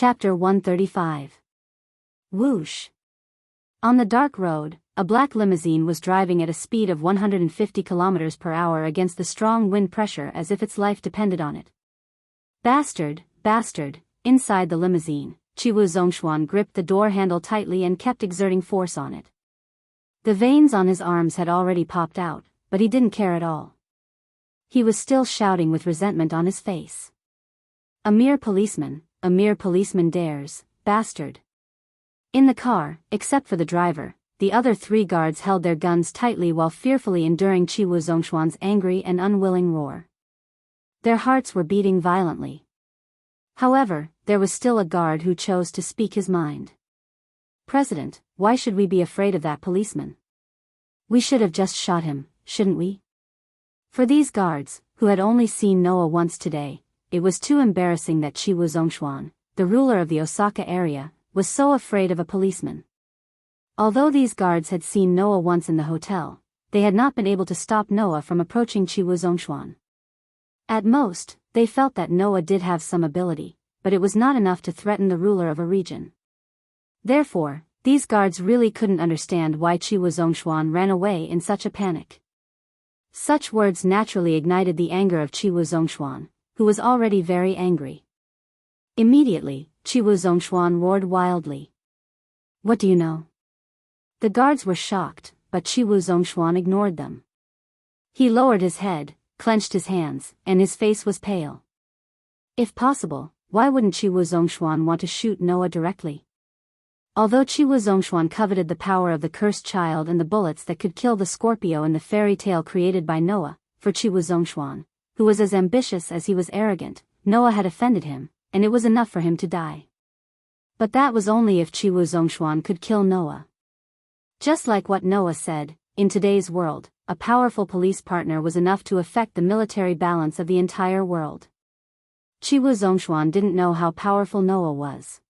Chapter 135. Whoosh. On the dark road, a black limousine was driving at a speed of 150 kilometers per hour against the strong wind pressure as if its life depended on it. Bastard. Inside the limousine, Chiwu Zhongshuan gripped the door handle tightly and kept exerting force on it. The veins on his arms had already popped out, but he didn't care at all. He was still shouting with resentment on his face. A mere policeman dares, bastard. In the car, except for the driver, the other three guards held their guns tightly while fearfully enduring Chiwu Zhongshuan's angry and unwilling roar. Their hearts were beating violently. However, there was still a guard who chose to speak his mind. "President, why should we be afraid of that policeman? We should have just shot him, shouldn't we?" For these guards, who had only seen Noah once today, it was too embarrassing that Chiwu Zhongshuan, the ruler of the Osaka area, was so afraid of a policeman. Although these guards had seen Noah once in the hotel, they had not been able to stop Noah from approaching Chiwu Zhongshuan. At most, they felt that Noah did have some ability, but it was not enough to threaten the ruler of a region. Therefore, these guards really couldn't understand why Chiwu Zhongshuan ran away in such a panic. Such words naturally ignited the anger of Chiwu Zhongshuan, who was already very angry. Immediately, Chiwu Zhongshuan roared wildly. "What do you know?" The guards were shocked, but Chiwu Zhongshuan ignored them. He lowered his head, clenched his hands, and his face was pale. If possible, why wouldn't Chiwu Zhongshuan want to shoot Noah directly? Although Chiwu Zhongshuan coveted the power of the cursed child and the bullets that could kill the Scorpio in the fairy tale created by Noah, for Chiwu Zhongshuan, who was as ambitious as he was arrogant, Noah had offended him, and it was enough for him to die. But that was only if Chiwu Zhongshuan could kill Noah. Just like what Noah said, in today's world, a powerful police partner was enough to affect the military balance of the entire world. Chiwu Zhongshuan didn't know how powerful Noah was.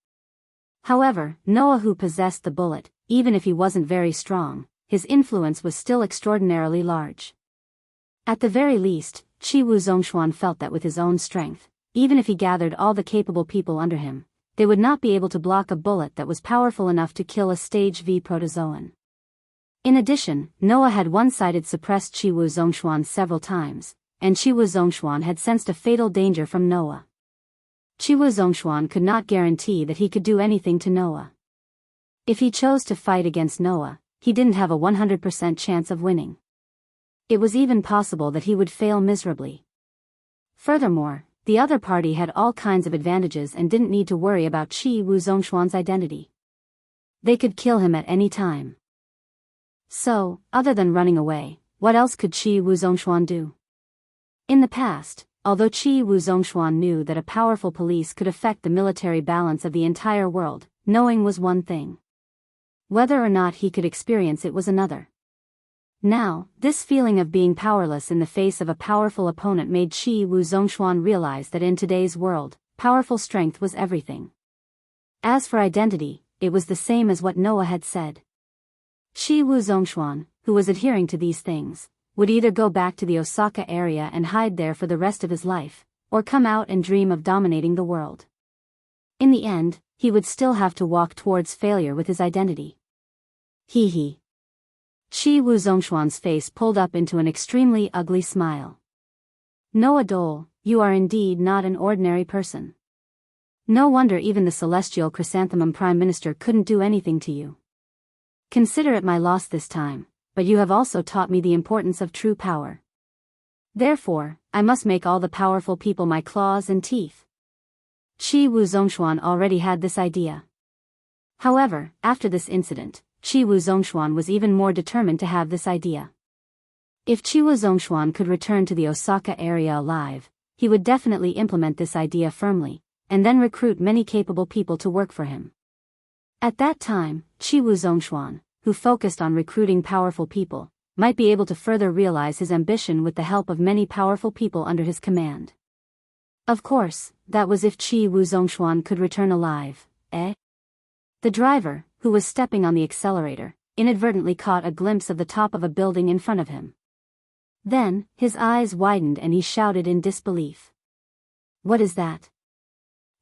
However, Noah, who possessed the bullet, even if he wasn't very strong, his influence was still extraordinarily large. At the very least, Chiwu Zhongshuan felt that with his own strength, even if he gathered all the capable people under him, they would not be able to block a bullet that was powerful enough to kill a stage V protozoan. In addition, Noah had one-sided suppressed Chiwu Zhongshuan several times, and Chiwu Zhongshuan had sensed a fatal danger from Noah. Chiwu Zhongshuan could not guarantee that he could do anything to Noah. If he chose to fight against Noah, he didn't have a 100% chance of winning. It was even possible that he would fail miserably. Furthermore, the other party had all kinds of advantages and didn't need to worry about Chiwu Zhongshuan's identity. They could kill him at any time. So, other than running away, what else could Chiwu Zhongshuan do? In the past, although Chiwu Zhongshuan knew that a powerful police could affect the military balance of the entire world, knowing was one thing. Whether or not he could experience it was another. Now, this feeling of being powerless in the face of a powerful opponent made Chiwu Zhongshuan realize that in today's world, powerful strength was everything. As for identity, it was the same as what Noah had said. Chiwu Zhongshuan, who was adhering to these things, would either go back to the Osaka area and hide there for the rest of his life, or come out and dream of dominating the world. In the end, he would still have to walk towards failure with his identity. Hee. Chiwu Zhongshuan's face pulled up into an extremely ugly smile. "Noah Dole, you are indeed not an ordinary person. No wonder even the celestial chrysanthemum prime minister couldn't do anything to you. Consider it my loss this time, but you have also taught me the importance of true power. Therefore, I must make all the powerful people my claws and teeth." Chiwu Zhongshuan already had this idea. However, after this incident, Chiwu Zhongshuan was even more determined to have this idea. If Chiwu Zhongshuan could return to the Osaka area alive, he would definitely implement this idea firmly, and then recruit many capable people to work for him. At that time, Chiwu Zhongshuan, who focused on recruiting powerful people, might be able to further realize his ambition with the help of many powerful people under his command. Of course, that was if Chiwu Zhongshuan could return alive, eh? The driver, who was stepping on the accelerator, inadvertently caught a glimpse of the top of a building in front of him. Then, his eyes widened and he shouted in disbelief. "What is that?"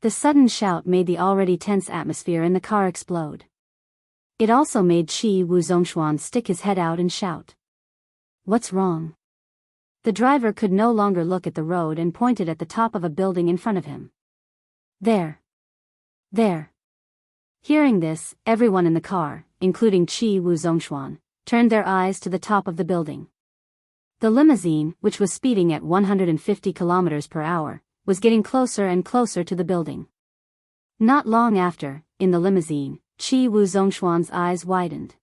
The sudden shout made the already tense atmosphere in the car explode. It also made Qi Wuzhongshuan stick his head out and shout. "What's wrong?" The driver could no longer look at the road and pointed at the top of a building in front of him. There. There. Hearing this, everyone in the car, including Qi Wuzhongshuan, turned their eyes to the top of the building. The limousine, which was speeding at 150 kilometers per hour, was getting closer and closer to the building. Not long after, in the limousine, Qi Wuzhongshuan's eyes widened.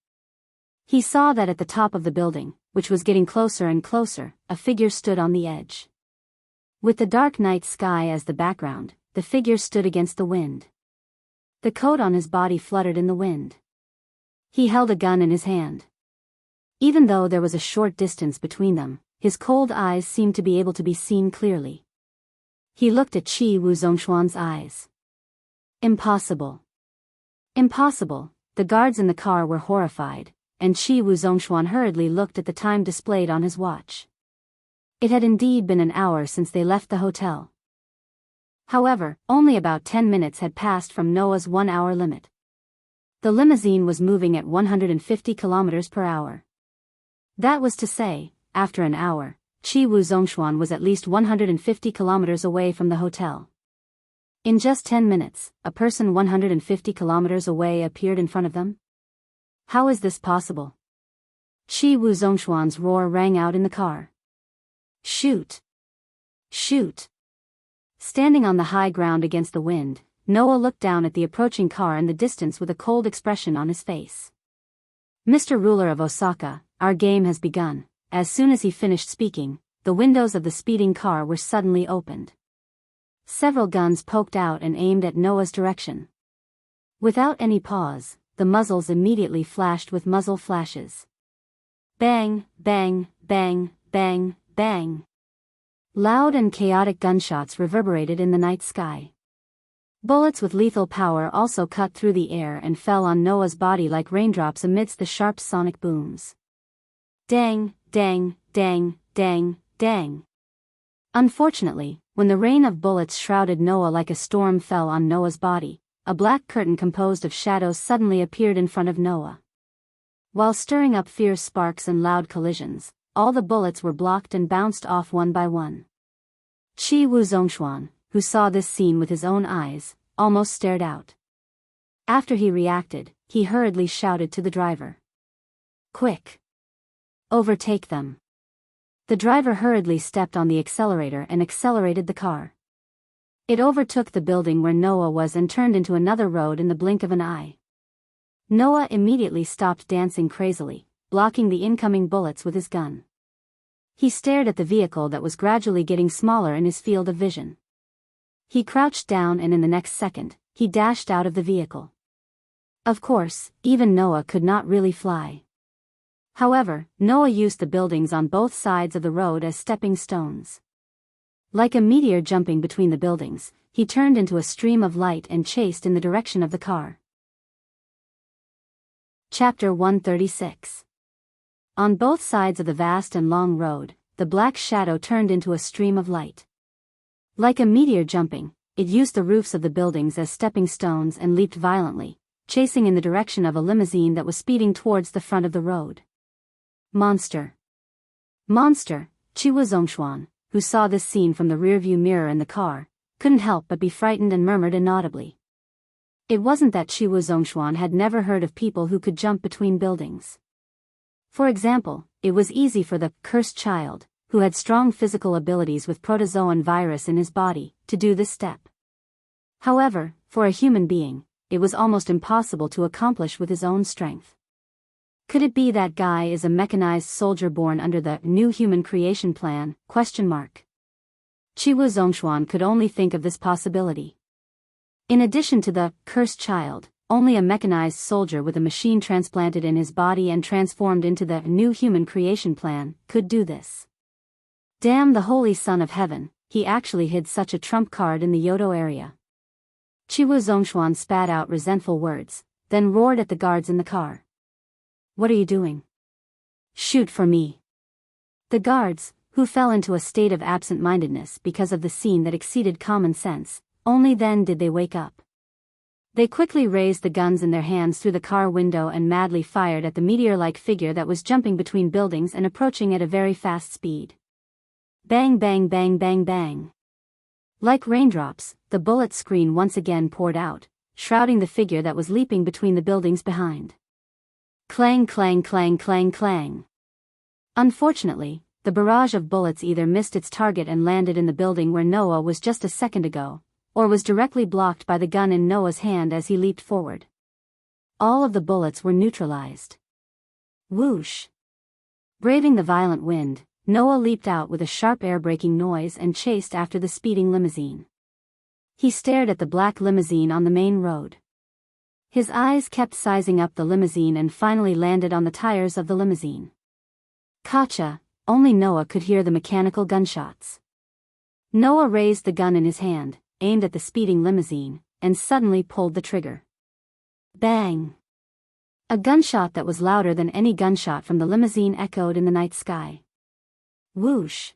He saw that at the top of the building, which was getting closer and closer, a figure stood on the edge. With the dark night sky as the background, the figure stood against the wind. The coat on his body fluttered in the wind. He held a gun in his hand. Even though there was a short distance between them, his cold eyes seemed to be able to be seen clearly. He looked at Qi Wuzhongshuan's eyes. Impossible. Impossible. The guards in the car were horrified, and Qi Wuzhongshuan hurriedly looked at the time displayed on his watch. It had indeed been an hour since they left the hotel. However, only about 10 minutes had passed from Noah's 1-hour limit. The limousine was moving at 150 kilometers per hour. That was to say, after an hour, Qi Wuzhongshuan was at least 150 kilometers away from the hotel. In just 10 minutes, a person 150 kilometers away appeared in front of them? How is this possible? Qi Wuzhongshuan's roar rang out in the car. Shoot! Shoot! Standing on the high ground against the wind, Noah looked down at the approaching car in the distance with a cold expression on his face. "Mr. Ruler of Osaka, our game has begun." As soon as he finished speaking, the windows of the speeding car were suddenly opened. Several guns poked out and aimed at Noah's direction. Without any pause, the muzzles immediately flashed with muzzle flashes. Bang, bang, bang, bang, bang. Loud and chaotic gunshots reverberated in the night sky. Bullets with lethal power also cut through the air and fell on Noah's body like raindrops amidst the sharp sonic booms. Dang, dang, dang, dang, dang. Unfortunately, when the rain of bullets shrouded Noah like a storm fell on Noah's body, a black curtain composed of shadows suddenly appeared in front of Noah. While stirring up fierce sparks and loud collisions, all the bullets were blocked and bounced off one by one. Qi Wuzhongshuan, who saw this scene with his own eyes, almost stared out. After he reacted, he hurriedly shouted to the driver. "Quick! Overtake them!" The driver hurriedly stepped on the accelerator and accelerated the car. It overtook the building where Noah was and turned into another road in the blink of an eye. Noah immediately stopped dancing crazily, blocking the incoming bullets with his gun. He stared at the vehicle that was gradually getting smaller in his field of vision. He crouched down and in the next second, he dashed out of the vehicle. Of course, even Noah could not really fly. However, Noah used the buildings on both sides of the road as stepping stones. Like a meteor jumping between the buildings, he turned into a stream of light and chased in the direction of the car. Chapter 136. On both sides of the vast and long road, the black shadow turned into a stream of light. Like a meteor jumping, it used the roofs of the buildings as stepping stones and leaped violently, chasing in the direction of a limousine that was speeding towards the front of the road. Monster! Monster! Qi Wuzhongshuan, who saw this scene from the rearview mirror in the car, couldn't help but be frightened and murmured inaudibly. It wasn't that Qi Wuzhongshuan had never heard of people who could jump between buildings. For example, it was easy for the cursed child, who had strong physical abilities with protozoan virus in his body, to do this step. However, for a human being, it was almost impossible to accomplish with his own strength. Could it be that guy is a mechanized soldier born under the new human creation plan? Qi Wuzhongshuan could only think of this possibility. In addition to the cursed child, only a mechanized soldier with a machine transplanted in his body and transformed into the new human creation plan could do this. Damn the holy son of heaven, he actually hid such a trump card in the Yodo area. Qi Wuzhongshuan spat out resentful words, then roared at the guards in the car. "What are you doing? Shoot for me!" The guards, who fell into a state of absent-mindedness because of the scene that exceeded common sense, Only then did they wake up. They quickly raised the guns in their hands through the car window and madly fired at the meteor-like figure that was jumping between buildings and approaching at a very fast speed. Bang bang bang bang bang. Like raindrops, the bullet screen once again poured out, shrouding the figure that was leaping between the buildings behind. Clang clang clang clang clang. Unfortunately, the barrage of bullets either missed its target and landed in the building where Noah was just a second ago, or was directly blocked by the gun in Noah's hand as he leaped forward. All of the bullets were neutralized. Whoosh! Braving the violent wind, Noah leaped out with a sharp air-braking noise and chased after the speeding limousine. He stared at the black limousine on the main road. His eyes kept sizing up the limousine and finally landed on the tires of the limousine. Gotcha! Only Noah could hear the mechanical gunshots. Noah raised the gun in his hand, aimed at the speeding limousine, and suddenly pulled the trigger. Bang! A gunshot that was louder than any gunshot from the limousine echoed in the night sky. Whoosh!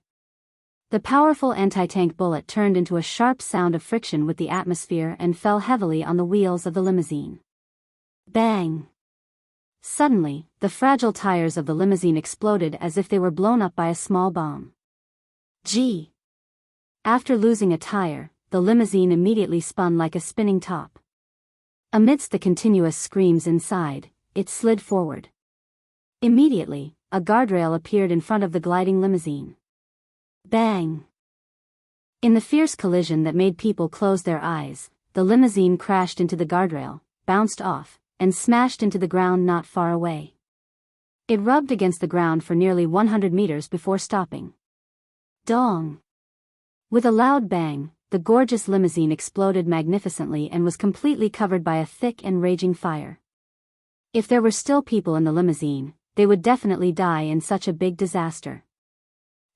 The powerful anti-tank bullet turned into a sharp sound of friction with the atmosphere and fell heavily on the wheels of the limousine. Bang! Suddenly, the fragile tires of the limousine exploded as if they were blown up by a small bomb. Gee! After losing a tire, the limousine immediately spun like a spinning top. Amidst the continuous screams inside, it slid forward. Immediately, a guardrail appeared in front of the gliding limousine. Bang! In the fierce collision that made people close their eyes, the limousine crashed into the guardrail, bounced off, and smashed into the ground not far away. It rubbed against the ground for nearly 100 meters before stopping. Dong! With a loud bang, the gorgeous limousine exploded magnificently and was completely covered by a thick and raging fire. If there were still people in the limousine, they would definitely die in such a big disaster.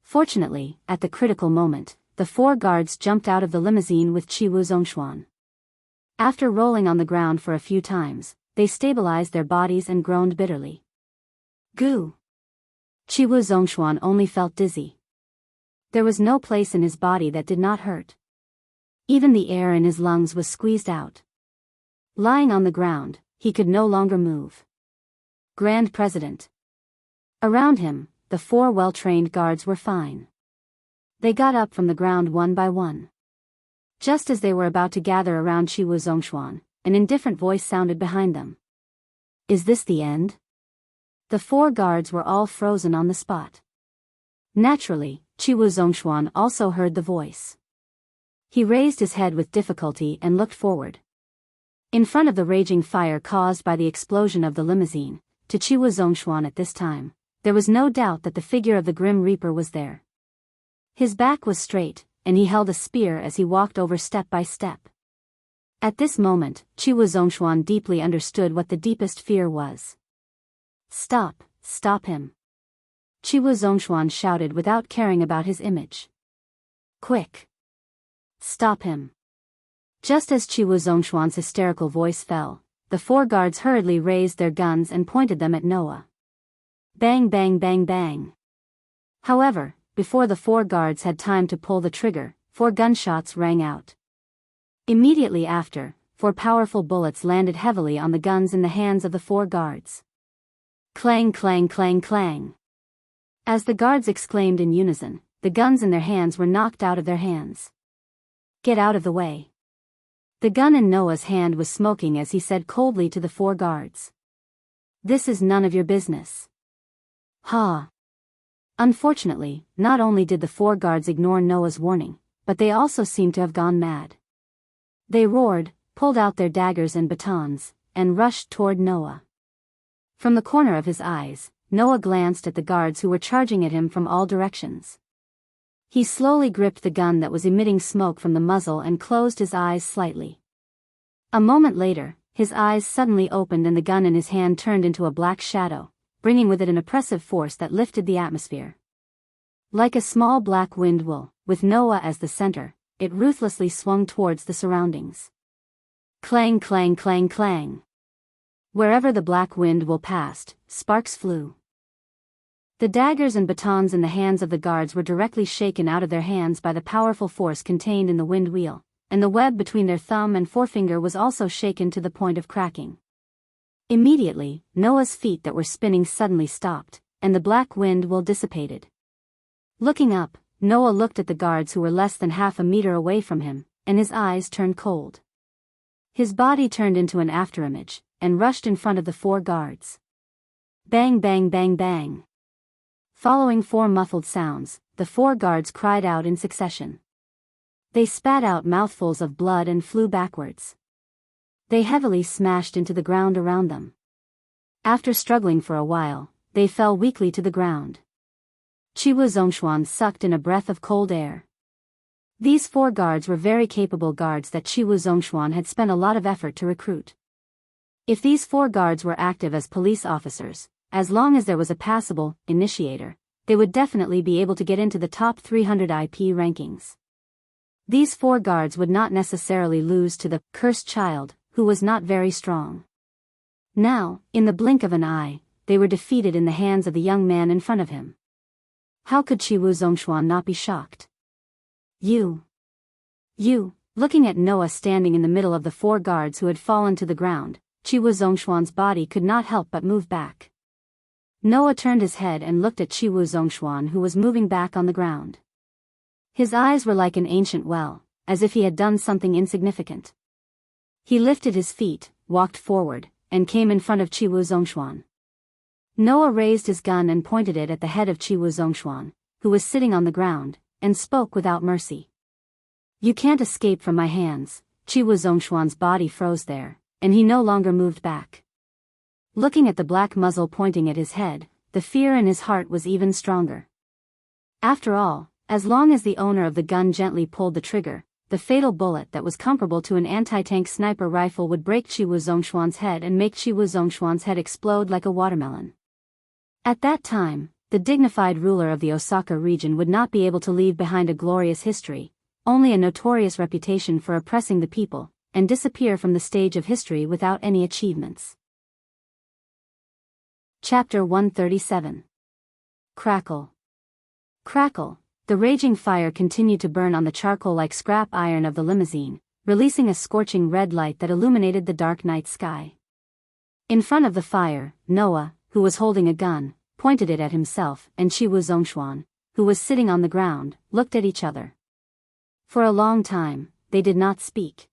Fortunately, at the critical moment, the 4 guards jumped out of the limousine with Chiwu Zhongshuan. After rolling on the ground for a few times, they stabilized their bodies and groaned bitterly. Goo! Chiwu Zhongshuan only felt dizzy. There was no place in his body that did not hurt. Even the air in his lungs was squeezed out. Lying on the ground, he could no longer move. Grand President. Around him, the 4 well-trained guards were fine. They got up from the ground one by one. Just as they were about to gather around Chiwu Zhongshuan, an indifferent voice sounded behind them. Is this the end? The 4 guards were all frozen on the spot. Naturally, Chiwu Zhongshuan also heard the voice. He raised his head with difficulty and looked forward. In front of the raging fire caused by the explosion of the limousine, to Chiwu Zhongshuan at this time, there was no doubt that the figure of the Grim Reaper was there. His back was straight, and he held a spear as he walked over step by step. At this moment, Chiwu Zhongshuan deeply understood what the deepest fear was. Stop, stop him! Chiwu Zhongshuan shouted without caring about his image. Quick! Stop him! Just as Chiwu Zhongshuan's hysterical voice fell, the 4 guards hurriedly raised their guns and pointed them at Noah. Bang bang bang bang! However, before the 4 guards had time to pull the trigger, 4 gunshots rang out. Immediately after, 4 powerful bullets landed heavily on the guns in the hands of the 4 guards. Clang clang clang clang! As the guards exclaimed in unison, the guns in their hands were knocked out of their hands. Get out of the way! The gun in Noah's hand was smoking as he said coldly to the 4 guards. This is none of your business. Ha! Unfortunately, not only did the 4 guards ignore Noah's warning, but they also seemed to have gone mad. They roared, pulled out their daggers and batons, and rushed toward Noah. From the corner of his eyes, Noah glanced at the guards who were charging at him from all directions. He slowly gripped the gun that was emitting smoke from the muzzle and closed his eyes slightly. A moment later, his eyes suddenly opened and the gun in his hand turned into a black shadow, bringing with it an oppressive force that lifted the atmosphere. Like a small black wind wool, with Noah as the center, it ruthlessly swung towards the surroundings. Clang clang clang clang! Wherever the black wind wool passed, sparks flew. The daggers and batons in the hands of the guards were directly shaken out of their hands by the powerful force contained in the wind wheel, and the web between their thumb and forefinger was also shaken to the point of cracking. Immediately, Noah's feet that were spinning suddenly stopped, and the black wind will dissipated. Looking up, Noah looked at the guards who were less than half a meter away from him, and his eyes turned cold. His body turned into an afterimage, and rushed in front of the 4 guards. Bang bang bang bang. Following 4 muffled sounds, the 4 guards cried out in succession. They spat out mouthfuls of blood and flew backwards. They heavily smashed into the ground around them. After struggling for a while, they fell weakly to the ground. Chiwu Zhongshuan sucked in a breath of cold air. These 4 guards were very capable guards that Chiwu Zhongshuan had spent a lot of effort to recruit. If these 4 guards were active as police officers, as long as there was a passable initiator, they would definitely be able to get into the top 300 IP rankings. These 4 guards would not necessarily lose to the cursed child, who was not very strong. Now, in the blink of an eye, they were defeated in the hands of the young man in front of him. How could Chiwu Zhongshuan not be shocked? You, looking at Noah standing in the middle of the 4 guards who had fallen to the ground, Chiwu Zhongshuan's body could not help but move back. Noah turned his head and looked at Chiwu Zhongshuan, who was moving back on the ground. His eyes were like an ancient well, as if he had done something insignificant. He lifted his feet, walked forward, and came in front of Chiwu Zhongshuan. Noah raised his gun and pointed it at the head of Chiwu Zhongshuan, who was sitting on the ground, and spoke without mercy. You can't escape from my hands. Chiwu Zhongshuan's body froze there, and he no longer moved back. Looking at the black muzzle pointing at his head, the fear in his heart was even stronger. After all, as long as the owner of the gun gently pulled the trigger, the fatal bullet that was comparable to an anti-tank sniper rifle would break Chiwu Zhongshuan's head and make Chiwu Zhongshuan's head explode like a watermelon. At that time, the dignified ruler of the Osaka region would not be able to leave behind a glorious history, only a notorious reputation for oppressing the people, and disappear from the stage of history without any achievements. Chapter 137. Crackle. Crackle. The raging fire continued to burn on the charcoal-like scrap iron of the limousine, releasing a scorching red light that illuminated the dark night sky. In front of the fire, Noah, who was holding a gun, pointed it at himself, and Chiwu Zhongshuan, who was sitting on the ground, looked at each other. For a long time, they did not speak.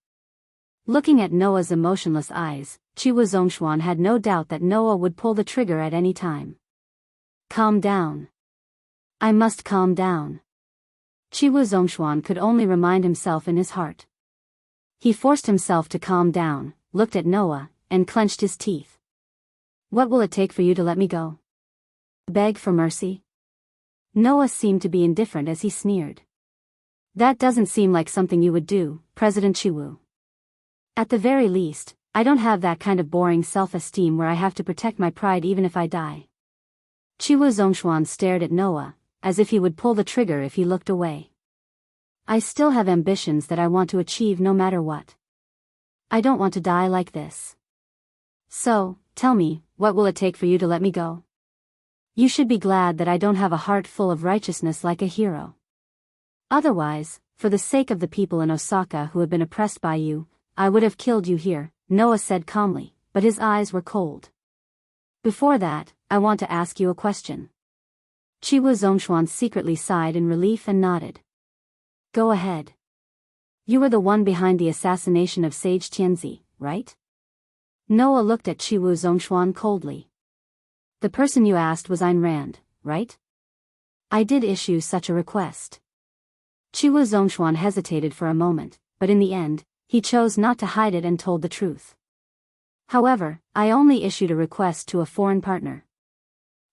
Looking at Noah's emotionless eyes, Chiwu Zhongshuan had no doubt that Noah would pull the trigger at any time. Calm down. I must calm down. Chiwu Zhongshuan could only remind himself in his heart. He forced himself to calm down, looked at Noah, and clenched his teeth. What will it take for you to let me go? Beg for mercy? Noah seemed to be indifferent as he sneered. That doesn't seem like something you would do, President Chiwu. At the very least, I don't have that kind of boring self-esteem where I have to protect my pride even if I die. Chiwu Zhongshuan stared at Noah, as if he would pull the trigger if he looked away. I still have ambitions that I want to achieve no matter what. I don't want to die like this. So, tell me, what will it take for you to let me go? You should be glad that I don't have a heart full of righteousness like a hero. Otherwise, for the sake of the people in Osaka who have been oppressed by you, I would have killed you here, Noah said calmly, but his eyes were cold. Before that, I want to ask you a question. Chiwu Zhongshuan secretly sighed in relief and nodded. Go ahead. You were the one behind the assassination of Sage Tianzi, right? Noah looked at Chiwu Zhongshuan coldly. The person you asked was Ayn Rand, right? I did issue such a request. Chiwu Zhongshuan hesitated for a moment, but in the end, he chose not to hide it and told the truth. However, I only issued a request to a foreign partner.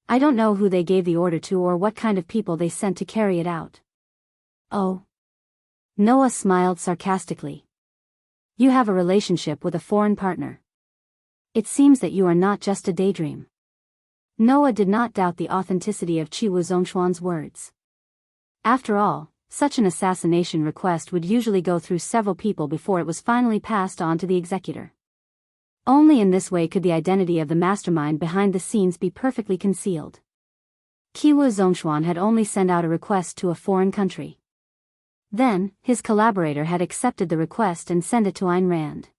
I don't know who they gave the order to or what kind of people they sent to carry it out. Oh. Noah smiled sarcastically. You have a relationship with a foreign partner. It seems that you are not just a daydream. Noah did not doubt the authenticity of Chiwu Zhongshuan's words. After all, such an assassination request would usually go through several people before it was finally passed on to the executor. Only in this way could the identity of the mastermind behind the scenes be perfectly concealed. Chiwu Zhongshuan had only sent out a request to a foreign country. Then, his collaborator had accepted the request and sent it to Ayn Rand.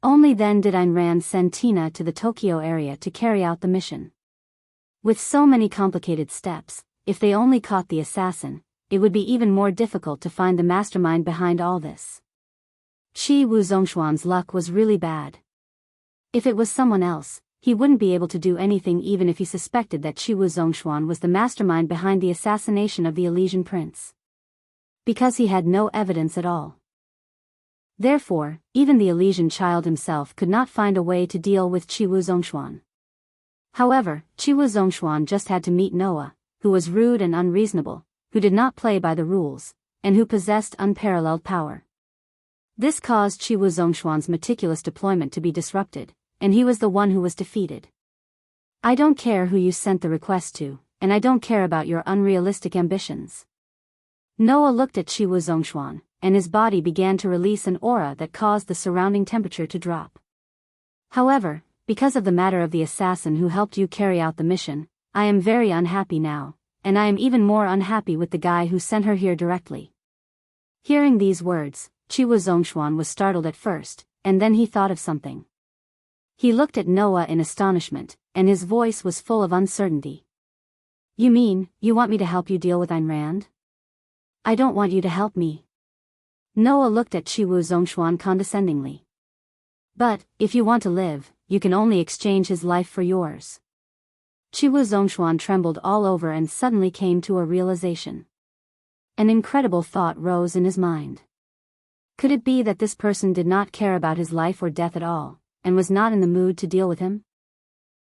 Only then did Ayn Rand send Tina to the Tokyo area to carry out the mission. With so many complicated steps, if they only caught the assassin, it would be even more difficult to find the mastermind behind all this. Qi Wu Zhongshuan's luck was really bad. If it was someone else, he wouldn't be able to do anything even if he suspected that Qi Wu Zhongshuan was the mastermind behind the assassination of the Elysian prince. Because he had no evidence at all. Therefore, even the Elysian child himself could not find a way to deal with Qi Wu Zhongshuan. However, Qi Wu Zhongshuan just had to meet Noah, who was rude and unreasonable, who did not play by the rules, and who possessed unparalleled power. This caused Qi Wu Zhongshuan's meticulous deployment to be disrupted, and he was the one who was defeated. I don't care who you sent the request to, and I don't care about your unrealistic ambitions. Noah looked at Qi Wu Zhongshuan, and his body began to release an aura that caused the surrounding temperature to drop. However, because of the matter of the assassin who helped you carry out the mission, I am very unhappy now, and I am even more unhappy with the guy who sent her here directly. Hearing these words, Qi Wu Zhongshuan was startled at first, and then he thought of something. He looked at Noah in astonishment, and his voice was full of uncertainty. You mean, you want me to help you deal with Ayn Rand? I don't want you to help me. Noah looked at Qi Wu Zhongshuan condescendingly. But, if you want to live, you can only exchange his life for yours. Qi Wu Zhongshuan trembled all over and suddenly came to a realization. An incredible thought rose in his mind. Could it be that this person did not care about his life or death at all, and was not in the mood to deal with him?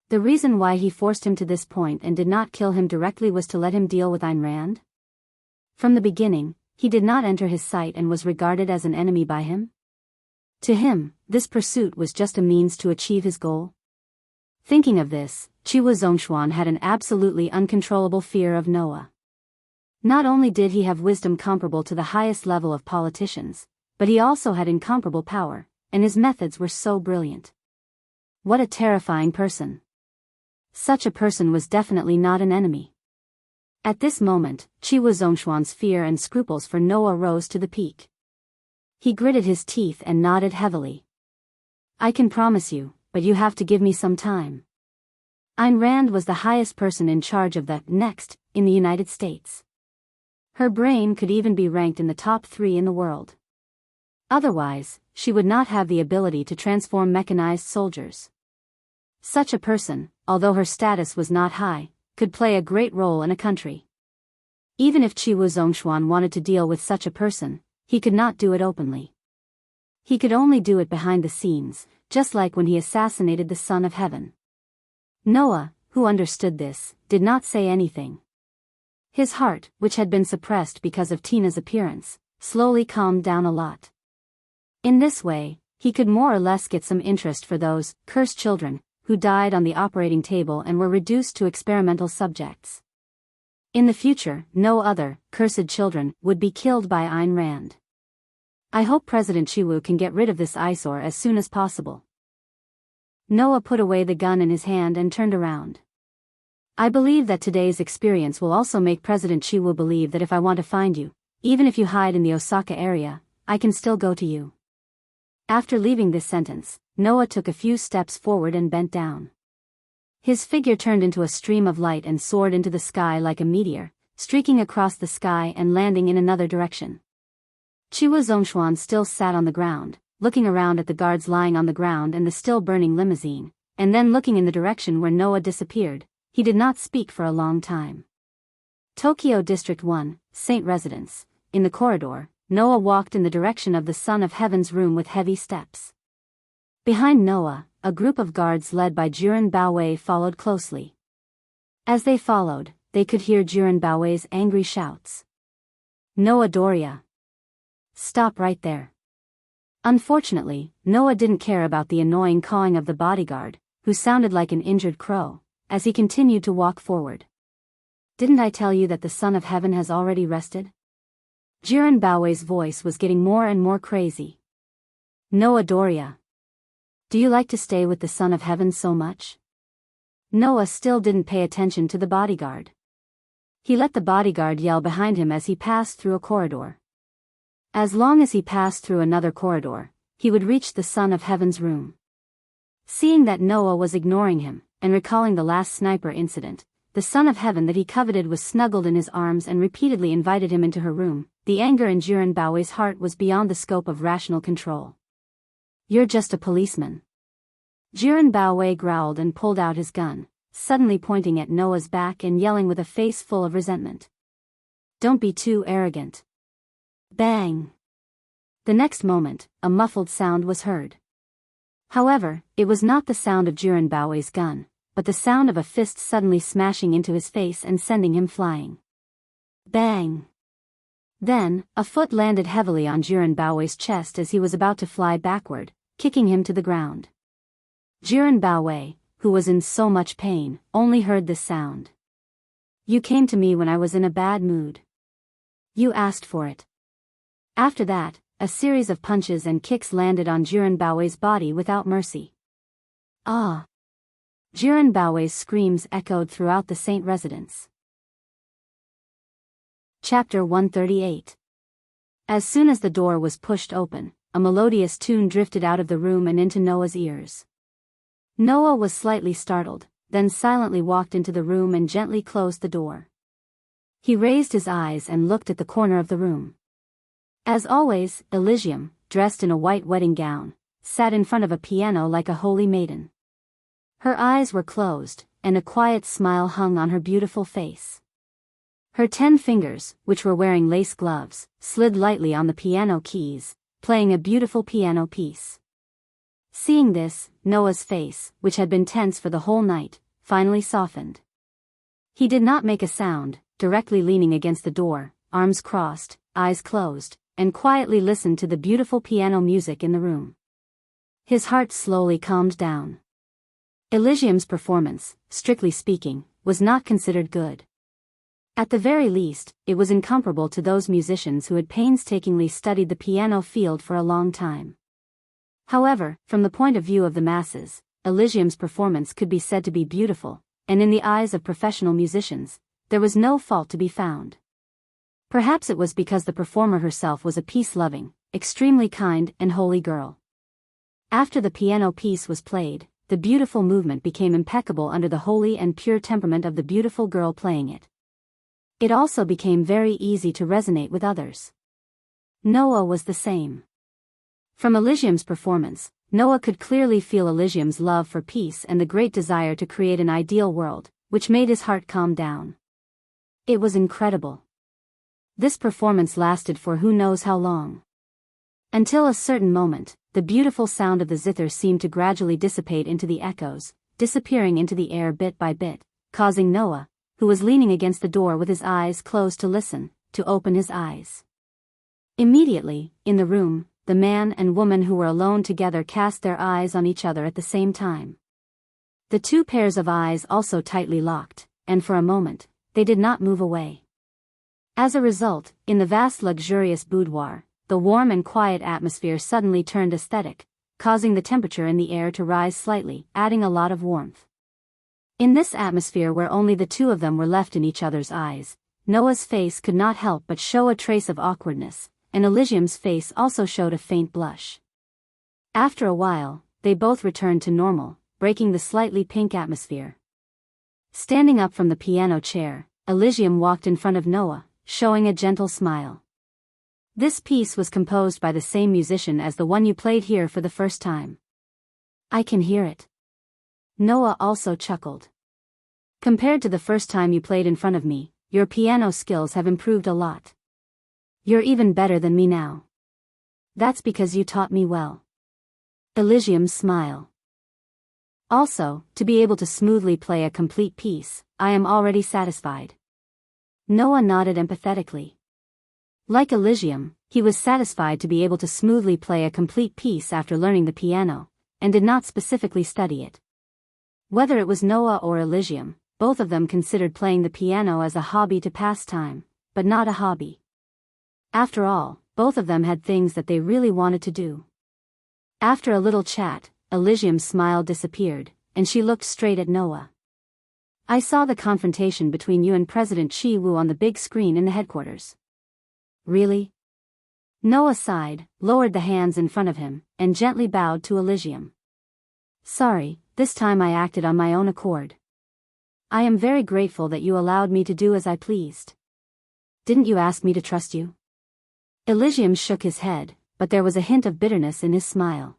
The reason why he forced him to this point and did not kill him directly was to let him deal with Ayn Rand? From the beginning, he did not enter his sight and was regarded as an enemy by him? To him, this pursuit was just a means to achieve his goal. Thinking of this, Qi Wu Zhongshuan had an absolutely uncontrollable fear of Noah. Not only did he have wisdom comparable to the highest level of politicians, but he also had incomparable power, and his methods were so brilliant. What a terrifying person. Such a person was definitely not an enemy. At this moment, Qi Wu Zhongshuan's fear and scruples for Noah rose to the peak. He gritted his teeth and nodded heavily. I can promise you, but you have to give me some time. Ayn Rand was the highest person in charge of the next in the United States. Her brain could even be ranked in the top 3 in the world. Otherwise, she would not have the ability to transform mechanized soldiers. Such a person, although her status was not high, could play a great role in a country. Even if Qi Wu Zhongshuan wanted to deal with such a person, he could not do it openly. He could only do it behind the scenes, just like when he assassinated the Son of Heaven. Noah, who understood this, did not say anything. His heart, which had been suppressed because of Tina's appearance, slowly calmed down a lot. In this way, he could more or less get some interest for those cursed children who died on the operating table and were reduced to experimental subjects. In the future, no other cursed children would be killed by Ayn Rand. I hope President Qi Wu can get rid of this eyesore as soon as possible. Noah put away the gun in his hand and turned around. I believe that today's experience will also make President Qi Wu believe that if I want to find you, even if you hide in the Osaka area, I can still go to you. After leaving this sentence, Noah took a few steps forward and bent down. His figure turned into a stream of light and soared into the sky like a meteor, streaking across the sky and landing in another direction. Qi Wu Zhongshuan still sat on the ground, looking around at the guards lying on the ground and the still burning limousine, and then looking in the direction where Noah disappeared. He did not speak for a long time. Tokyo District 1, Saint Residence. In the corridor, Noah walked in the direction of the Son of Heaven's room with heavy steps. Behind Noah, a group of guards led by Jiren Baowei followed closely. As they followed, they could hear Jiren Baowei's angry shouts. Noah Doria! Stop right there. Unfortunately, Noah didn't care about the annoying cawing of the bodyguard, who sounded like an injured crow, as he continued to walk forward. Didn't I tell you that the Son of Heaven has already rested? Jiren Baowei's voice was getting more and more crazy. Noah Doria! Do you like to stay with the Son of Heaven so much? Noah still didn't pay attention to the bodyguard. He let the bodyguard yell behind him as he passed through a corridor. As long as he passed through another corridor, he would reach the Son of Heaven's room. Seeing that Noah was ignoring him, and recalling the last sniper incident, the Son of Heaven that he coveted was snuggled in his arms and repeatedly invited him into her room. The anger in Jiren Bao's heart was beyond the scope of rational control. "You're just a policeman." Jiren Bao growled and pulled out his gun, suddenly pointing at Noah's back and yelling with a face full of resentment. "Don't be too arrogant." Bang! The next moment, a muffled sound was heard. However, it was not the sound of Jiren Bao's gun, but the sound of a fist suddenly smashing into his face and sending him flying. Bang! Then, a foot landed heavily on Jiren Bao's chest as he was about to fly backward, kicking him to the ground. Jiren Bao, who was in so much pain, only heard this sound. "You came to me when I was in a bad mood. You asked for it." After that, a series of punches and kicks landed on Jiren Bao's body without mercy. "Ah!" Jiren Bao's screams echoed throughout the Saint residence. Chapter 138. As soon as the door was pushed open, a melodious tune drifted out of the room and into Noah's ears. Noah was slightly startled, then silently walked into the room and gently closed the door. He raised his eyes and looked at the corner of the room. As always, Elysium, dressed in a white wedding gown, sat in front of a piano like a holy maiden. Her eyes were closed, and a quiet smile hung on her beautiful face. Her 10 fingers, which were wearing lace gloves, slid lightly on the piano keys, playing a beautiful piano piece. Seeing this, Noah's face, which had been tense for the whole night, finally softened. He did not make a sound, directly leaning against the door, arms crossed, eyes closed, and quietly listened to the beautiful piano music in the room. His heart slowly calmed down. Elysium's performance, strictly speaking, was not considered good. At the very least, it was incomparable to those musicians who had painstakingly studied the piano field for a long time. However, from the point of view of the masses, Elysium's performance could be said to be beautiful, and in the eyes of professional musicians, there was no fault to be found. Perhaps it was because the performer herself was a peace-loving, extremely kind and holy girl. After the piano piece was played, the beautiful movement became impeccable under the holy and pure temperament of the beautiful girl playing it. It also became very easy to resonate with others. Noah was the same. From Elysium's performance, Noah could clearly feel Elysium's love for peace and the great desire to create an ideal world, which made his heart calm down. It was incredible. This performance lasted for who knows how long. Until a certain moment, the beautiful sound of the zither seemed to gradually dissipate into the echoes, disappearing into the air bit by bit, causing Noah, who was leaning against the door with his eyes closed to listen, to open his eyes. Immediately, in the room, the man and woman who were alone together cast their eyes on each other at the same time. The 2 pairs of eyes also tightly locked, and for a moment, they did not move away. As a result, in the vast luxurious boudoir, the warm and quiet atmosphere suddenly turned aesthetic, causing the temperature in the air to rise slightly, adding a lot of warmth. In this atmosphere where only the 2 of them were left in each other's eyes, Noah's face could not help but show a trace of awkwardness, and Elysium's face also showed a faint blush. After a while, they both returned to normal, breaking the slightly pink atmosphere. Standing up from the piano chair, Elysium walked in front of Noah, showing a gentle smile. "This piece was composed by the same musician as the one you played here for the first time." "I can hear it." Noah also chuckled. "Compared to the first time you played in front of me, your piano skills have improved a lot. You're even better than me now. That's because you taught me well." Elysium's smile. "Also, to be able to smoothly play a complete piece, I am already satisfied." Noah nodded empathetically. Like Elysium, he was satisfied to be able to smoothly play a complete piece after learning the piano, and did not specifically study it. Whether it was Noah or Elysium, both of them considered playing the piano as a hobby to pass time, but not a hobby. After all, both of them had things that they really wanted to do. After a little chat, Elysium's smile disappeared, and she looked straight at Noah. "I saw the confrontation between you and President Chi Wu on the big screen in the headquarters." "Really?" Noah sighed, lowered the hands in front of him, and gently bowed to Elysium. Sorry, this time I acted on my own accord. I am very grateful that you allowed me to do as I pleased. Didn't you ask me to trust you? Elysium shook his head, but there was a hint of bitterness in his smile.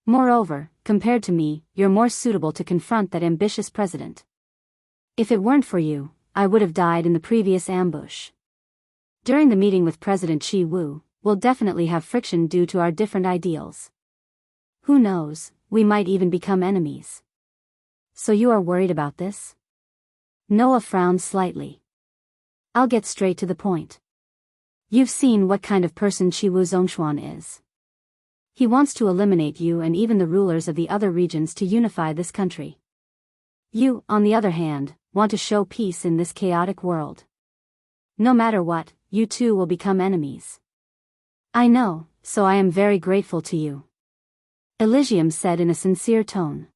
Moreover, compared to me, you're more suitable to confront that ambitious president. If it weren't for you, I would have died in the previous ambush. During the meeting with President Chi Wu, we'll definitely have friction due to our different ideals. Who knows, we might even become enemies. So you are worried about this? Noah frowned slightly. I'll get straight to the point. You've seen what kind of person Chi Wu Zhongshuan is. He wants to eliminate you and even the rulers of the other regions to unify this country. You, on the other hand, want to show peace in this chaotic world. No matter what, you two will become enemies. I know, so I am very grateful to you. Elysium said in a sincere tone.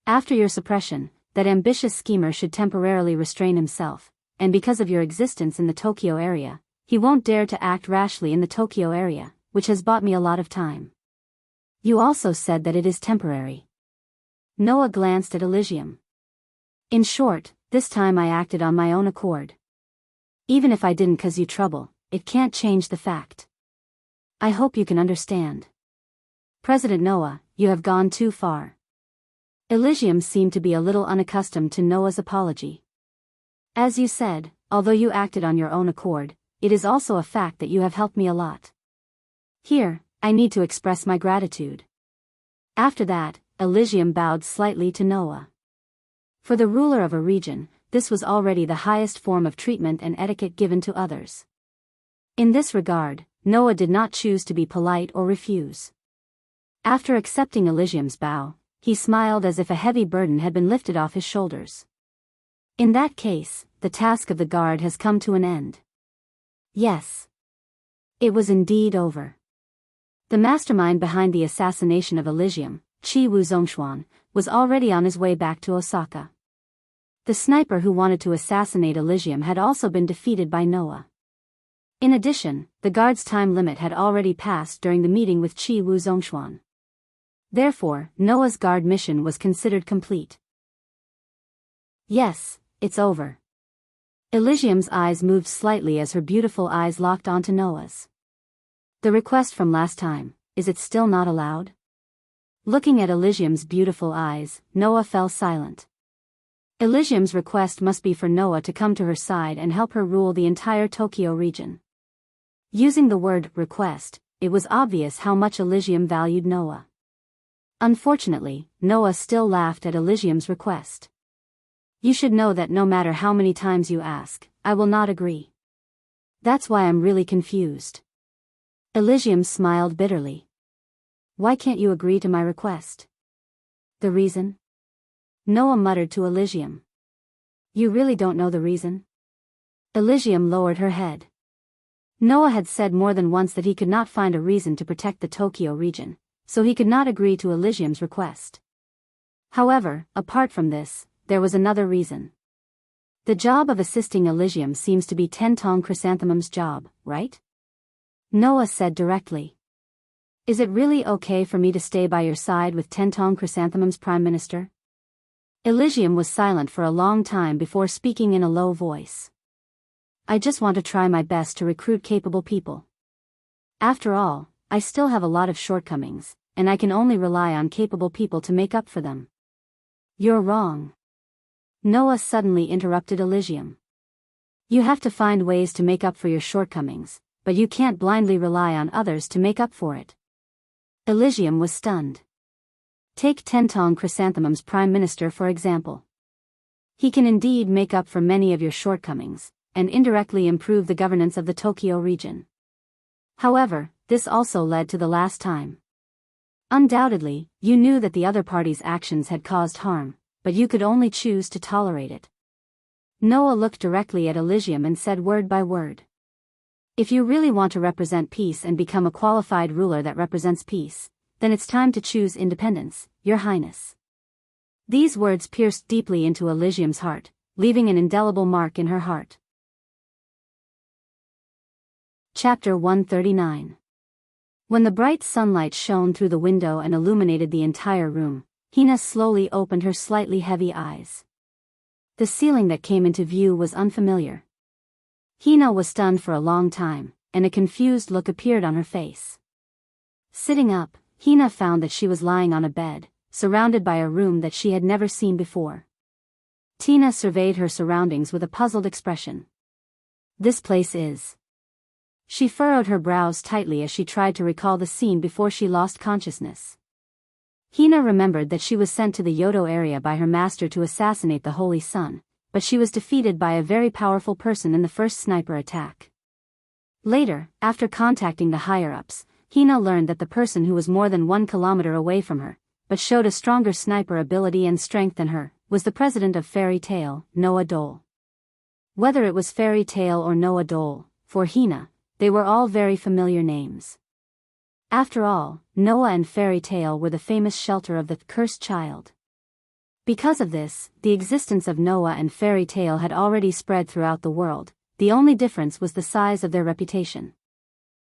After your suppression, that ambitious schemer should temporarily restrain himself, and because of your existence in the Tokyo area, he won't dare to act rashly in the Tokyo area, which has bought me a lot of time. You also said that it is temporary. Noah glanced at Elysium. In short, this time I acted on my own accord. Even if I didn't cause you trouble, it can't change the fact. I hope you can understand. President Noah, you have gone too far. Elysium seemed to be a little unaccustomed to Noah's apology. As you said, although you acted on your own accord, it is also a fact that you have helped me a lot. Here, I need to express my gratitude. After that, Elysium bowed slightly to Noah. For the ruler of a region, this was already the highest form of treatment and etiquette given to others. In this regard, Noah did not choose to be polite or refuse. After accepting Elysium's bow, he smiled as if a heavy burden had been lifted off his shoulders. In that case, the task of the guard has come to an end. Yes. It was indeed over. The mastermind behind the assassination of Elysium, Chi Wu Zhongshuan, was already on his way back to Osaka. The sniper who wanted to assassinate Elysium had also been defeated by Noah. In addition, the guard's time limit had already passed during the meeting with Chi Wu Zhongshuan. Therefore, Noah's guard mission was considered complete. Yes, it's over. Elysium's eyes moved slightly as her beautiful eyes locked onto Noah's. The request from last time, is it still not allowed? Looking at Elysium's beautiful eyes, Noah fell silent. Elysium's request must be for Noah to come to her side and help her rule the entire Tokyo region. Using the word request, it was obvious how much Elysium valued Noah. Unfortunately, Noah still laughed at Elysium's request. You should know that no matter how many times you ask, I will not agree. That's why I'm really confused. Elysium smiled bitterly. Why can't you agree to my request? The reason? Noah muttered to Elysium. You really don't know the reason? Elysium lowered her head. Noah had said more than once that he could not find a reason to protect the Tokyo region, so he could not agree to Elysium's request. However, apart from this, there was another reason. The job of assisting Elysium seems to be Tentong Chrysanthemum's job, right? Noah said directly. Is it really okay for me to stay by your side with Tentong Chrysanthemum's prime minister? Elysium was silent for a long time before speaking in a low voice. I just want to try my best to recruit capable people. After all, I still have a lot of shortcomings, and I can only rely on capable people to make up for them. You're wrong. Noah suddenly interrupted Elysium. You have to find ways to make up for your shortcomings, but you can't blindly rely on others to make up for it. Elysium was stunned. Take Tentong Chrysanthemum's prime minister for example. He can indeed make up for many of your shortcomings, and indirectly improve the governance of the Tokyo region. However, this also led to the last time. Undoubtedly, you knew that the other party's actions had caused harm, but you could only choose to tolerate it. Noah looked directly at Elysium and said word by word. If you really want to represent peace and become a qualified ruler that represents peace, then it's time to choose independence, Your Highness. These words pierced deeply into Elysium's heart, leaving an indelible mark in her heart. Chapter 139. When the bright sunlight shone through the window and illuminated the entire room, Hina slowly opened her slightly heavy eyes. The ceiling that came into view was unfamiliar. Hina was stunned for a long time, and a confused look appeared on her face. Sitting up, Hina found that she was lying on a bed, surrounded by a room that she had never seen before. Tina surveyed her surroundings with a puzzled expression. This place is... She furrowed her brows tightly as she tried to recall the scene before she lost consciousness. Hina remembered that she was sent to the Yodo area by her master to assassinate the Holy Sun, but she was defeated by a very powerful person in the first sniper attack. Later, after contacting the higher-ups, Hina learned that the person who was more than 1 kilometer away from her, but showed a stronger sniper ability and strength than her, was the president of Fairy Tail, Noah Dole. Whether it was Fairy Tail or Noah Dole, for Hina, they were all very familiar names. After all, Noah and Fairy Tail were the famous shelter of the cursed child. Because of this, the existence of Noah and Fairy Tail had already spread throughout the world. The only difference was the size of their reputation.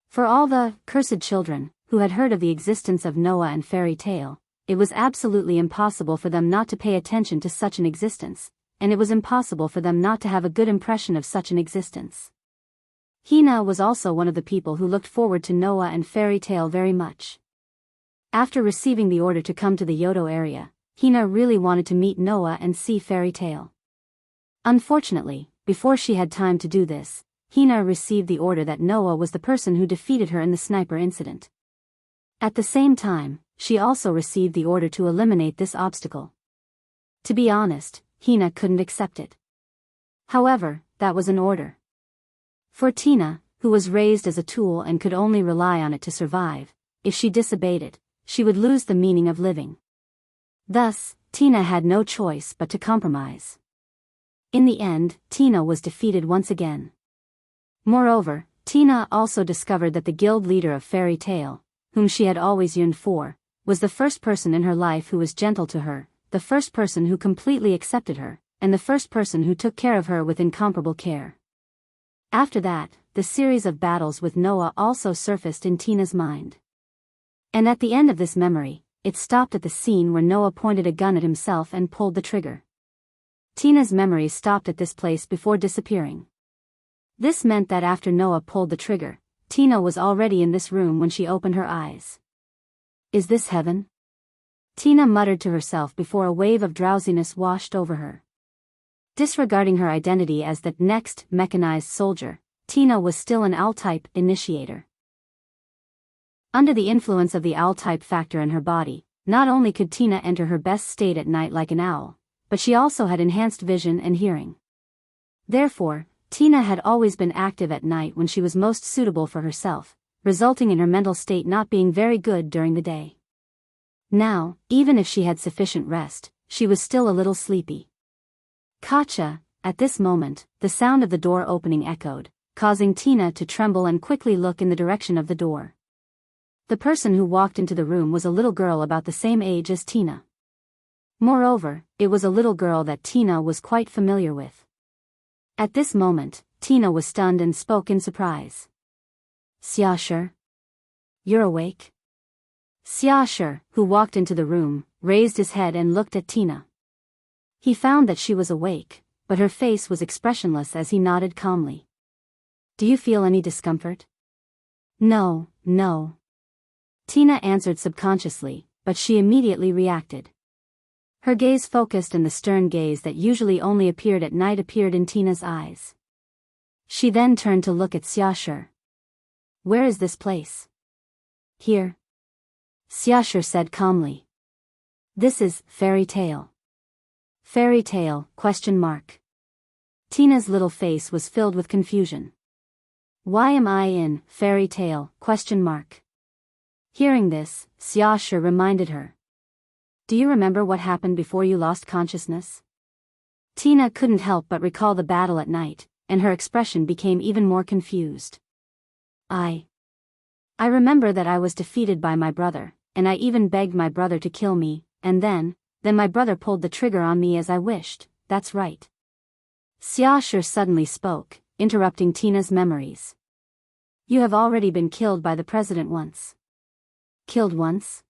For all the cursed children who had heard of the existence of Noah and Fairy Tail, it was absolutely impossible for them not to pay attention to such an existence, and it was impossible for them not to have a good impression of such an existence. Hina was also one of the people who looked forward to Noah and Fairy Tail very much. After receiving the order to come to the Yodo area, Hina really wanted to meet Noah and see Fairy Tail. Unfortunately, before she had time to do this, Hina received the order that Noah was the person who defeated her in the sniper incident. At the same time, she also received the order to eliminate this obstacle. To be honest, Hina couldn't accept it. However, that was an order. For Tina, who was raised as a tool and could only rely on it to survive, if she disobeyed it, she would lose the meaning of living. Thus, Tina had no choice but to compromise. In the end, Tina was defeated once again. Moreover, Tina also discovered that the guild leader of Fairy Tail, whom she had always yearned for, was the first person in her life who was gentle to her, the first person who completely accepted her, and the first person who took care of her with incomparable care. After that, the series of battles with Noah also surfaced in Tina's mind. And at the end of this memory, it stopped at the scene where Noah pointed a gun at himself and pulled the trigger. Tina's memories stopped at this place before disappearing. This meant that after Noah pulled the trigger, Tina was already in this room when she opened her eyes. Is this heaven? Tina muttered to herself before a wave of drowsiness washed over her. Disregarding her identity as the next mechanized soldier, Tina was still an owl-type initiator. Under the influence of the owl-type factor in her body, not only could Tina enter her best state at night like an owl, but she also had enhanced vision and hearing. Therefore, Tina had always been active at night when she was most suitable for herself, resulting in her mental state not being very good during the day. Now, even if she had sufficient rest, she was still a little sleepy. Kacha, at this moment, the sound of the door opening echoed, causing Tina to tremble and quickly look in the direction of the door. The person who walked into the room was a little girl about the same age as Tina. Moreover, it was a little girl that Tina was quite familiar with. At this moment, Tina was stunned and spoke in surprise. Xiaoshi? You're awake? Xiaoshi, who walked into the room, raised his head and looked at Tina. He found that she was awake, but her face was expressionless as he nodded calmly. Do you feel any discomfort? No, no. Tina answered subconsciously, but she immediately reacted. Her gaze focused and the stern gaze that usually only appeared at night appeared in Tina's eyes. She then turned to look at Xiaoshi. Where is this place? Here. Xiaoshi said calmly. This is Fairy Tail. Fairy Tail, ? Tina's little face was filled with confusion. Why am I in Fairy Tail? Hearing this, Xiaoshi reminded her. Do you remember what happened before you lost consciousness? Tina couldn't help but recall the battle at night, and her expression became even more confused. I remember that I was defeated by my brother, and I even begged my brother to kill me, and then my brother pulled the trigger on me as I wished. That's right. Xiaoshi suddenly spoke, interrupting Tina's memories. You have already been killed by the president once. Killed once?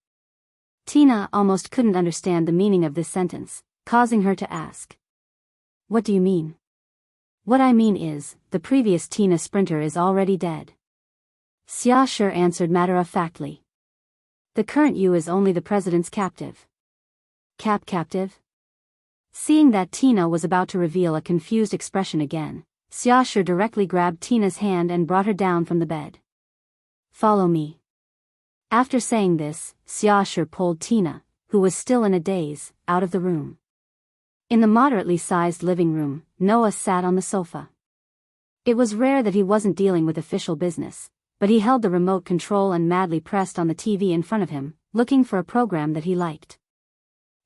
Tina almost couldn't understand the meaning of this sentence, causing her to ask. What do you mean? What I mean is, the previous Tina Sprinter is already dead. Xiashi answered matter-of-factly. The current you is only the president's captive. Captive? Seeing that Tina was about to reveal a confused expression again, Xiashi directly grabbed Tina's hand and brought her down from the bed. Follow me. After saying this, Xiashi pulled Tina, who was still in a daze, out of the room. In the moderately sized living room, Noah sat on the sofa. It was rare that he wasn't dealing with official business, but he held the remote control and madly pressed on the TV in front of him, looking for a program that he liked.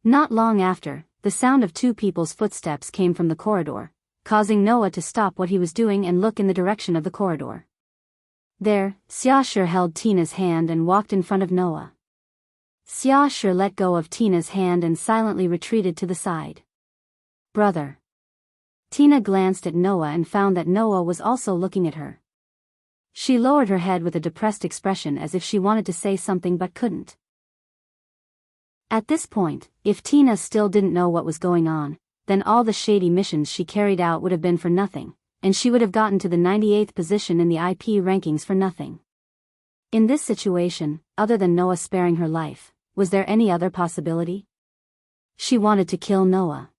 Not long after, the sound of two people's footsteps came from the corridor, causing Noah to stop what he was doing and look in the direction of the corridor. There, Xiashi held Tina's hand and walked in front of Noah. Xiashi let go of Tina's hand and silently retreated to the side. Brother. Tina glanced at Noah and found that Noah was also looking at her. She lowered her head with a depressed expression as if she wanted to say something but couldn't. At this point, if Tina still didn't know what was going on, then all the shady missions she carried out would have been for nothing, and she would have gotten to the 98th position in the IP rankings for nothing. In this situation, other than Noah sparing her life, was there any other possibility? She wanted to kill Noah.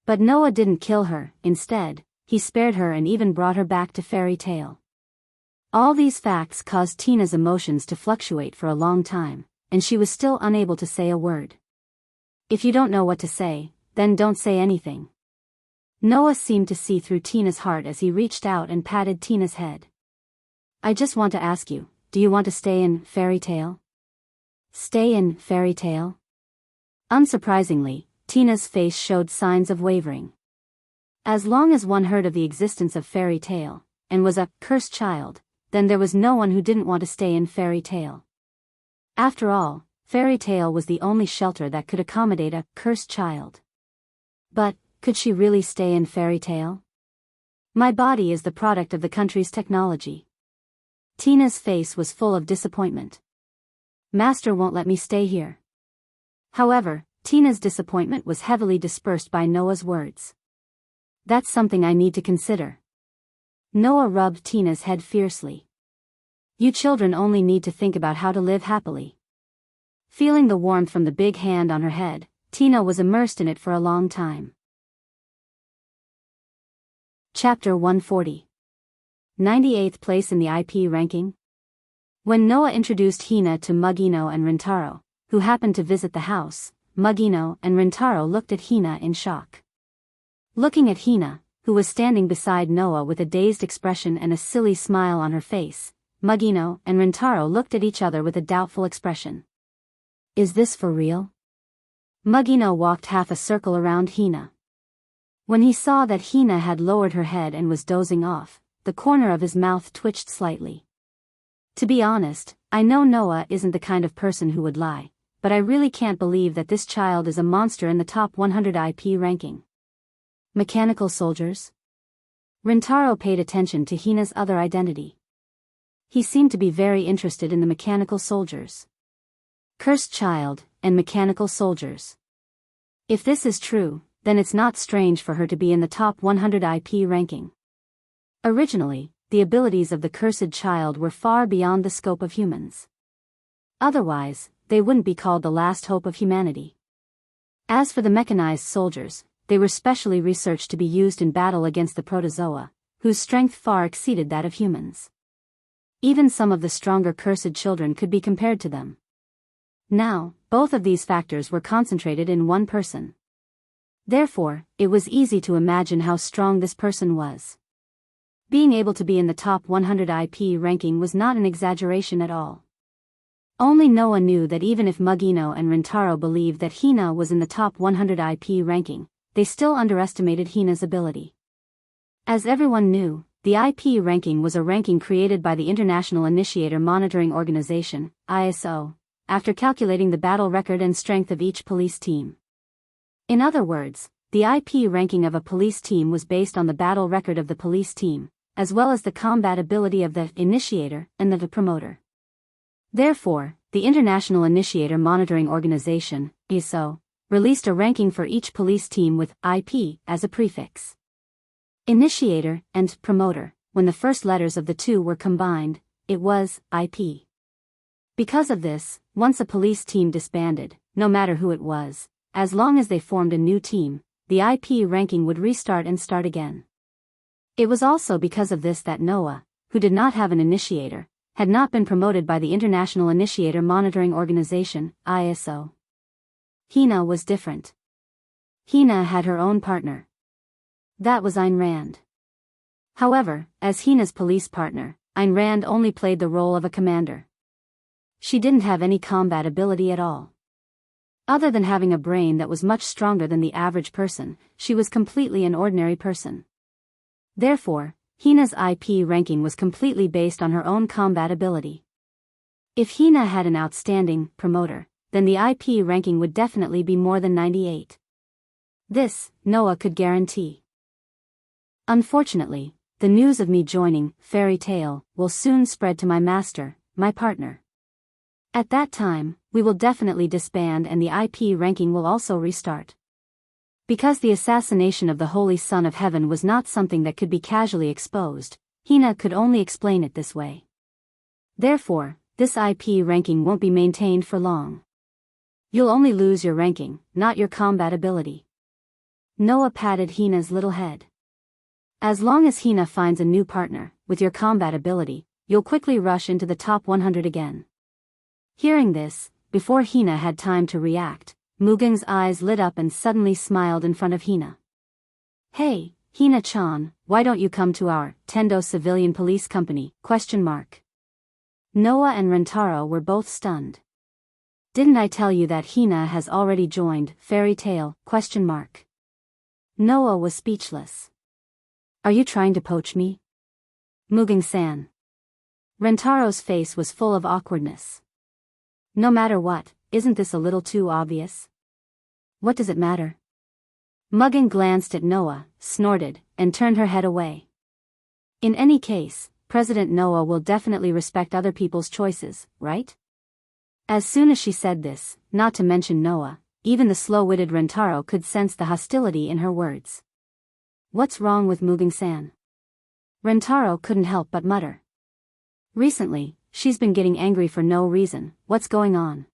But Noah didn't kill her. Instead, he spared her and even brought her back to Fairy Tale. All these facts caused Tina's emotions to fluctuate for a long time, and she was still unable to say a word. If you don't know what to say, then don't say anything. Noah seemed to see through Tina's heart as he reached out and patted Tina's head. I just want to ask you, do you want to stay in Fairy Tale? Stay in Fairy Tale? Unsurprisingly, Tina's face showed signs of wavering. As long as one heard of the existence of Fairy Tale, and was a cursed child, then there was no one who didn't want to stay in Fairy Tale. After all, Fairy Tale was the only shelter that could accommodate a cursed child. But, could she really stay in Fairy Tale? My body is the product of the country's technology. Tina's face was full of disappointment. Master won't let me stay here. However, Tina's disappointment was heavily dispersed by Noah's words. That's something I need to consider. Noah rubbed Tina's head fiercely. You children only need to think about how to live happily. Feeling the warmth from the big hand on her head, Tina was immersed in it for a long time. Chapter 140. 98th place in the IP ranking. When Noah introduced Hina to Mugino and Rintaro, who happened to visit the house, Mugino and Rintaro looked at Hina in shock. Looking at Hina, who was standing beside Noah with a dazed expression and a silly smile on her face, Mugino and Rintaro looked at each other with a doubtful expression. Is this for real? Mugino walked half a circle around Hina. When he saw that Hina had lowered her head and was dozing off, the corner of his mouth twitched slightly. To be honest, I know Noah isn't the kind of person who would lie, but I really can't believe that this child is a monster in the top 100 IP ranking. Mechanical soldiers? Rintaro paid attention to Hina's other identity. He seemed to be very interested in the mechanical soldiers. Cursed child, and mechanical soldiers. If this is true, then it's not strange for her to be in the top 100 IP ranking. Originally, the abilities of the cursed child were far beyond the scope of humans. Otherwise, they wouldn't be called the last hope of humanity. As for the mechanized soldiers, they were specially researched to be used in battle against the protozoa, whose strength far exceeded that of humans. Even some of the stronger cursed children could be compared to them. Now, both of these factors were concentrated in one person. Therefore, it was easy to imagine how strong this person was. Being able to be in the top 100 IP ranking was not an exaggeration at all. Only Noah knew that even if Mugino and Rintaro believed that Hina was in the top 100 IP ranking, they still underestimated Hina's ability. As everyone knew, the IP ranking was a ranking created by the International Initiator Monitoring Organization, ISO, after calculating the battle record and strength of each police team. In other words, the IP ranking of a police team was based on the battle record of the police team, as well as the combat ability of the initiator and the promoter. Therefore, the International Initiator Monitoring Organization, ISO, released a ranking for each police team with IP as a prefix. Initiator and promoter, when the first letters of the two were combined, it was IP. Because of this, once a police team disbanded, no matter who it was, as long as they formed a new team, the IP ranking would restart and start again. It was also because of this that Noah, who did not have an initiator, had not been promoted by the International Initiator Monitoring Organization, ISO. Hina was different. Hina had her own partner. That was Ayn Rand. However, as Hina's police partner, Ayn Rand only played the role of a commander. She didn't have any combat ability at all. Other than having a brain that was much stronger than the average person, she was completely an ordinary person. Therefore, Hina's IP ranking was completely based on her own combat ability. If Hina had an outstanding promoter, then the IP ranking would definitely be more than 98. This, Noah could guarantee. Unfortunately, the news of me joining Fairy Tale will soon spread to my master, my partner. At that time, we will definitely disband and the IP ranking will also restart. Because the assassination of the Holy Son of Heaven was not something that could be casually exposed, Hina could only explain it this way. Therefore, this IP ranking won't be maintained for long. You'll only lose your ranking, not your combat ability. Noah patted Hina's little head. As long as Hina finds a new partner, with your combat ability, you'll quickly rush into the top 100 again. Hearing this, before Hina had time to react, Mugeng's eyes lit up and suddenly smiled in front of Hina. Hey, Hina-chan, why don't you come to our Tendo Civilian Police Company? Noah and Rentaro were both stunned. Didn't I tell you that Hina has already joined Fairy Tale? Noah was speechless. Are you trying to poach me? Mugen-san. Rentaro's face was full of awkwardness. No matter what, isn't this a little too obvious? What does it matter? Mugen glanced at Noah, snorted, and turned her head away. In any case, President Noah will definitely respect other people's choices, right? As soon as she said this, not to mention Noah, even the slow-witted Rentaro could sense the hostility in her words. What's wrong with Mugen-san? Rentaro couldn't help but mutter. Recently, she's been getting angry for no reason. What's going on?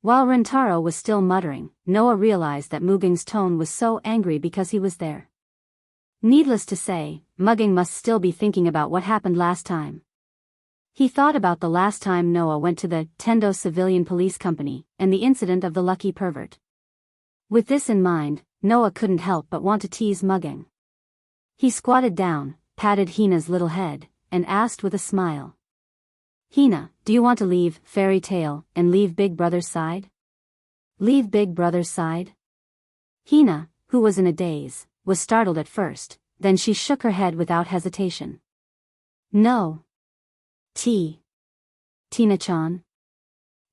While Rentaro was still muttering, Noah realized that Mugen's tone was so angry because he was there. Needless to say, Mugen must still be thinking about what happened last time. He thought about the last time Noah went to the Tendo Civilian Police Company, and the incident of the lucky pervert. With this in mind, Noah couldn't help but want to tease Mugen. He squatted down, patted Hina's little head, and asked with a smile. Hina, do you want to leave Fairy Tale and leave Big Brother's side? Leave Big Brother's side? Hina, who was in a daze, was startled at first, then she shook her head without hesitation. No. Tina-chan?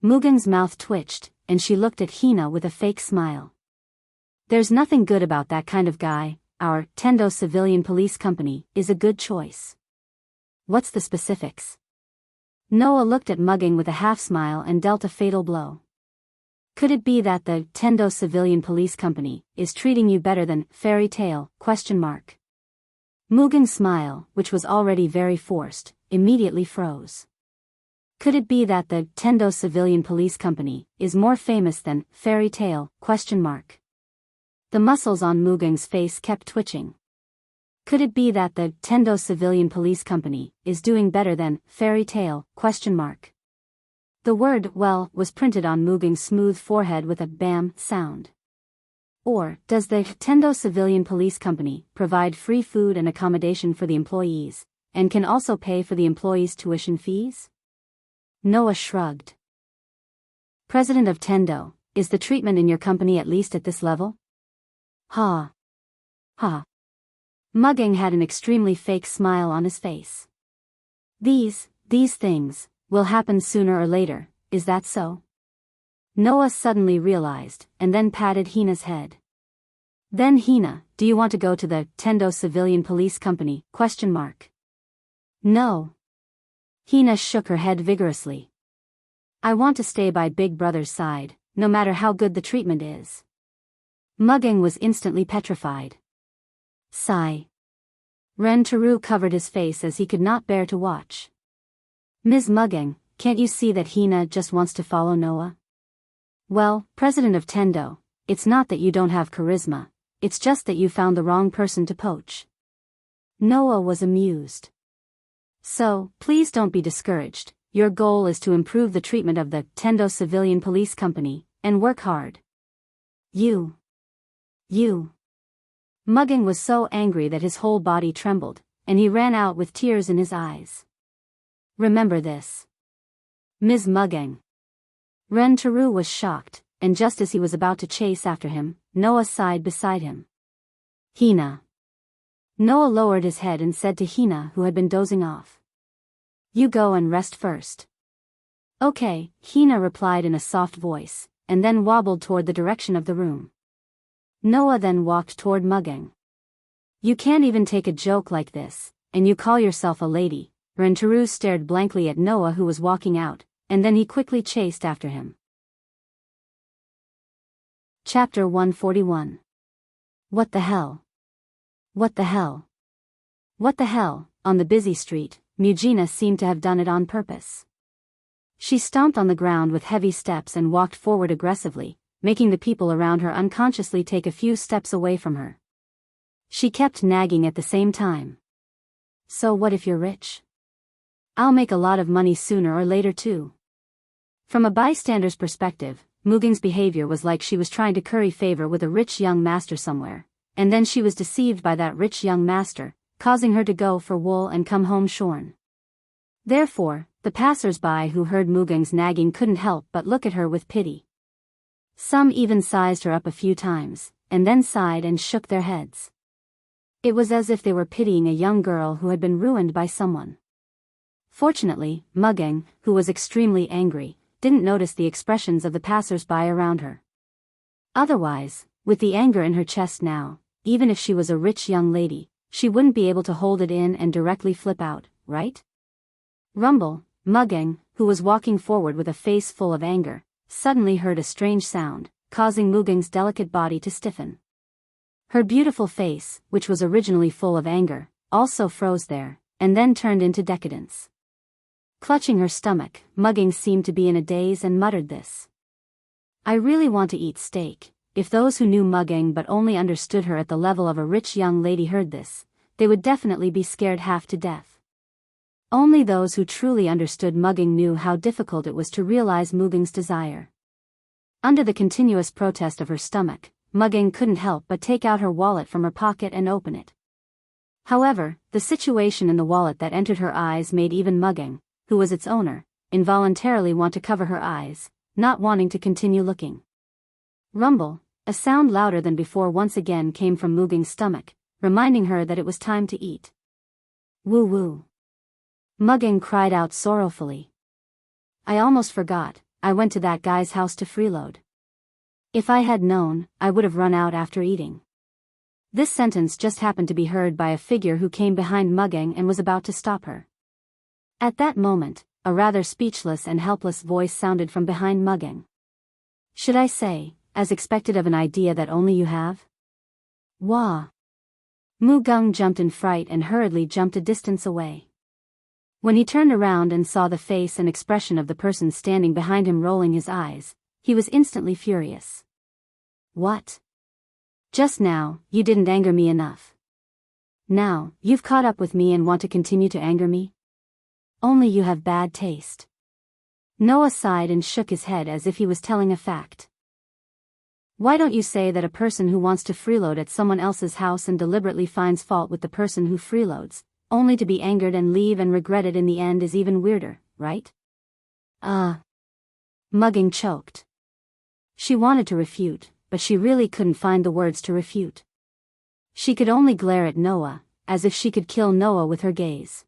Mugen's mouth twitched, and she looked at Hina with a fake smile. There's nothing good about that kind of guy. Our Tendo Civilian Police Company is a good choice. What's the specifics? Noah looked at Mugen with a half-smile and dealt a fatal blow. Could it be that the Tendo Civilian Police Company is treating you better than Fairy Tale? Mugen's smile, which was already very forced, immediately froze. Could it be that the Tendo Civilian Police Company is more famous than Fairy Tale? The muscles on Mugen's face kept twitching. Could it be that the Tendo Civilian Police Company is doing better than Fairy Tale? The word well was printed on Mugen's smooth forehead with a bam sound. Or, does the Tendo Civilian Police Company provide free food and accommodation for the employees, and can also pay for the employees' tuition fees? Noah shrugged. President of Tendo, is the treatment in your company at least at this level? Ha. Mugen had an extremely fake smile on his face. These things will happen sooner or later, is that so? Noah suddenly realized, and then patted Hina's head. Then Hina, do you want to go to the Tendo Civilian Police Company? No. Hina shook her head vigorously. I want to stay by Big Brother's side, no matter how good the treatment is. Mugging was instantly petrified. Sigh. Ren Taru covered his face as he could not bear to watch. Ms. Mugging, can't you see that Hina just wants to follow Noah? Well, President of Tendo, it's not that you don't have charisma, it's just that you found the wrong person to poach. Noah was amused. So, please don't be discouraged, your goal is to improve the treatment of the Tendo Civilian Police Company, and work hard. You. Mugging was so angry that his whole body trembled, and he ran out with tears in his eyes. Remember this. Ms. Mugging. Ren Taru was shocked, and just as he was about to chase after him, Noah sighed beside him. Hina. Noah lowered his head and said to Hina, who had been dozing off. You go and rest first. Okay, Hina replied in a soft voice, and then wobbled toward the direction of the room. Noah then walked toward Mugging. You can't even take a joke like this, and you call yourself a lady. Ren Taru stared blankly at Noah, who was walking out, and then he quickly chased after him. Chapter 141. What the hell? What the hell? What the hell? On the busy street, Mugina seemed to have done it on purpose. She stomped on the ground with heavy steps and walked forward aggressively, making the people around her unconsciously take a few steps away from her. She kept nagging at the same time. So what if you're rich? I'll make a lot of money sooner or later too. From a bystander's perspective, Muging's behavior was like she was trying to curry favor with a rich young master somewhere, and then she was deceived by that rich young master, causing her to go for wool and come home shorn. Therefore, the passers-by who heard Muging's nagging couldn't help but look at her with pity. Some even sized her up a few times, and then sighed and shook their heads. It was as if they were pitying a young girl who had been ruined by someone. Fortunately, Mugging, who was extremely angry, didn't notice the expressions of the passers-by around her. Otherwise, with the anger in her chest now, even if she was a rich young lady, she wouldn't be able to hold it in and directly flip out, right? Rumble, Mugging, who was walking forward with a face full of anger, suddenly heard a strange sound, causing Muging's delicate body to stiffen. Her beautiful face, which was originally full of anger, also froze there, and then turned into decadence. Clutching her stomach, Mugging seemed to be in a daze and muttered this. I really want to eat steak. If those who knew Mugging but only understood her at the level of a rich young lady heard this, they would definitely be scared half to death. Only those who truly understood Mugging knew how difficult it was to realize Mugging's desire. Under the continuous protest of her stomach, Mugging couldn't help but take out her wallet from her pocket and open it. However, the situation in the wallet that entered her eyes made even Mugging, who was its owner, involuntarily want to cover her eyes, not wanting to continue looking. Rumble, a sound louder than before once again came from Mugging's stomach, reminding her that it was time to eat. Woo-woo. Mugging cried out sorrowfully. I almost forgot, I went to that guy's house to freeload. If I had known, I would have run out after eating. This sentence just happened to be heard by a figure who came behind Mugging and was about to stop her. At that moment, a rather speechless and helpless voice sounded from behind Mugging. Should I say, as expected of an idea that only you have? Wah! Mugging jumped in fright and hurriedly jumped a distance away. When he turned around and saw the face and expression of the person standing behind him rolling his eyes, he was instantly furious. What? Just now, you didn't anger me enough. Now, you've caught up with me and want to continue to anger me? Only you have bad taste. Noah sighed and shook his head as if he was telling a fact. Why don't you say that a person who wants to freeload at someone else's house and deliberately finds fault with the person who freeloads, only to be angered and leave and regret it in the end is even weirder, right? Mugging choked. She wanted to refute, but she really couldn't find the words to refute. She could only glare at Noah, as if she could kill Noah with her gaze.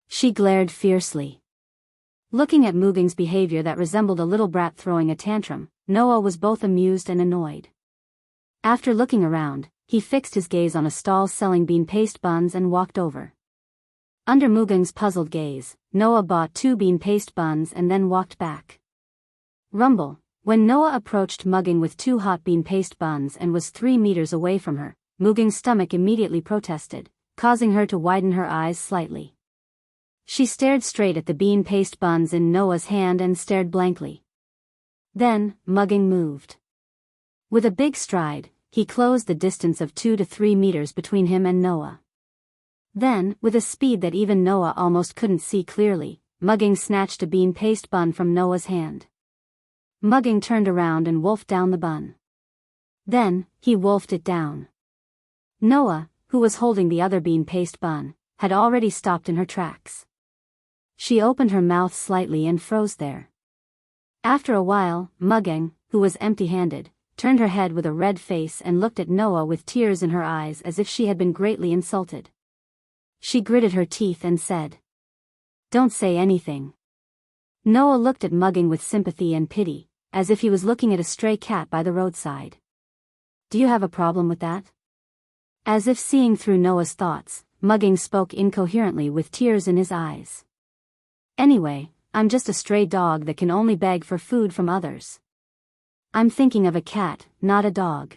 She glared fiercely. Looking at Mugging's behavior that resembled a little brat throwing a tantrum, Noah was both amused and annoyed. After looking around, he fixed his gaze on a stall selling bean paste buns and walked over. Under Mugang's puzzled gaze, Noah bought 2 bean paste buns and then walked back. Rumble. When Noah approached Mugang with 2 hot bean paste buns and was 3 meters away from her, Mugang's stomach immediately protested, causing her to widen her eyes slightly. She stared straight at the bean paste buns in Noah's hand and stared blankly. Then, Mugang moved. With a big stride, he closed the distance of 2 to 3 meters between him and Noah. Then, with a speed that even Noah almost couldn't see clearly, Mugang snatched a bean paste bun from Noah's hand. Mugang turned around and wolfed down the bun. Then, he wolfed it down. Noah, who was holding the other bean paste bun, had already stopped in her tracks. She opened her mouth slightly and froze there. After a while, Mugang, who was empty-handed, turned her head with a red face and looked at Noah with tears in her eyes as if she had been greatly insulted. She gritted her teeth and said, "Don't say anything." Noah looked at Mugang with sympathy and pity, as if he was looking at a stray cat by the roadside. "Do you have a problem with that?" As if seeing through Noah's thoughts, Mugang spoke incoherently with tears in his eyes. "Anyway, I'm just a stray dog that can only beg for food from others. I'm thinking of a cat, not a dog.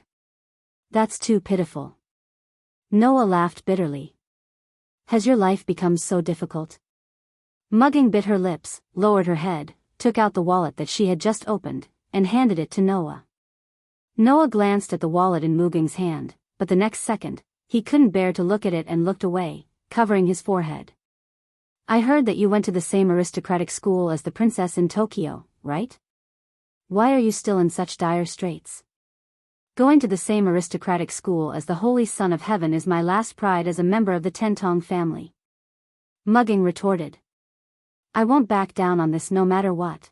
That's too pitiful." Noah laughed bitterly. "Has your life become so difficult?" Mugang bit her lips, lowered her head, took out the wallet that she had just opened, and handed it to Noah. Noah glanced at the wallet in Mugang's hand, but the next second, he couldn't bear to look at it and looked away, covering his forehead. "I heard that you went to the same aristocratic school as the princess in Tokyo, right? Why are you still in such dire straits?" "Going to the same aristocratic school as the Holy Son of Heaven is my last pride as a member of the Tentong family," Mugang retorted. "I won't back down on this no matter what."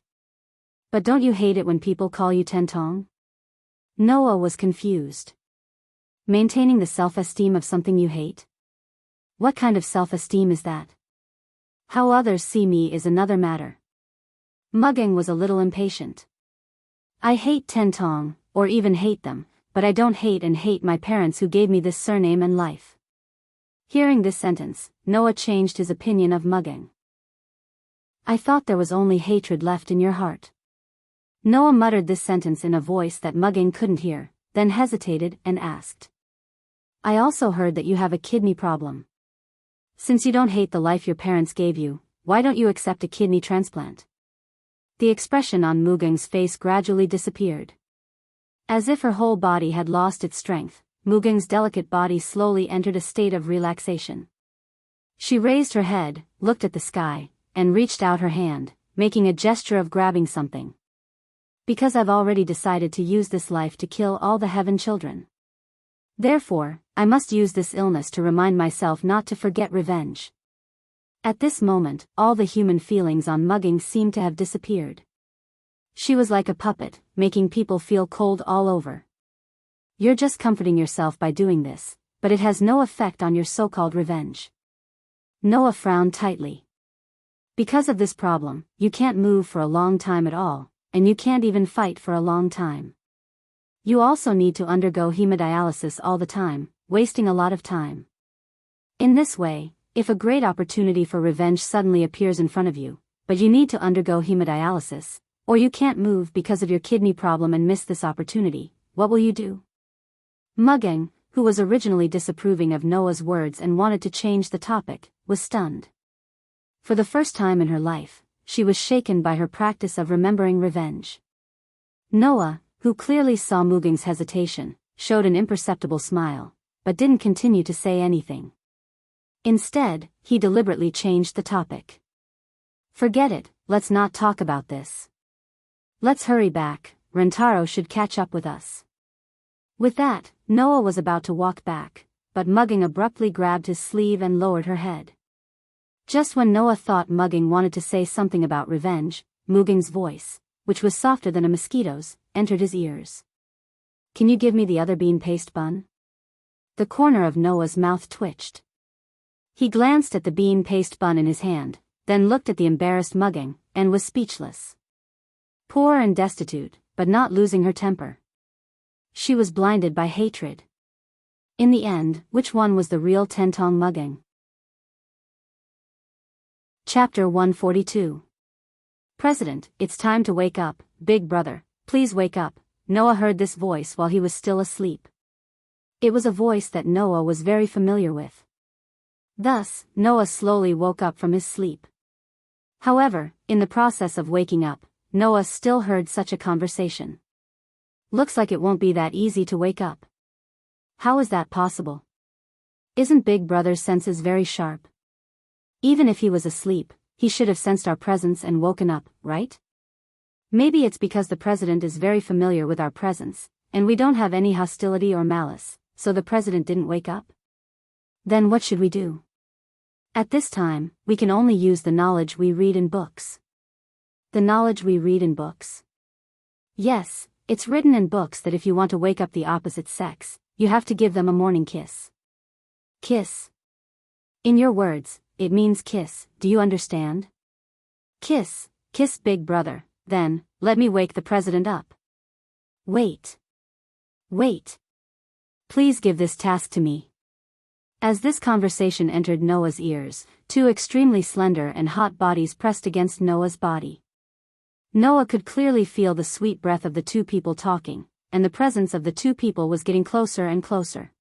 "But don't you hate it when people call you Tentong?" Noah was confused. Maintaining the self-esteem of something you hate? What kind of self-esteem is that? How others see me is another matter. Mugang was a little impatient. "I hate Tentong, or even hate them, but I don't hate and hate my parents who gave me this surname and life." Hearing this sentence, Noah changed his opinion of Mugang. "I thought there was only hatred left in your heart." Noah muttered this sentence in a voice that Mugang couldn't hear, then hesitated and asked, "I also heard that you have a kidney problem. Since you don't hate the life your parents gave you, why don't you accept a kidney transplant?" The expression on Mugang's face gradually disappeared. As if her whole body had lost its strength, Mugang's delicate body slowly entered a state of relaxation. She raised her head, looked at the sky, and reached out her hand, making a gesture of grabbing something. "Because I've already decided to use this life to kill all the heaven children. Therefore, I must use this illness to remind myself not to forget revenge." At this moment, all the human feelings on Mugang seemed to have disappeared. She was like a puppet, making people feel cold all over. "You're just comforting yourself by doing this, but it has no effect on your so-called revenge." Noah frowned tightly. "Because of this problem, you can't move for a long time at all, and you can't even fight for a long time. You also need to undergo hemodialysis all the time, wasting a lot of time. In this way, if a great opportunity for revenge suddenly appears in front of you, but you need to undergo hemodialysis, or you can't move because of your kidney problem and miss this opportunity, what will you do?" Mugang, who was originally disapproving of Noah's words and wanted to change the topic, was stunned. For the first time in her life, she was shaken by her practice of remembering revenge. Noah, who clearly saw Mugang's hesitation, showed an imperceptible smile, but didn't continue to say anything. Instead, he deliberately changed the topic. "Forget it, let's not talk about this. Let's hurry back, Rentaro should catch up with us." With that, Noah was about to walk back, but Mugang abruptly grabbed his sleeve and lowered her head. Just when Noah thought Mugang wanted to say something about revenge, Mugang's voice, which was softer than a mosquito's, entered his ears. "Can you give me the other bean paste bun?" The corner of Noah's mouth twitched. He glanced at the bean paste bun in his hand, then looked at the embarrassed Mugang, and was speechless. Poor and destitute, but not losing her temper. She was blinded by hatred. In the end, which one was the real Tentong Mugang? Chapter 142. President, it's time to wake up, Big Brother, please wake up. Noah heard this voice while he was still asleep. It was a voice that Noah was very familiar with. Thus, Noah slowly woke up from his sleep. However, in the process of waking up, Noah still heard such a conversation. Looks like it won't be that easy to wake up. How is that possible? Isn't Big Brother's senses very sharp? Even if he was asleep, he should have sensed our presence and woken up, right? Maybe it's because the president is very familiar with our presence, and we don't have any hostility or malice, so the president didn't wake up? Then what should we do? At this time, we can only use the knowledge we read in books. The knowledge we read in books? Yes, it's written in books that if you want to wake up the opposite sex, you have to give them a morning kiss. Kiss. In your words, it means kiss, do you understand? Kiss, kiss Big Brother, then, let me wake the president up. Wait. Wait. Please give this task to me. As this conversation entered Noah's ears, two extremely slender and hot bodies pressed against Noah's body. Noah could clearly feel the sweet breath of the two people talking, and the presence of the two people was getting closer and closer.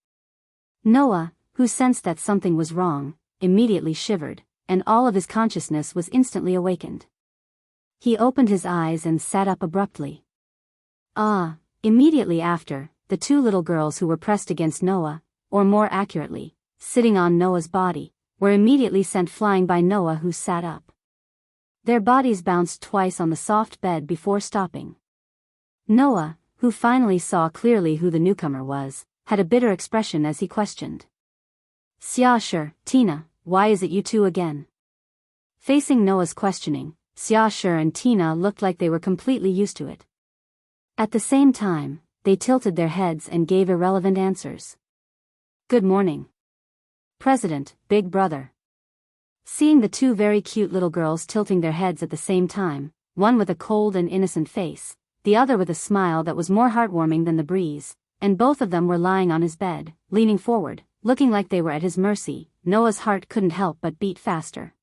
Noah, who sensed that something was wrong, immediately shivered, and all of his consciousness was instantly awakened. He opened his eyes and sat up abruptly. Immediately after, the two little girls who were pressed against Noah, or more accurately, sitting on Noah's body, were immediately sent flying by Noah, who sat up. Their bodies bounced twice on the soft bed before stopping. Noah, who finally saw clearly who the newcomer was, had a bitter expression as he questioned. Xiaoshi, Tina, why is it you two again? Facing Noah's questioning, Xiaoshi and Tina looked like they were completely used to it. At the same time, they tilted their heads and gave irrelevant answers. Good morning. President, Big Brother. Seeing the two very cute little girls tilting their heads at the same time, one with a cold and innocent face, the other with a smile that was more heartwarming than the breeze, and both of them were lying on his bed, leaning forward, looking like they were at his mercy, Noah's heart couldn't help but beat faster.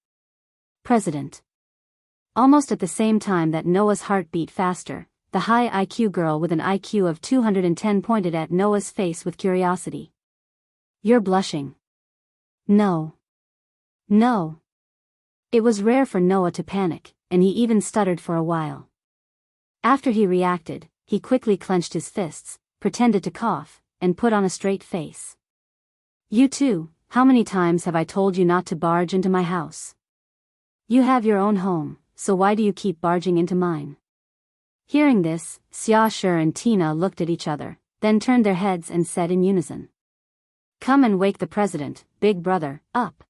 President. Almost at the same time that Noah's heart beat faster, the high IQ girl with an IQ of 210 pointed at Noah's face with curiosity. You're blushing. No. No. It was rare for Noah to panic, and he even stuttered for a while. After he reacted, he quickly clenched his fists, pretended to cough, and put on a straight face. You two, how many times have I told you not to barge into my house? You have your own home, so why do you keep barging into mine? Hearing this, Xiaoshi and Tina looked at each other, then turned their heads and said in unison. Come and wake the president, Big Brother, up.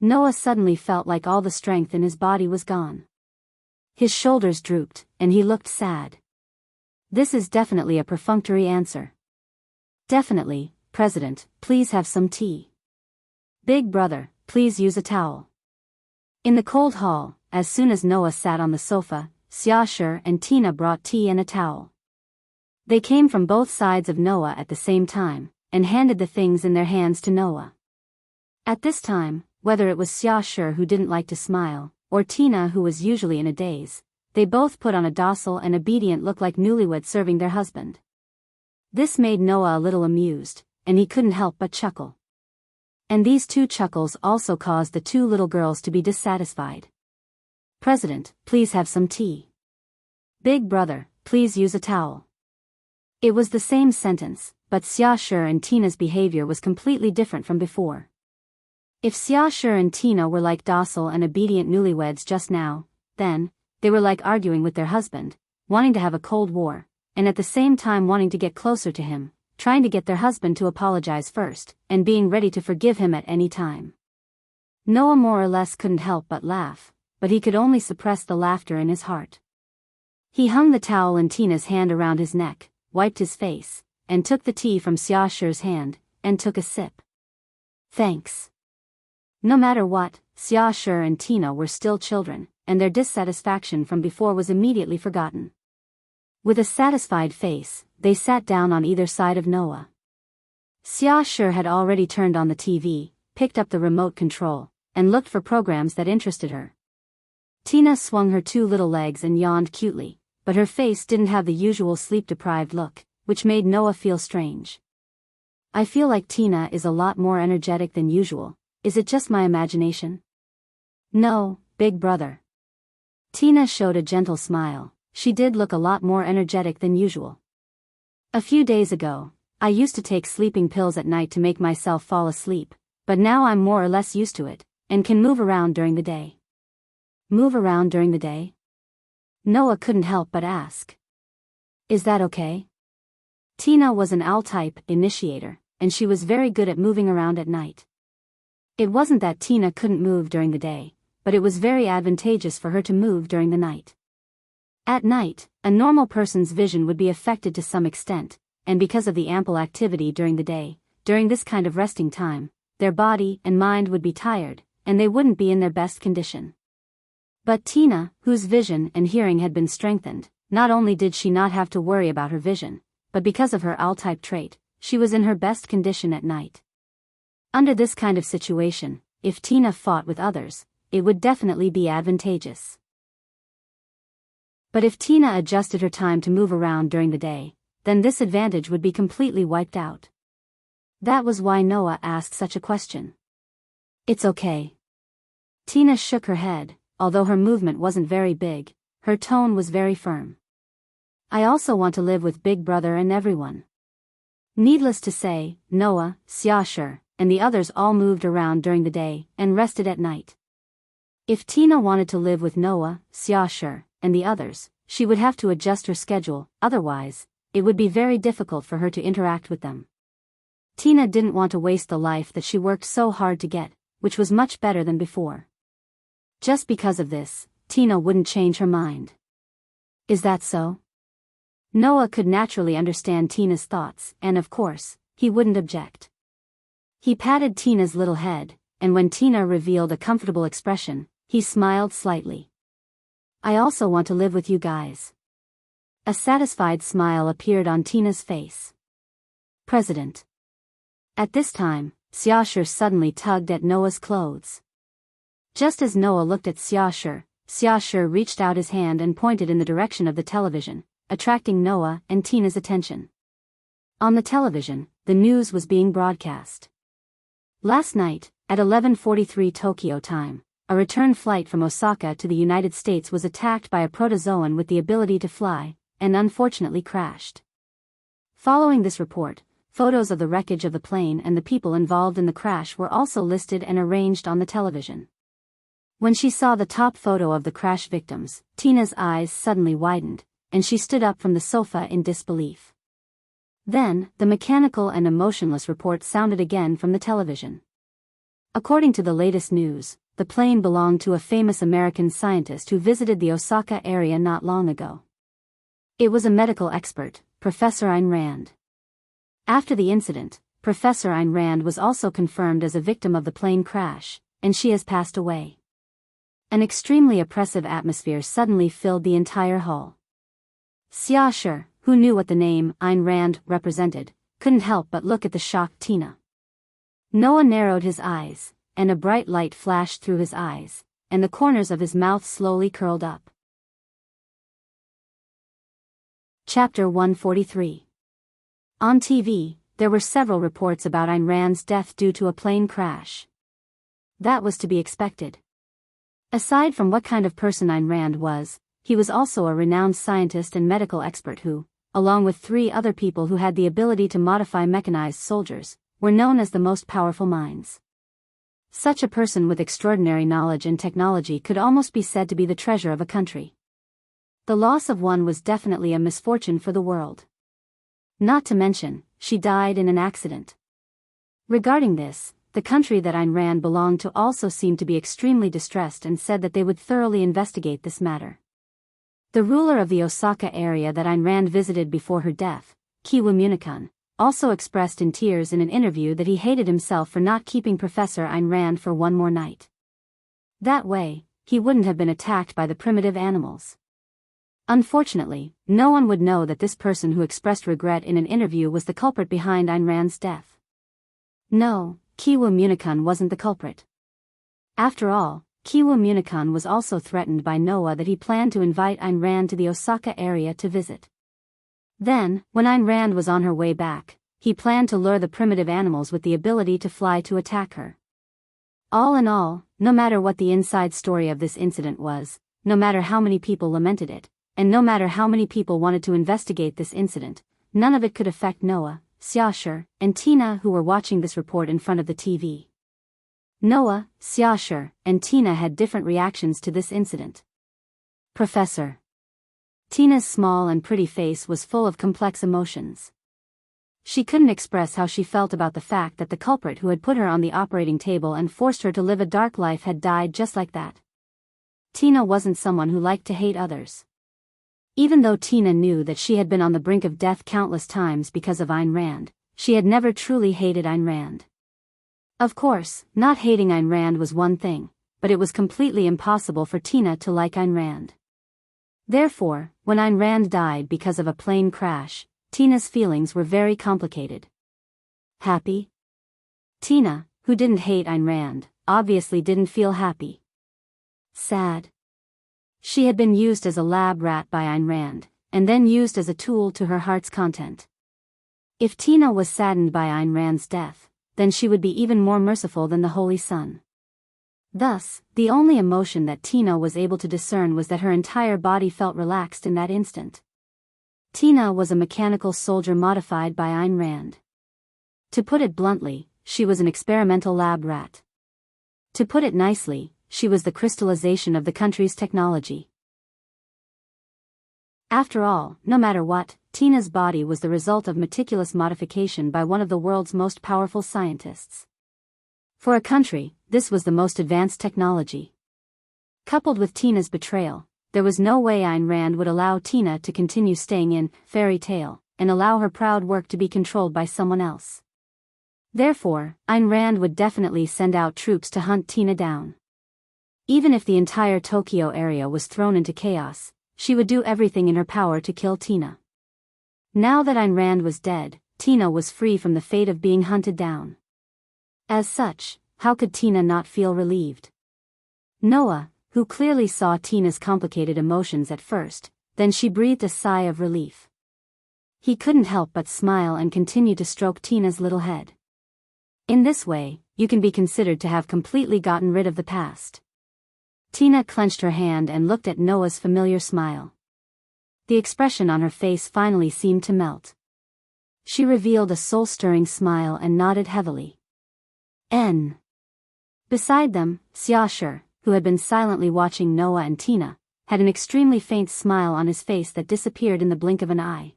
Noah suddenly felt like all the strength in his body was gone. His shoulders drooped, and he looked sad. This is definitely a perfunctory answer. Definitely. President, please have some tea. Big Brother, please use a towel. In the cold hall, as soon as Noah sat on the sofa, Xiaoshi and Tina brought tea and a towel. They came from both sides of Noah at the same time, and handed the things in their hands to Noah. At this time, whether it was Xiaoshi who didn't like to smile, or Tina who was usually in a daze, they both put on a docile and obedient look like newlyweds serving their husband. This made Noah a little amused, and he couldn't help but chuckle. And these two chuckles also caused the two little girls to be dissatisfied. President, please have some tea. Big Brother, please use a towel. It was the same sentence, but Xiaoshi and Tina's behavior was completely different from before. If Xiaoshi and Tina were like docile and obedient newlyweds just now, then, they were like arguing with their husband, wanting to have a cold war, and at the same time wanting to get closer to him, trying to get their husband to apologize first, and being ready to forgive him at any time. Noah more or less couldn't help but laugh, but he could only suppress the laughter in his heart. He hung the towel in Tina's hand around his neck, wiped his face, and took the tea from Xiaoshi's hand, and took a sip. Thanks. No matter what, Xiaoshi and Tina were still children, and their dissatisfaction from before was immediately forgotten. With a satisfied face, they sat down on either side of Noah. Xiaoshi had already turned on the TV, picked up the remote control, and looked for programs that interested her. Tina swung her two little legs and yawned cutely, but her face didn't have the usual sleep-deprived look, which made Noah feel strange. I feel like Tina is a lot more energetic than usual. Is it just my imagination? No, big brother. Tina showed a gentle smile. She did look a lot more energetic than usual. A few days ago, I used to take sleeping pills at night to make myself fall asleep, but now I'm more or less used to it, and can move around during the day. Move around during the day? Noah couldn't help but ask. Is that okay? Tina was an owl-type initiator, and she was very good at moving around at night. It wasn't that Tina couldn't move during the day, but it was very advantageous for her to move during the night. At night, a normal person's vision would be affected to some extent, and because of the ample activity during the day, during this kind of resting time, their body and mind would be tired, and they wouldn't be in their best condition. But Tina, whose vision and hearing had been strengthened, not only did she not have to worry about her vision, but because of her owl-type trait, she was in her best condition at night. Under this kind of situation, if Tina fought with others, it would definitely be advantageous. But if Tina adjusted her time to move around during the day, then this advantage would be completely wiped out. That was why Noah asked such a question. It's okay. Tina shook her head. Although her movement wasn't very big, her tone was very firm. I also want to live with Big Brother and everyone. Needless to say, Noah, Xiaoshi, and the others all moved around during the day and rested at night. If Tina wanted to live with Noah, Xiaoshi, and the others, she would have to adjust her schedule, otherwise, it would be very difficult for her to interact with them. Tina didn't want to waste the life that she worked so hard to get, which was much better than before. Just because of this, Tina wouldn't change her mind. Is that so? Noah could naturally understand Tina's thoughts, and of course, he wouldn't object. He patted Tina's little head, and when Tina revealed a comfortable expression, he smiled slightly. I also want to live with you guys. A satisfied smile appeared on Tina's face. President. At this time, Xiaoshi suddenly tugged at Noah's clothes. Just as Noah looked at Xiaoshi reached out his hand and pointed in the direction of the television, attracting Noah and Tina's attention. On the television, the news was being broadcast. Last night, at 11:43 Tokyo time, a return flight from Osaka to the United States was attacked by a protozoan with the ability to fly, and unfortunately crashed. Following this report, photos of the wreckage of the plane and the people involved in the crash were also listed and arranged on the television. When she saw the top photo of the crash victims, Tina's eyes suddenly widened, and she stood up from the sofa in disbelief. Then, the mechanical and emotionless report sounded again from the television. According to the latest news, the plane belonged to a famous American scientist who visited the Osaka area not long ago. It was a medical expert, Professor Ayn Rand. After the incident, Professor Ayn Rand was also confirmed as a victim of the plane crash, and she has passed away. An extremely oppressive atmosphere suddenly filled the entire hall. Xiaoshi, who knew what the name Ayn Rand represented, couldn't help but look at the shocked Tina. Noah narrowed his eyes, and a bright light flashed through his eyes, and the corners of his mouth slowly curled up. Chapter 143. On TV, there were several reports about Ayn Rand's death due to a plane crash. That was to be expected. Aside from what kind of person Ayn Rand was, he was also a renowned scientist and medical expert who, along with 3 other people who had the ability to modify mechanized soldiers, were known as the most powerful minds. Such a person with extraordinary knowledge and technology could almost be said to be the treasure of a country. The loss of one was definitely a misfortune for the world. Not to mention, she died in an accident. Regarding this, the country that Ayn Rand belonged to also seemed to be extremely distressed and said that they would thoroughly investigate this matter. The ruler of the Osaka area that Ayn Rand visited before her death, Kiwamune-kun, also expressed in tears in an interview that he hated himself for not keeping Professor Ayn Rand for one more night. That way, he wouldn't have been attacked by the primitive animals. Unfortunately, no one would know that this person who expressed regret in an interview was the culprit behind Ayn Rand's death. No, Kiwamune-kun wasn't the culprit. After all, Kiwo Munikon was also threatened by Noah that he planned to invite Ayn Rand to the Osaka area to visit. Then, when Ayn Rand was on her way back, he planned to lure the primitive animals with the ability to fly to attack her. All in all, no matter what the inside story of this incident was, no matter how many people lamented it, and no matter how many people wanted to investigate this incident, none of it could affect Noah, Xiaoshi, and Tina, who were watching this report in front of the TV. Noah, Xiaoshi, and Tina had different reactions to this incident. Professor. Tina's small and pretty face was full of complex emotions. She couldn't express how she felt about the fact that the culprit who had put her on the operating table and forced her to live a dark life had died just like that. Tina wasn't someone who liked to hate others. Even though Tina knew that she had been on the brink of death countless times because of Ayn Rand, she had never truly hated Ayn Rand. Of course, not hating Ayn Rand was one thing, but it was completely impossible for Tina to like Ayn Rand. Therefore, when Ayn Rand died because of a plane crash, Tina's feelings were very complicated. Happy? Tina, who didn't hate Ayn Rand, obviously didn't feel happy. Sad? She had been used as a lab rat by Ayn Rand, and then used as a tool to her heart's content. If Tina was saddened by Ayn Rand's death, then she would be even more merciful than the Holy Sun. Thus, the only emotion that Tina was able to discern was that her entire body felt relaxed in that instant. Tina was a mechanical soldier modified by Ayn Rand. To put it bluntly, she was an experimental lab rat. To put it nicely, she was the crystallization of the country's technology. After all, no matter what, Tina's body was the result of meticulous modification by one of the world's most powerful scientists. For a country, this was the most advanced technology. Coupled with Tina's betrayal, there was no way Ayn Rand would allow Tina to continue staying in fairy tale and allow her proud work to be controlled by someone else. Therefore, Ayn Rand would definitely send out troops to hunt Tina down. Even if the entire Tokyo area was thrown into chaos, she would do everything in her power to kill Tina. Now that Ayn Rand was dead, Tina was free from the fate of being hunted down. As such, how could Tina not feel relieved? Noah, who clearly saw Tina's complicated emotions at first, then she breathed a sigh of relief. He couldn't help but smile and continue to stroke Tina's little head. In this way, you can be considered to have completely gotten rid of the past. Tina clenched her hand and looked at Noah's familiar smile. The expression on her face finally seemed to melt. She revealed a soul-stirring smile and nodded heavily. N. Beside them, Xiaoshi, who had been silently watching Noah and Tina, had an extremely faint smile on his face that disappeared in the blink of an eye.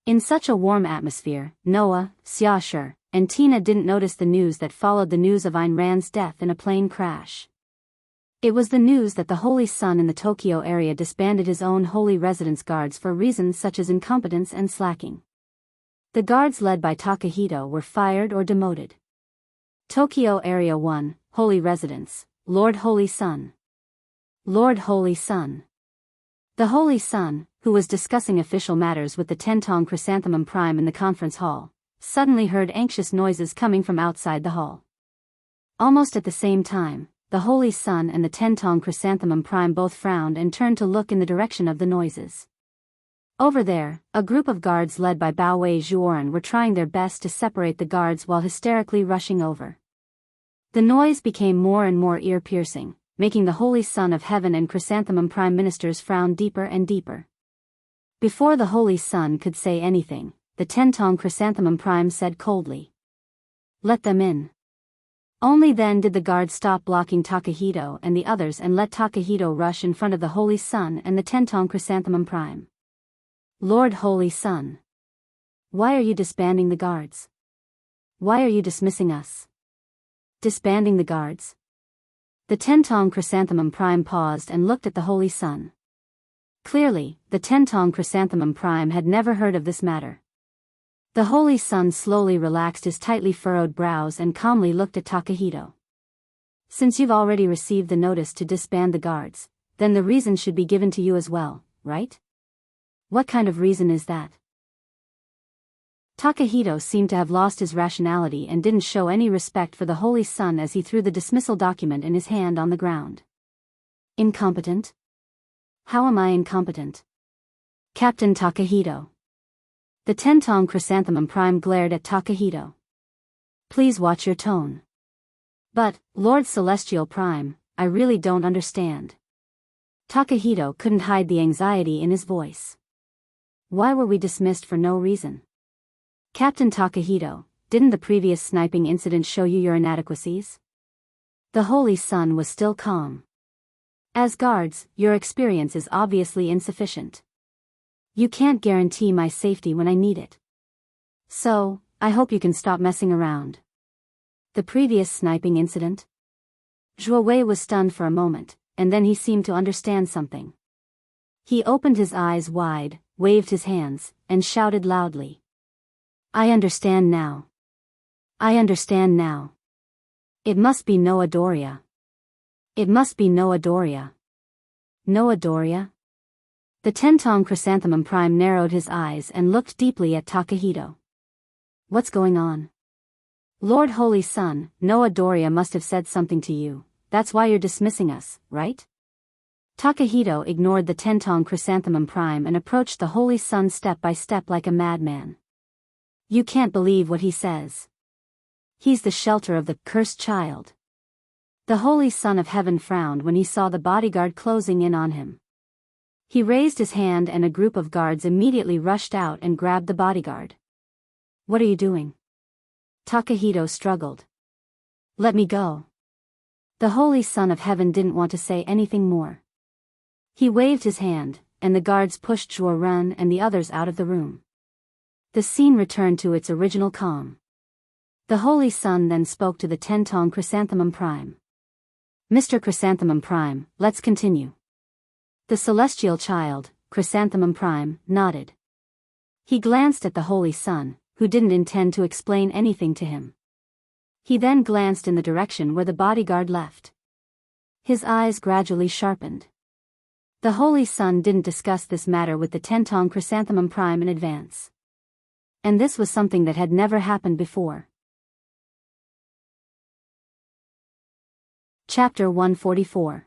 In such a warm atmosphere, Noah, Xiaoshi, and Tina didn't notice the news that followed the news of Ayn Rand's death in a plane crash. It was the news that the Holy Sun in the Tokyo area disbanded his own holy residence guards for reasons such as incompetence and slacking. The guards led by Takahito were fired or demoted. Tokyo Area 1, Holy Residence, Lord Holy Sun. Lord Holy Sun. The Holy Sun, who was discussing official matters with the Tentong Chrysanthemum Prime in the conference hall, suddenly heard anxious noises coming from outside the hall. Almost at the same time, the Holy Sun and the Tentong Chrysanthemum Prime both frowned and turned to look in the direction of the noises. Over there, a group of guards led by Baowei Zhuoran were trying their best to separate the guards while hysterically rushing over. The noise became more and more ear-piercing, making the Holy Sun of Heaven and Chrysanthemum Prime ministers frown deeper and deeper. Before the Holy Sun could say anything, the Tentong Chrysanthemum Prime said coldly, "Let them in." Only then did the guards stop blocking Takahito and the others and let Takahito rush in front of the Holy Sun and the Tentong Chrysanthemum Prime. "Lord Holy Sun. Why are you disbanding the guards? Why are you dismissing us?" Disbanding the guards? The Tentong Chrysanthemum Prime paused and looked at the Holy Sun. Clearly, the Tentong Chrysanthemum Prime had never heard of this matter. The Holy Sun slowly relaxed his tightly furrowed brows and calmly looked at Takahito. "Since you've already received the notice to disband the guards, then the reason should be given to you as well, right? What kind of reason is that?" Takahito seemed to have lost his rationality and didn't show any respect for the Holy Sun as he threw the dismissal document in his hand on the ground. Incompetent? How am I incompetent? Captain Takahito. The Tentong Chrysanthemum Prime glared at Takahito. Please watch your tone. But, Lord Celestial Prime, I really don't understand. Takahito couldn't hide the anxiety in his voice. Why were we dismissed for no reason? Captain Takahito, didn't the previous sniping incident show you your inadequacies? The Holy Sun was still calm. As guards, your experience is obviously insufficient. You can't guarantee my safety when I need it. So, I hope you can stop messing around. The previous sniping incident? Zhuo Wei was stunned for a moment, and then he seemed to understand something. He opened his eyes wide, waved his hands, and shouted loudly. I understand now. I understand now. It must be Noa Doria. It must be Noa Doria. Noa Doria? The Tentong Chrysanthemum Prime narrowed his eyes and looked deeply at Takahito. What's going on? Lord Holy Sun, Noa Doria must have said something to you, that's why you're dismissing us, right? Takahito ignored the Tentong Chrysanthemum Prime and approached the Holy Sun step by step like a madman. You can't believe what he says. He's the shelter of the cursed child. The Holy Son of Heaven frowned when he saw the bodyguard closing in on him. He raised his hand and a group of guards immediately rushed out and grabbed the bodyguard. What are you doing? Takahito struggled. Let me go. The Holy Son of Heaven didn't want to say anything more. He waved his hand, and the guards pushed Zhuo Ren and the others out of the room. The scene returned to its original calm. The Holy Sun then spoke to the Tentong Chrysanthemum Prime. Mr. Chrysanthemum Prime, let's continue. The celestial child, Chrysanthemum Prime, nodded. He glanced at the Holy Sun, who didn't intend to explain anything to him. He then glanced in the direction where the bodyguard left. His eyes gradually sharpened. The Holy Sun didn't discuss this matter with the Tentong Chrysanthemum Prime in advance. And this was something that had never happened before. Chapter 144.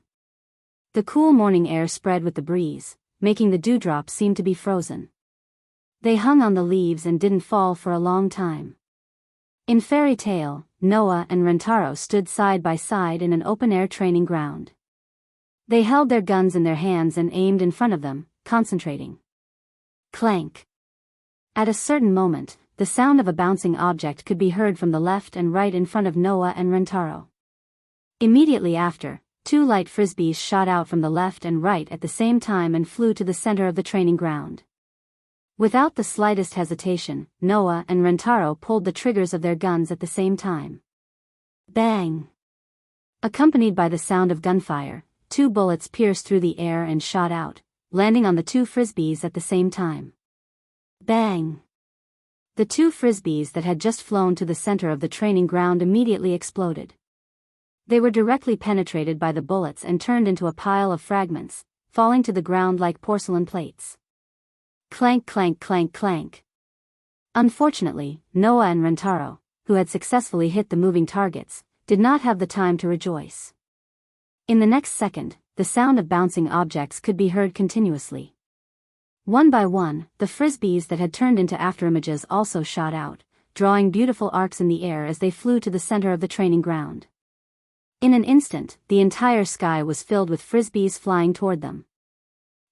The cool morning air spread with the breeze, making the dewdrops seem to be frozen. They hung on the leaves and didn't fall for a long time. In fairy tale, Noah and Rentaro stood side by side in an open-air training ground. They held their guns in their hands and aimed in front of them, concentrating. Clank. At a certain moment, the sound of a bouncing object could be heard from the left and right in front of Noah and Rentaro. Immediately after, two light frisbees shot out from the left and right at the same time and flew to the center of the training ground. Without the slightest hesitation, Noah and Rentaro pulled the triggers of their guns at the same time. Bang! Accompanied by the sound of gunfire, two bullets pierced through the air and shot out, landing on the two frisbees at the same time. Bang! The two frisbees that had just flown to the center of the training ground immediately exploded. They were directly penetrated by the bullets and turned into a pile of fragments, falling to the ground like porcelain plates. Clank, clank, clank, clank. Unfortunately, Noah and Rentaro, who had successfully hit the moving targets, did not have the time to rejoice. In the next second, the sound of bouncing objects could be heard continuously. One by one, the frisbees that had turned into afterimages also shot out, drawing beautiful arcs in the air as they flew to the center of the training ground. In an instant, the entire sky was filled with frisbees flying toward them.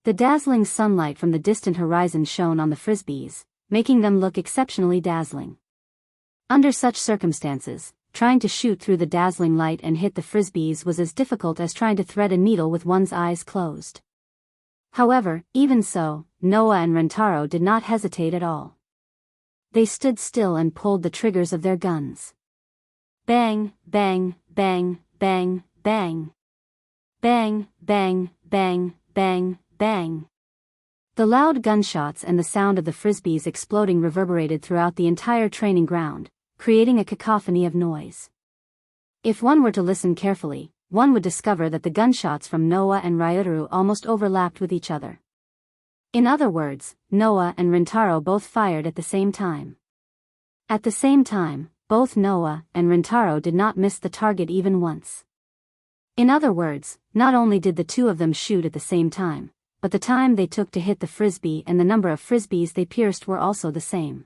The dazzling sunlight from the distant horizon shone on the frisbees, making them look exceptionally dazzling. Under such circumstances, trying to shoot through the dazzling light and hit the frisbees was as difficult as trying to thread a needle with one's eyes closed. However, even so, Noah and Rentaro did not hesitate at all. They stood still and pulled the triggers of their guns. Bang, bang, bang, bang, bang. Bang, bang, bang, bang, bang. The loud gunshots and the sound of the frisbees exploding reverberated throughout the entire training ground, creating a cacophony of noise. If one were to listen carefully, one would discover that the gunshots from Noah and Ryutaru almost overlapped with each other. In other words, Noah and Rentaro both fired at the same time. At the same time, both Noah and Rintaro did not miss the target even once. In other words, not only did the two of them shoot at the same time, but the time they took to hit the frisbee and the number of frisbees they pierced were also the same.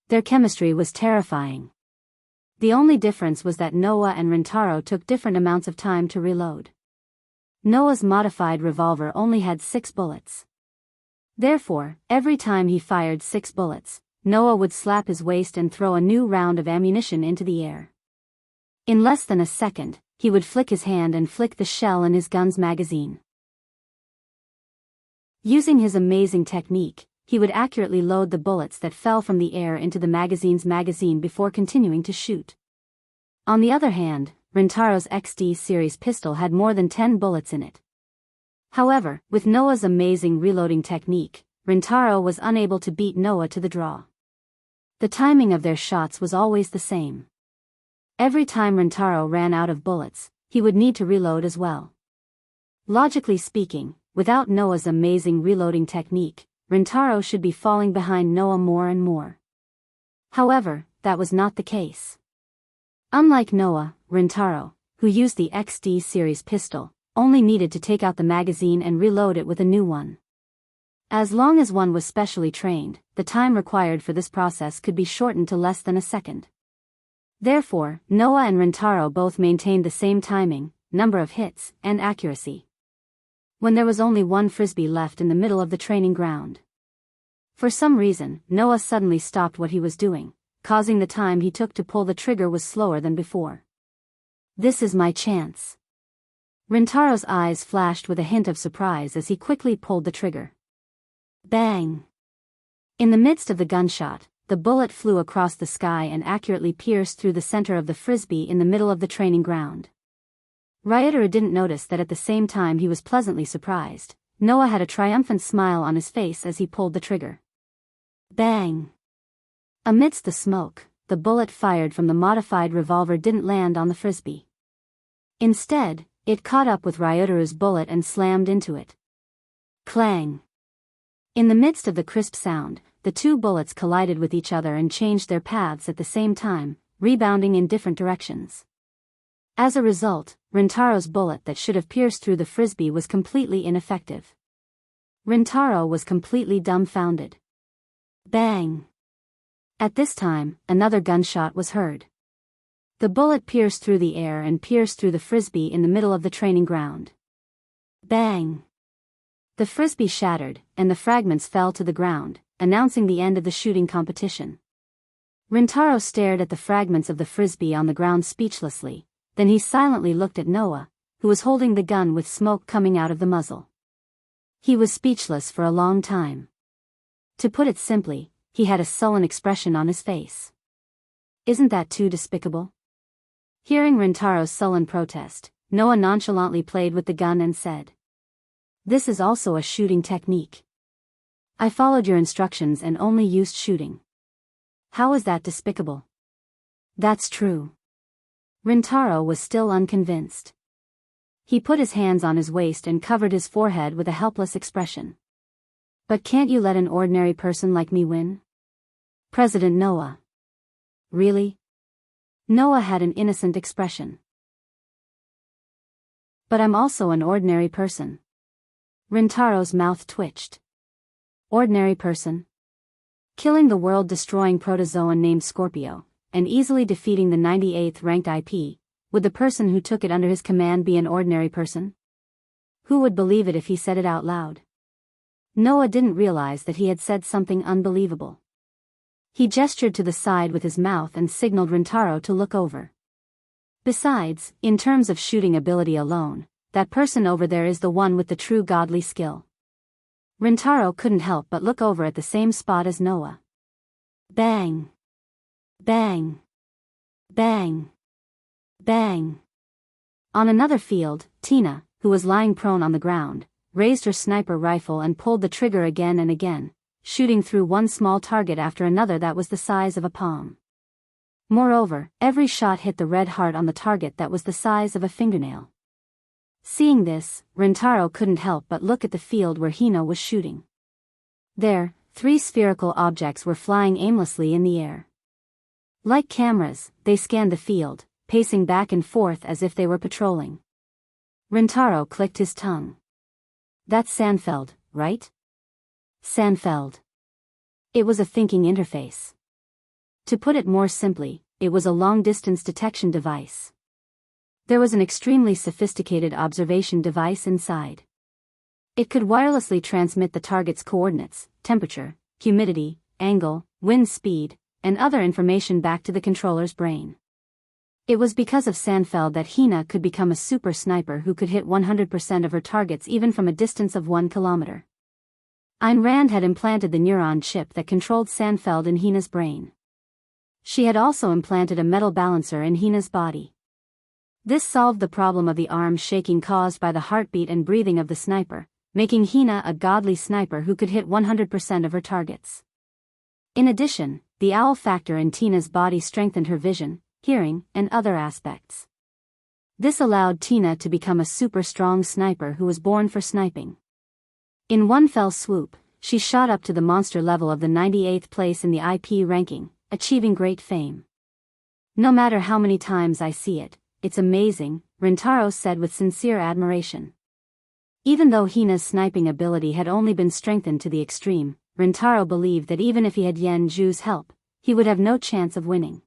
Their chemistry was terrifying. The only difference was that Noah and Rintaro took different amounts of time to reload. Noah's modified revolver only had 6 bullets. Therefore, every time he fired 6 bullets, Noah would slap his waist and throw a new round of ammunition into the air. In less than a second, he would flick his hand and flick the shell in his gun's magazine. Using his amazing technique, he would accurately load the bullets that fell from the air into the magazine's magazine before continuing to shoot. On the other hand, Rintaro's XD series pistol had more than 10 bullets in it. However, with Noah's amazing reloading technique, Rintaro was unable to beat Noah to the draw. The timing of their shots was always the same. Every time Rintaro ran out of bullets, he would need to reload as well. Logically speaking, without Noah's amazing reloading technique, Rintaro should be falling behind Noah more and more. However, that was not the case. Unlike Noah, Rintaro, who used the XD series pistol, only needed to take out the magazine and reload it with a new one. As long as one was specially trained, the time required for this process could be shortened to less than a second. Therefore, Noah and Rintaro both maintained the same timing, number of hits, and accuracy. When there was only one frisbee left in the middle of the training ground. For some reason, Noah suddenly stopped what he was doing, causing the time he took to pull the trigger was slower than before. This is my chance. Rintaro's eyes flashed with a hint of surprise as he quickly pulled the trigger. Bang! In the midst of the gunshot, the bullet flew across the sky and accurately pierced through the center of the frisbee in the middle of the training ground. Ryotaro didn't notice that at the same time he was pleasantly surprised. Noah had a triumphant smile on his face as he pulled the trigger. Bang! Amidst the smoke, the bullet fired from the modified revolver didn't land on the frisbee. Instead, it caught up with Ryotaro's bullet and slammed into it. Clang! In the midst of the crisp sound, the two bullets collided with each other and changed their paths at the same time, rebounding in different directions. As a result, Rintaro's bullet that should have pierced through the frisbee was completely ineffective. Rintaro was completely dumbfounded. Bang! At this time, another gunshot was heard. The bullet pierced through the air and pierced through the frisbee in the middle of the training ground. Bang! The frisbee shattered, and the fragments fell to the ground, announcing the end of the shooting competition. Rintaro stared at the fragments of the frisbee on the ground speechlessly. Then he silently looked at Noah, who was holding the gun with smoke coming out of the muzzle. He was speechless for a long time. To put it simply, he had a sullen expression on his face. Isn't that too despicable? Hearing Rintaro's sullen protest, Noah nonchalantly played with the gun and said, "This is also a shooting technique. I followed your instructions and only used shooting. How is that despicable?" "That's true." Rintaro was still unconvinced. He put his hands on his waist and covered his forehead with a helpless expression. "But can't you let an ordinary person like me win?" President Noah. Really? Noah had an innocent expression. "But I'm also an ordinary person." Rintaro's mouth twitched. Ordinary person? Killing the world-destroying protozoan named Scorpio, and easily defeating the 98th ranked IP, would the person who took it under his command be an ordinary person? Who would believe it if he said it out loud? Noah didn't realize that he had said something unbelievable. He gestured to the side with his mouth and signaled Rintaro to look over. Besides, in terms of shooting ability alone, that person over there is the one with the true godly skill. Rintaro couldn't help but look over at the same spot as Noah. Bang! Bang! Bang! Bang! On another field, Tina, who was lying prone on the ground, raised her sniper rifle and pulled the trigger again and again, shooting through one small target after another that was the size of a palm. Moreover, every shot hit the red heart on the target that was the size of a fingernail. Seeing this, Rintaro couldn't help but look at the field where Hino was shooting. There, 3 spherical objects were flying aimlessly in the air. Like cameras, they scanned the field, pacing back and forth as if they were patrolling. Rintaro clicked his tongue. That's Sandfeld, right? Sandfeld. It was a thinking interface. To put it more simply, it was a long-distance detection device. There was an extremely sophisticated observation device inside. It could wirelessly transmit the target's coordinates, temperature, humidity, angle, wind speed, and other information back to the controller's brain. It was because of Sandfeld that Hina could become a super sniper who could hit 100% of her targets even from a distance of 1 kilometer. Ayn Rand had implanted the neuron chip that controlled Sandfeld in Hina's brain. She had also implanted a metal balancer in Hina's body. This solved the problem of the arm shaking caused by the heartbeat and breathing of the sniper, making Hina a godly sniper who could hit 100% of her targets. In addition, the owl factor in Tina's body strengthened her vision, hearing, and other aspects. This allowed Tina to become a super strong sniper who was born for sniping. In one fell swoop, she shot up to the monster level of the 98th place in the IP ranking, achieving great fame. No matter how many times I see it, it's amazing, Rintaro said with sincere admiration. Even though Hina's sniping ability had only been strengthened to the extreme, Rintaro believed that even if he had Yen Zhu's help, he would have no chance of winning.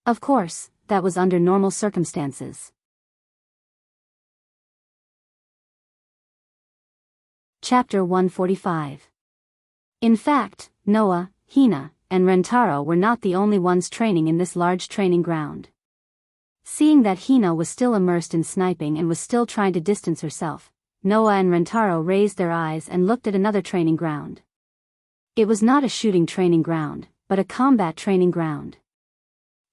Of course, that was under normal circumstances. Chapter 145. In fact, Noah, Hina, and Rintaro were not the only ones training in this large training ground. Seeing that Hina was still immersed in sniping and was still trying to distance herself, Noah and Rintaro raised their eyes and looked at another training ground. It was not a shooting training ground, but a combat training ground.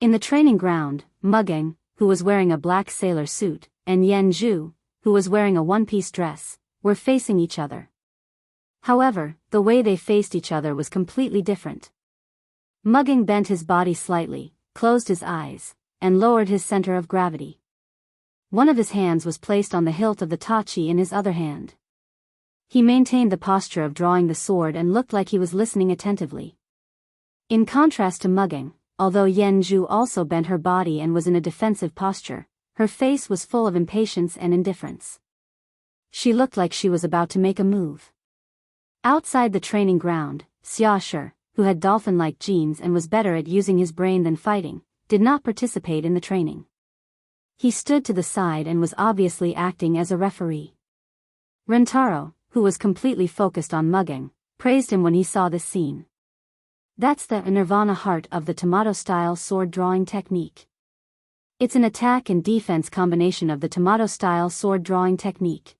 In the training ground, Muggeng, who was wearing a black sailor suit, and Yen Zhu, who was wearing a one-piece dress, were facing each other. However, the way they faced each other was completely different. Muggeng bent his body slightly, closed his eyes, and lowered his center of gravity. One of his hands was placed on the hilt of the tachi in his other hand. He maintained the posture of drawing the sword and looked like he was listening attentively. In contrast to Muggeng, although Yen Zhu also bent her body and was in a defensive posture, her face was full of impatience and indifference. She looked like she was about to make a move. Outside the training ground, Xia Shi, who had dolphin-like genes and was better at using his brain than fighting, did not participate in the training. He stood to the side and was obviously acting as a referee. Rintaro, who was completely focused on Muggeng, praised him when he saw this scene. That's the nirvana heart of the tomato-style sword-drawing technique. It's an attack and defense combination of the tomato-style sword-drawing technique.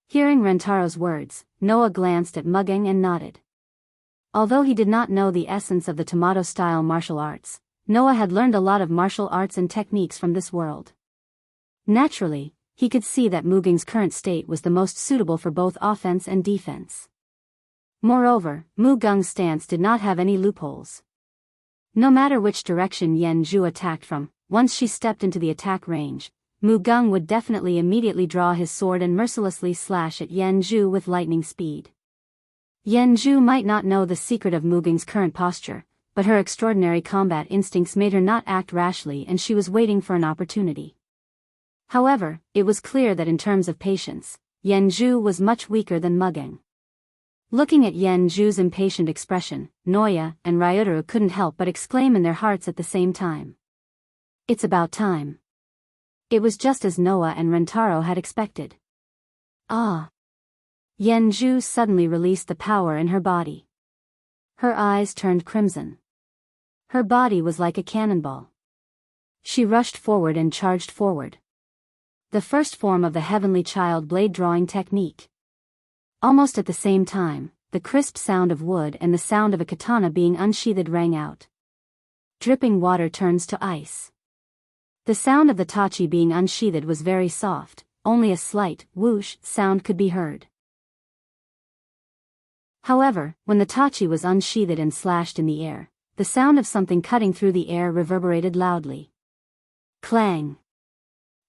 Hearing Rentaro's words, Noah glanced at Muggeng and nodded. Although he did not know the essence of the tomato-style martial arts, Noah had learned a lot of martial arts and techniques from this world. Naturally, he could see that Muggeng's current state was the most suitable for both offense and defense. Moreover, Muggeng's stance did not have any loopholes. No matter which direction Yen Zhu attacked from, once she stepped into the attack range, Muggeng would definitely immediately draw his sword and mercilessly slash at Yen Zhu with lightning speed. Yen Zhu might not know the secret of Muggeng's current posture, but her extraordinary combat instincts made her not act rashly and she was waiting for an opportunity. However, it was clear that in terms of patience, Yen Zhu was much weaker than Muggeng. Looking at Yen Zhu's impatient expression, Noya and Ryotaro couldn't help but exclaim in their hearts at the same time. It's about time. It was just as Noah and Rintaro had expected. Ah! Yen Zhu suddenly released the power in her body. Her eyes turned crimson. Her body was like a cannonball. She rushed forward and charged forward. The first form of the Heavenly Child blade drawing technique. Almost at the same time, the crisp sound of wood and the sound of a katana being unsheathed rang out. Dripping water turns to ice. The sound of the tachi being unsheathed was very soft, only a slight whoosh sound could be heard. However, when the tachi was unsheathed and slashed in the air, the sound of something cutting through the air reverberated loudly. Clang!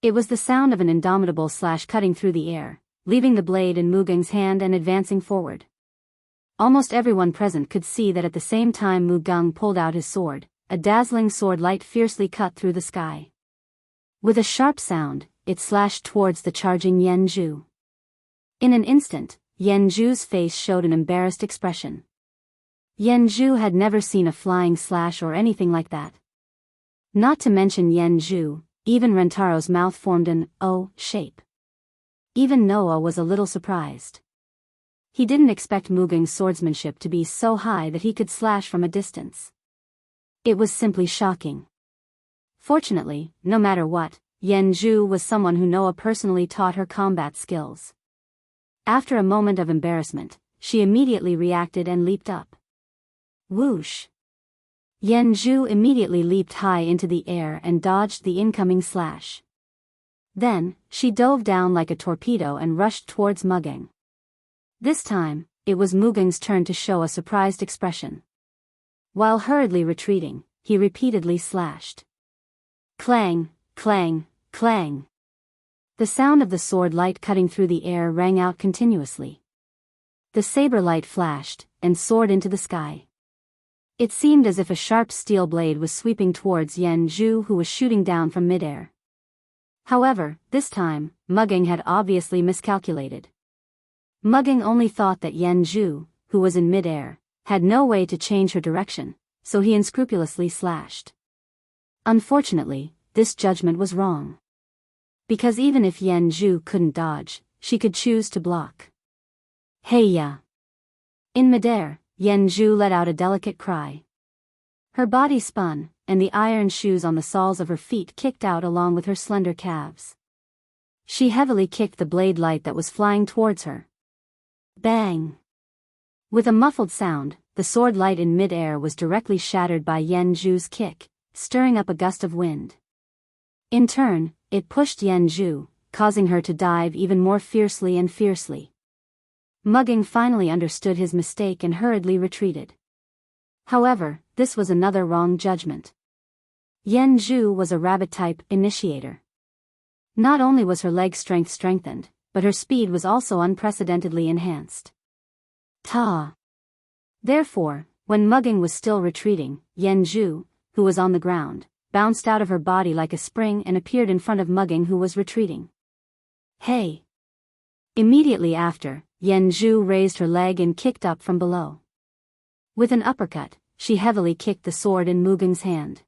It was the sound of an indomitable slash cutting through the air, leaving the blade in Muggeng's hand and advancing forward. Almost everyone present could see that at the same time Muggeng pulled out his sword, a dazzling sword light fiercely cut through the sky. With a sharp sound, it slashed towards the charging Yan Zhu. In an instant, Yan Zhu's face showed an embarrassed expression. Yan Zhu had never seen a flying slash or anything like that. Not to mention Yan Zhu, even Rentaro's mouth formed an O shape. Even Noah was a little surprised. He didn't expect Mugang's swordsmanship to be so high that he could slash from a distance. It was simply shocking. Fortunately, no matter what, Yan Zhu was someone who Noah personally taught her combat skills. After a moment of embarrassment, she immediately reacted and leaped up. Whoosh! Yan Zhu immediately leaped high into the air and dodged the incoming slash. Then, she dove down like a torpedo and rushed towards Mugang. This time, it was Mugang's turn to show a surprised expression. While hurriedly retreating, he repeatedly slashed. Clang, clang, clang. The sound of the sword light cutting through the air rang out continuously. The saber light flashed and soared into the sky. It seemed as if a sharp steel blade was sweeping towards Yan Zhu, who was shooting down from midair. However, this time, Mugang had obviously miscalculated. Mugang only thought that Yan Zhu, who was in midair, had no way to change her direction, so he unscrupulously slashed. Unfortunately, this judgment was wrong. Because even if Yan Zhu couldn't dodge, she could choose to block. Hey-ya! In midair, Yan Zhu let out a delicate cry. Her body spun, and the iron shoes on the soles of her feet kicked out along with her slender calves. She heavily kicked the blade light that was flying towards her. Bang! With a muffled sound, the sword light in mid-air was directly shattered by Yan Zhu's kick, stirring up a gust of wind. In turn, it pushed Yan Zhu, causing her to dive even more fiercely and fiercely. Mugang finally understood his mistake and hurriedly retreated. However, this was another wrong judgment. Yan Zhu was a rabbit-type initiator. Not only was her leg strength strengthened, but her speed was also unprecedentedly enhanced. Therefore, when Mugang was still retreating, Yan Zhu, who was on the ground, bounced out of her body like a spring and appeared in front of Mugang, who was retreating. Hey! Immediately after, Yan Zhu raised her leg and kicked up from below. With an uppercut, she heavily kicked the sword in Mugang's hand.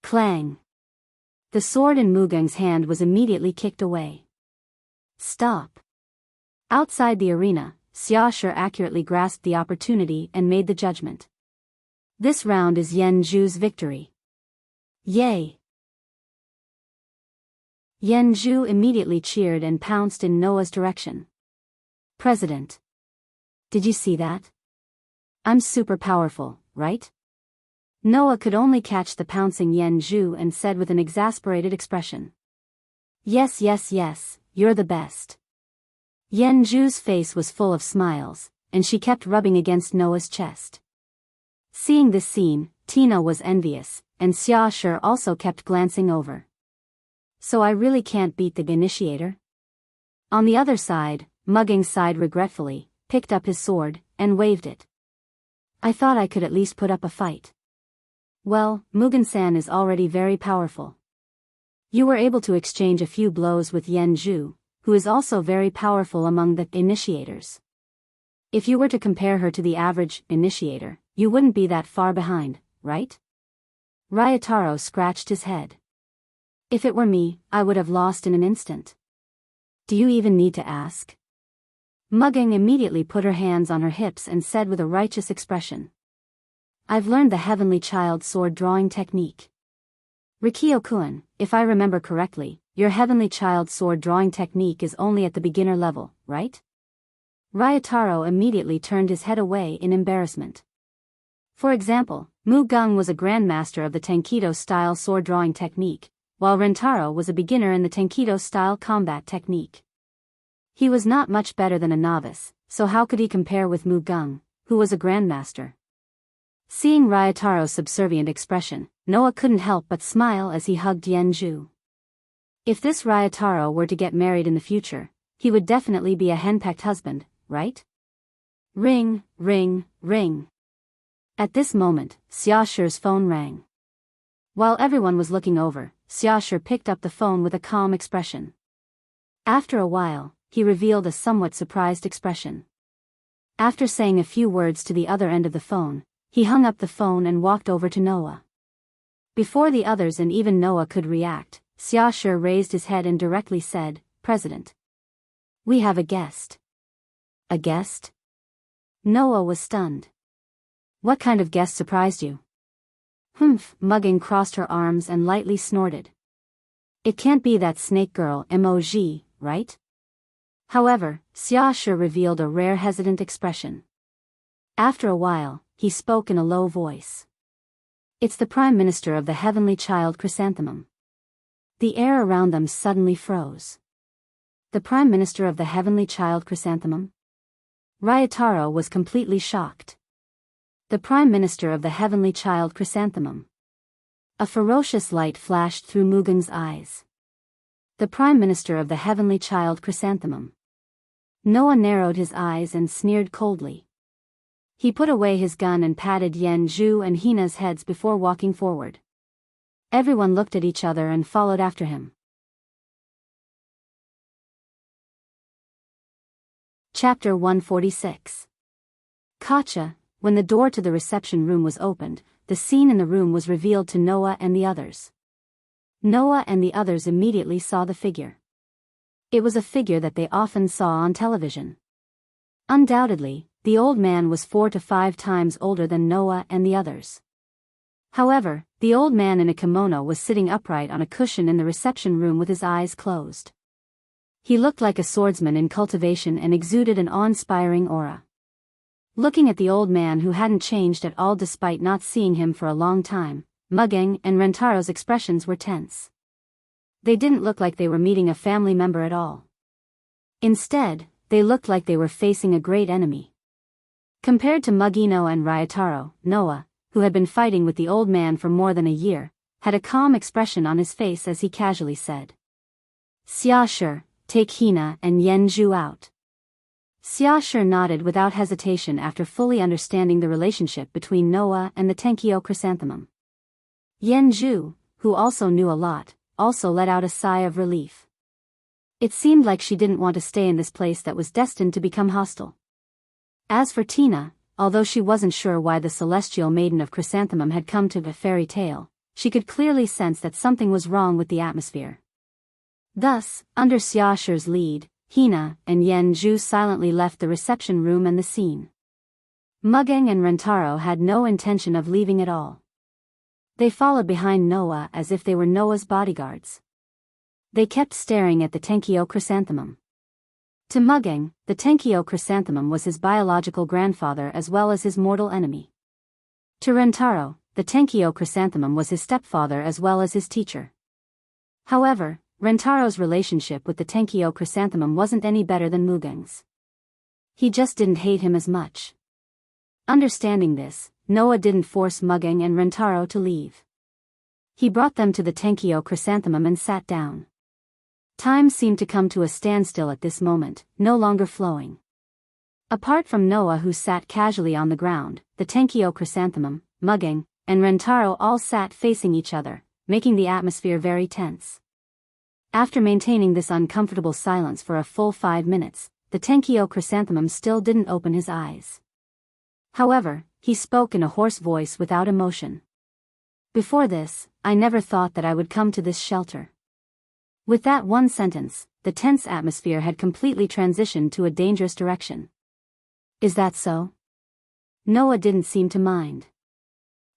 Clang! The sword in Mugang's hand was immediately kicked away. Stop! Outside the arena, Xiaoshe accurately grasped the opportunity and made the judgment. This round is Yan Zhu's victory. Yay! Yan Zhu immediately cheered and pounced in Noah's direction. President. Did you see that? I'm super powerful, right? Noah could only catch the pouncing Yan Zhu and said with an exasperated expression. Yes, yes, yes, you're the best. Yan Zhu's face was full of smiles, and she kept rubbing against Noah's chest. Seeing this scene, Tina was envious, and Xiaoshe also kept glancing over. So I really can't beat the initiator? On the other side, Mugang sighed regretfully, picked up his sword, and waved it. I thought I could at least put up a fight. Well, Mugen-san is already very powerful. You were able to exchange a few blows with Yan Zhu, who is also very powerful among the initiators. If you were to compare her to the average initiator, you wouldn't be that far behind, right? Ryotaro scratched his head. If it were me, I would have lost in an instant. Do you even need to ask? Mugang immediately put her hands on her hips and said with a righteous expression. I've learned the Heavenly Child sword drawing technique. Rikio-kun, if I remember correctly, your Heavenly Child sword drawing technique is only at the beginner level, right? Ryotaro immediately turned his head away in embarrassment. For example, Mugang was a grandmaster of the Tenkido-style sword drawing technique, while Rentaro was a beginner in the Tenkido-style combat technique. He was not much better than a novice, so how could he compare with Mugang, who was a grandmaster? Seeing Ryotaro's subservient expression, Noah couldn't help but smile as he hugged Yan Zhu. If this Ryotaro were to get married in the future, he would definitely be a henpecked husband, right? Ring, ring, ring. At this moment, Xiaoshi's phone rang. While everyone was looking over, Xiaoshi picked up the phone with a calm expression. After a while, he revealed a somewhat surprised expression. After saying a few words to the other end of the phone, he hung up the phone and walked over to Noah. Before the others and even Noah could react, Xiaoshi raised his head and directly said, "President. We have a guest." "A guest?" Noah was stunned. "What kind of guest surprised you?" "Humph," Mugging crossed her arms and lightly snorted. "It can't be that snake girl emoji, right?" However, Xiaoshi revealed a rare hesitant expression. After a while, he spoke in a low voice. "It's the Prime Minister of the Heavenly Child Chrysanthemum." The air around them suddenly froze. The Prime Minister of the Heavenly Child Chrysanthemum? Ryotaro was completely shocked. The Prime Minister of the Heavenly Child Chrysanthemum. A ferocious light flashed through Mugen's eyes. The Prime Minister of the Heavenly Child Chrysanthemum. Noah narrowed his eyes and sneered coldly. He put away his gun and patted Yen Zhu and Hina's heads before walking forward. Everyone looked at each other and followed after him. Chapter 146. Kacha. When the door to the reception room was opened, the scene in the room was revealed to Noah and the others. Noah and the others immediately saw the figure. It was a figure that they often saw on television. Undoubtedly, the old man was 4 to 5 times older than Noah and the others. However, the old man in a kimono was sitting upright on a cushion in the reception room with his eyes closed. He looked like a swordsman in cultivation and exuded an awe-inspiring aura. Looking at the old man who hadn't changed at all despite not seeing him for a long time, Mugen and Rentaro's expressions were tense. They didn't look like they were meeting a family member at all. Instead, they looked like they were facing a great enemy. Compared to Mugino and Ryotaro, Noah, who had been fighting with the old man for more than a year, had a calm expression on his face as he casually said, "Xiaoshi, take Hina and Yen Zhu out." Xiaoshi nodded without hesitation after fully understanding the relationship between Noah and the Tenkyo chrysanthemum. Yen Zhu, who also knew a lot, also let out a sigh of relief. It seemed like she didn't want to stay in this place that was destined to become hostile. As for Tina, although she wasn't sure why the celestial maiden of chrysanthemum had come to the fairy tale, she could clearly sense that something was wrong with the atmosphere. Thus, under Xiaoshi's lead, Hina and Yen Zhu silently left the reception room and the scene. Mugen and Rentaro had no intention of leaving at all. They followed behind Noah as if they were Noah's bodyguards. They kept staring at the Tenkyo chrysanthemum. To Mugen, the Tenkyo chrysanthemum was his biological grandfather as well as his mortal enemy. To Rentaro, the Tenkyo chrysanthemum was his stepfather as well as his teacher. However, Rentaro's relationship with the Tenkyo chrysanthemum wasn't any better than Mugen's. He just didn't hate him as much. Understanding this, Noah didn't force Mugen and Rentaro to leave. He brought them to the Tenkyo chrysanthemum and sat down. Time seemed to come to a standstill at this moment, no longer flowing. Apart from Noah who sat casually on the ground, the Tenkyo chrysanthemum, Mugen, and Rentaro all sat facing each other, making the atmosphere very tense. After maintaining this uncomfortable silence for a full 5 minutes, the Tenkyo chrysanthemum still didn't open his eyes. However, he spoke in a hoarse voice without emotion. "Before this, I never thought that I would come to this shelter." With that one sentence, the tense atmosphere had completely transitioned to a dangerous direction. "Is that so?" Noah didn't seem to mind.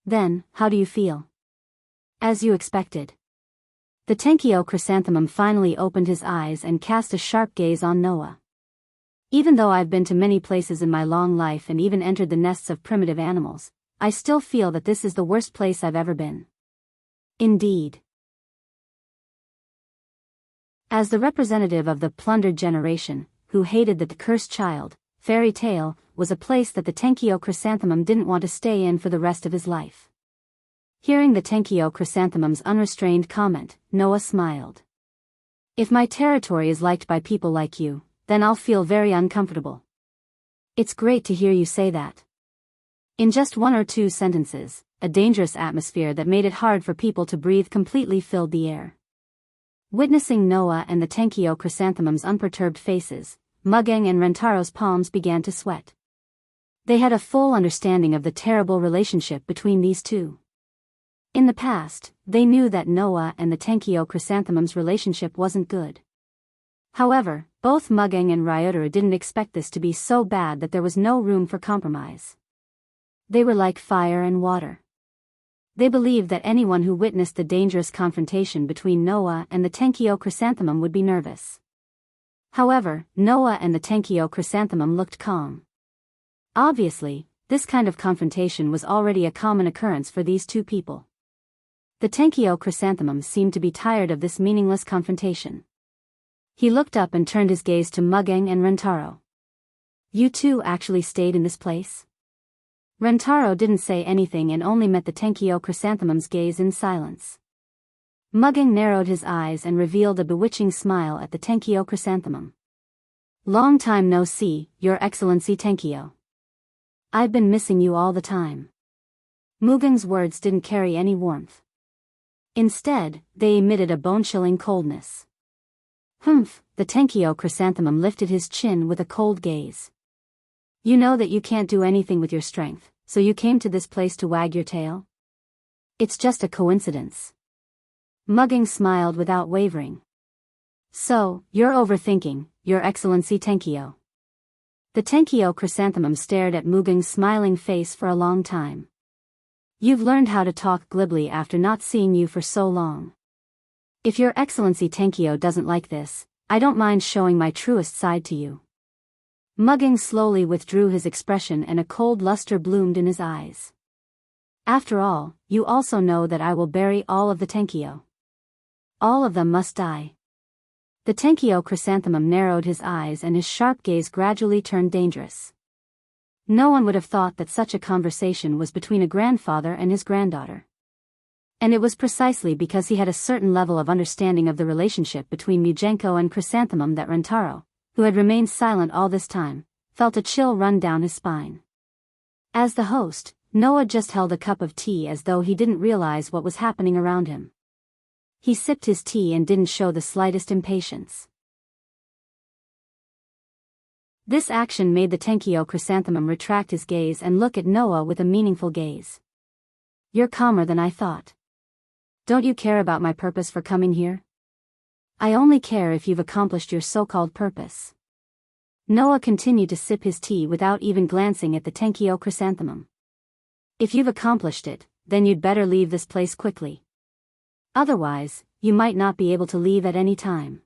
"Then, how do you feel?" "As you expected." The Tenkyo chrysanthemum finally opened his eyes and cast a sharp gaze on Noah. "Even though I've been to many places in my long life and even entered the nests of primitive animals, I still feel that this is the worst place I've ever been." "Indeed." As the representative of the plundered generation, who hated the cursed child, fairy tale was a place that the Tenkyo chrysanthemum didn't want to stay in for the rest of his life. Hearing the Tenkyo chrysanthemum's unrestrained comment, Noah smiled. "If my territory is liked by people like you, then I'll feel very uncomfortable." "It's great to hear you say that." In just one or two sentences, a dangerous atmosphere that made it hard for people to breathe completely filled the air. Witnessing Noah and the Tenkyo chrysanthemum's unperturbed faces, Mugang and Rentaro's palms began to sweat. They had a full understanding of the terrible relationship between these two. In the past, they knew that Noah and the Tenkyo chrysanthemum's relationship wasn't good. However, both Mugang and Ryotaro didn't expect this to be so bad that there was no room for compromise. They were like fire and water. They believed that anyone who witnessed the dangerous confrontation between Noah and the Tenkyo chrysanthemum would be nervous. However, Noah and the Tenkyo chrysanthemum looked calm. Obviously, this kind of confrontation was already a common occurrence for these two people. The Tenkyo chrysanthemum seemed to be tired of this meaningless confrontation. He looked up and turned his gaze to Mugang and Rentaro. "You two actually stayed in this place?" Rentaro didn't say anything and only met the Tenkyo chrysanthemum's gaze in silence. Mugang narrowed his eyes and revealed a bewitching smile at the Tenkyo chrysanthemum. "Long time no see, Your Excellency Tenkyo. I've been missing you all the time." Mugang's words didn't carry any warmth. Instead, they emitted a bone-chilling coldness. "Humph," the Tenkyo chrysanthemum lifted his chin with a cold gaze. "You know that you can't do anything with your strength, so you came to this place to wag your tail? It's just a coincidence." Mugang smiled without wavering. "So, you're overthinking, Your Excellency Tenkyo." The Tenkyo chrysanthemum stared at Mugang's smiling face for a long time. "You've learned how to talk glibly after not seeing you for so long. If Your Excellency Tenkyo doesn't like this, I don't mind showing my truest side to you." Mugang slowly withdrew his expression and a cold luster bloomed in his eyes. "After all, you also know that I will bury all of the Tenkyo. All of them must die." The Tenkyo chrysanthemum narrowed his eyes and his sharp gaze gradually turned dangerous. No one would have thought that such a conversation was between a grandfather and his granddaughter. And it was precisely because he had a certain level of understanding of the relationship between Mugenko and Chrysanthemum that Rentaro, who had remained silent all this time, felt a chill run down his spine. As the host, Noah just held a cup of tea as though he didn't realize what was happening around him. He sipped his tea and didn't show the slightest impatience. This action made the Tenkyo chrysanthemum retract his gaze and look at Noah with a meaningful gaze. "You're calmer than I thought. Don't you care about my purpose for coming here?" "I only care if you've accomplished your so-called purpose." Noah continued to sip his tea without even glancing at the Tenkyo chrysanthemum. "If you've accomplished it, then you'd better leave this place quickly. Otherwise, you might not be able to leave at any time."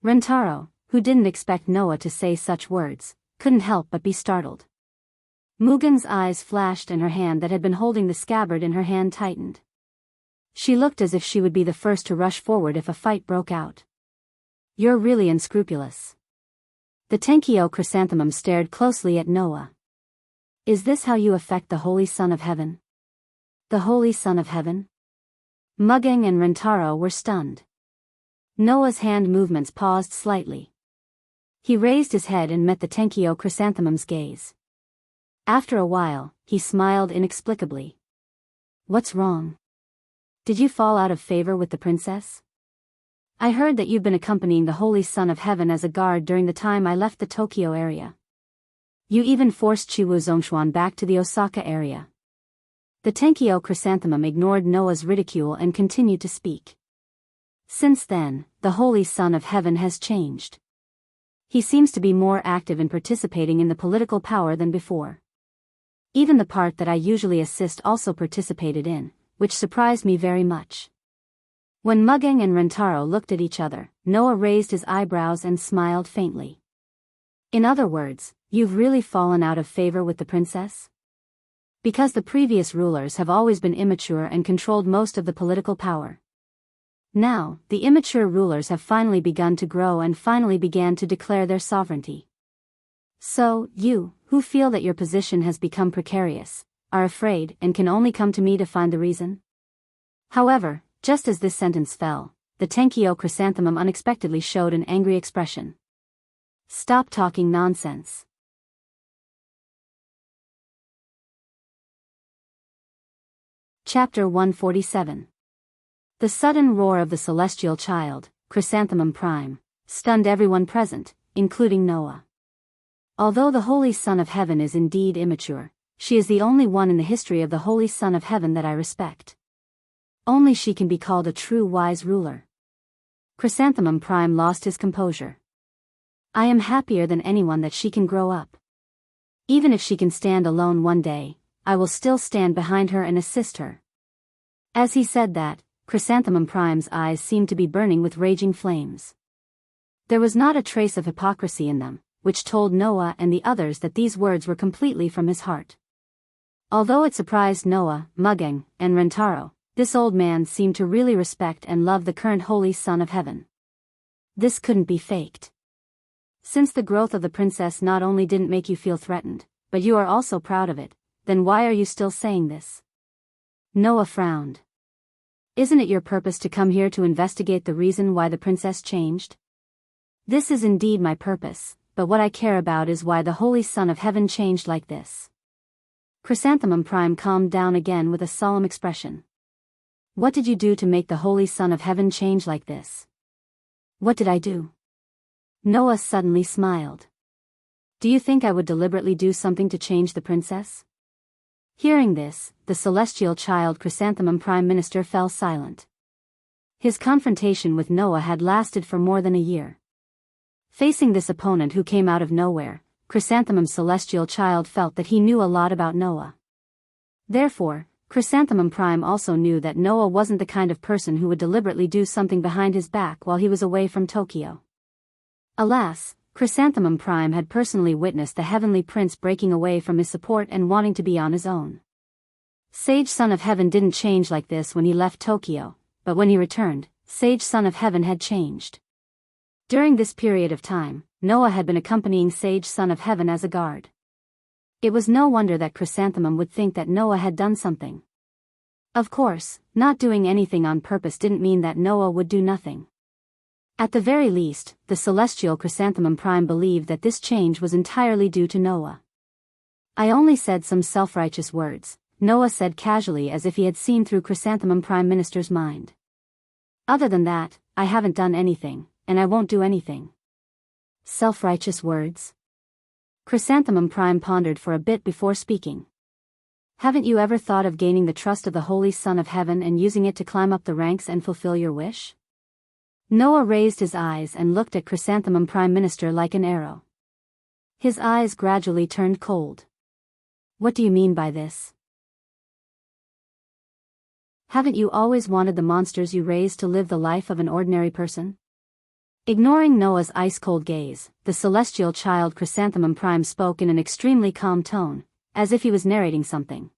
Rentaro, who didn't expect Noah to say such words, couldn't help but be startled. Mugang's eyes flashed and her hand that had been holding the scabbard in her hand tightened. She looked as if she would be the first to rush forward if a fight broke out. "You're really unscrupulous." The Tenkyo chrysanthemum stared closely at Noah. "Is this how you affect the Holy Son of Heaven?" "The Holy Son of Heaven?" Mugang and Rentaro were stunned. Noah's hand movements paused slightly. He raised his head and met the Tenkyo chrysanthemum's gaze. After a while, he smiled inexplicably. "What's wrong? Did you fall out of favor with the princess? I heard that you've been accompanying the Holy Son of Heaven as a guard during the time I left the Tokyo area. You even forced Chiwu Zhongshuan back to the Osaka area." The Tenkyo chrysanthemum ignored Noah's ridicule and continued to speak. "Since then, the Holy Son of Heaven has changed. He seems to be more active in participating in the political power than before. Even the part that I usually assist also participated in, which surprised me very much." When Mugang and Rentaro looked at each other, Noah raised his eyebrows and smiled faintly. "In other words, you've really fallen out of favor with the princess? Because the previous rulers have always been immature and controlled most of the political power. Now, the immature rulers have finally begun to grow and finally began to declare their sovereignty. So, you, who feel that your position has become precarious, are afraid and can only come to me to find the reason?" However, just as this sentence fell, the Tenkyo chrysanthemum unexpectedly showed an angry expression. "Stop talking nonsense." Chapter 147. The sudden roar of the celestial child, Chrysanthemum Prime, stunned everyone present, including Noah. Although the Holy Son of Heaven is indeed immature, she is the only one in the history of the Holy Son of Heaven that I respect. Only she can be called a true wise ruler. Chrysanthemum Prime lost his composure. I am happier than anyone that she can grow up. Even if she can stand alone one day, I will still stand behind her and assist her. As he said that, Chrysanthemum Prime's eyes seemed to be burning with raging flames. There was not a trace of hypocrisy in them, which told Noah and the others that these words were completely from his heart. Although it surprised Noah, Mugeng, and Rentaro, this old man seemed to really respect and love the current Holy Son of Heaven. This couldn't be faked. Since the growth of the princess not only didn't make you feel threatened, but you are also proud of it, then why are you still saying this? Noah frowned. Isn't it your purpose to come here to investigate the reason why the princess changed? This is indeed my purpose, but what I care about is why the Holy Son of Heaven changed like this. Chrysanthemum Prime calmed down again with a solemn expression. What did you do to make the Holy Son of Heaven change like this? What did I do? Noah suddenly smiled. Do you think I would deliberately do something to change the princess? Hearing this, the celestial child Chrysanthemum Prime Minister fell silent. His confrontation with Noah had lasted for more than a year. Facing this opponent who came out of nowhere, Chrysanthemum's celestial child felt that he knew a lot about Noah. Therefore, Chrysanthemum Prime also knew that Noah wasn't the kind of person who would deliberately do something behind his back while he was away from Tokyo. Alas, Chrysanthemum Prime had personally witnessed the Heavenly Prince breaking away from his support and wanting to be on his own. Sage Son of Heaven didn't change like this when he left Tokyo, but when he returned, Sage Son of Heaven had changed. During this period of time, Noah had been accompanying Sage Son of Heaven as a guard. It was no wonder that Chrysanthemum would think that Noah had done something. Of course, not doing anything on purpose didn't mean that Noah would do nothing. At the very least, the celestial Chrysanthemum Prime believed that this change was entirely due to Noah. I only said some self-righteous words, Noah said casually as if he had seen through Chrysanthemum Prime Minister's mind. Other than that, I haven't done anything, and I won't do anything. Self-righteous words? Chrysanthemum Prime pondered for a bit before speaking. Haven't you ever thought of gaining the trust of the Holy Son of Heaven and using it to climb up the ranks and fulfill your wish? Noah raised his eyes and looked at Chrysanthemum Prime Minister like an arrow. His eyes gradually turned cold. What do you mean by this? Haven't you always wanted the monsters you raised to live the life of an ordinary person? Ignoring Noah's ice-cold gaze, the celestial child Chrysanthemum Prime spoke in an extremely calm tone, as if he was narrating something.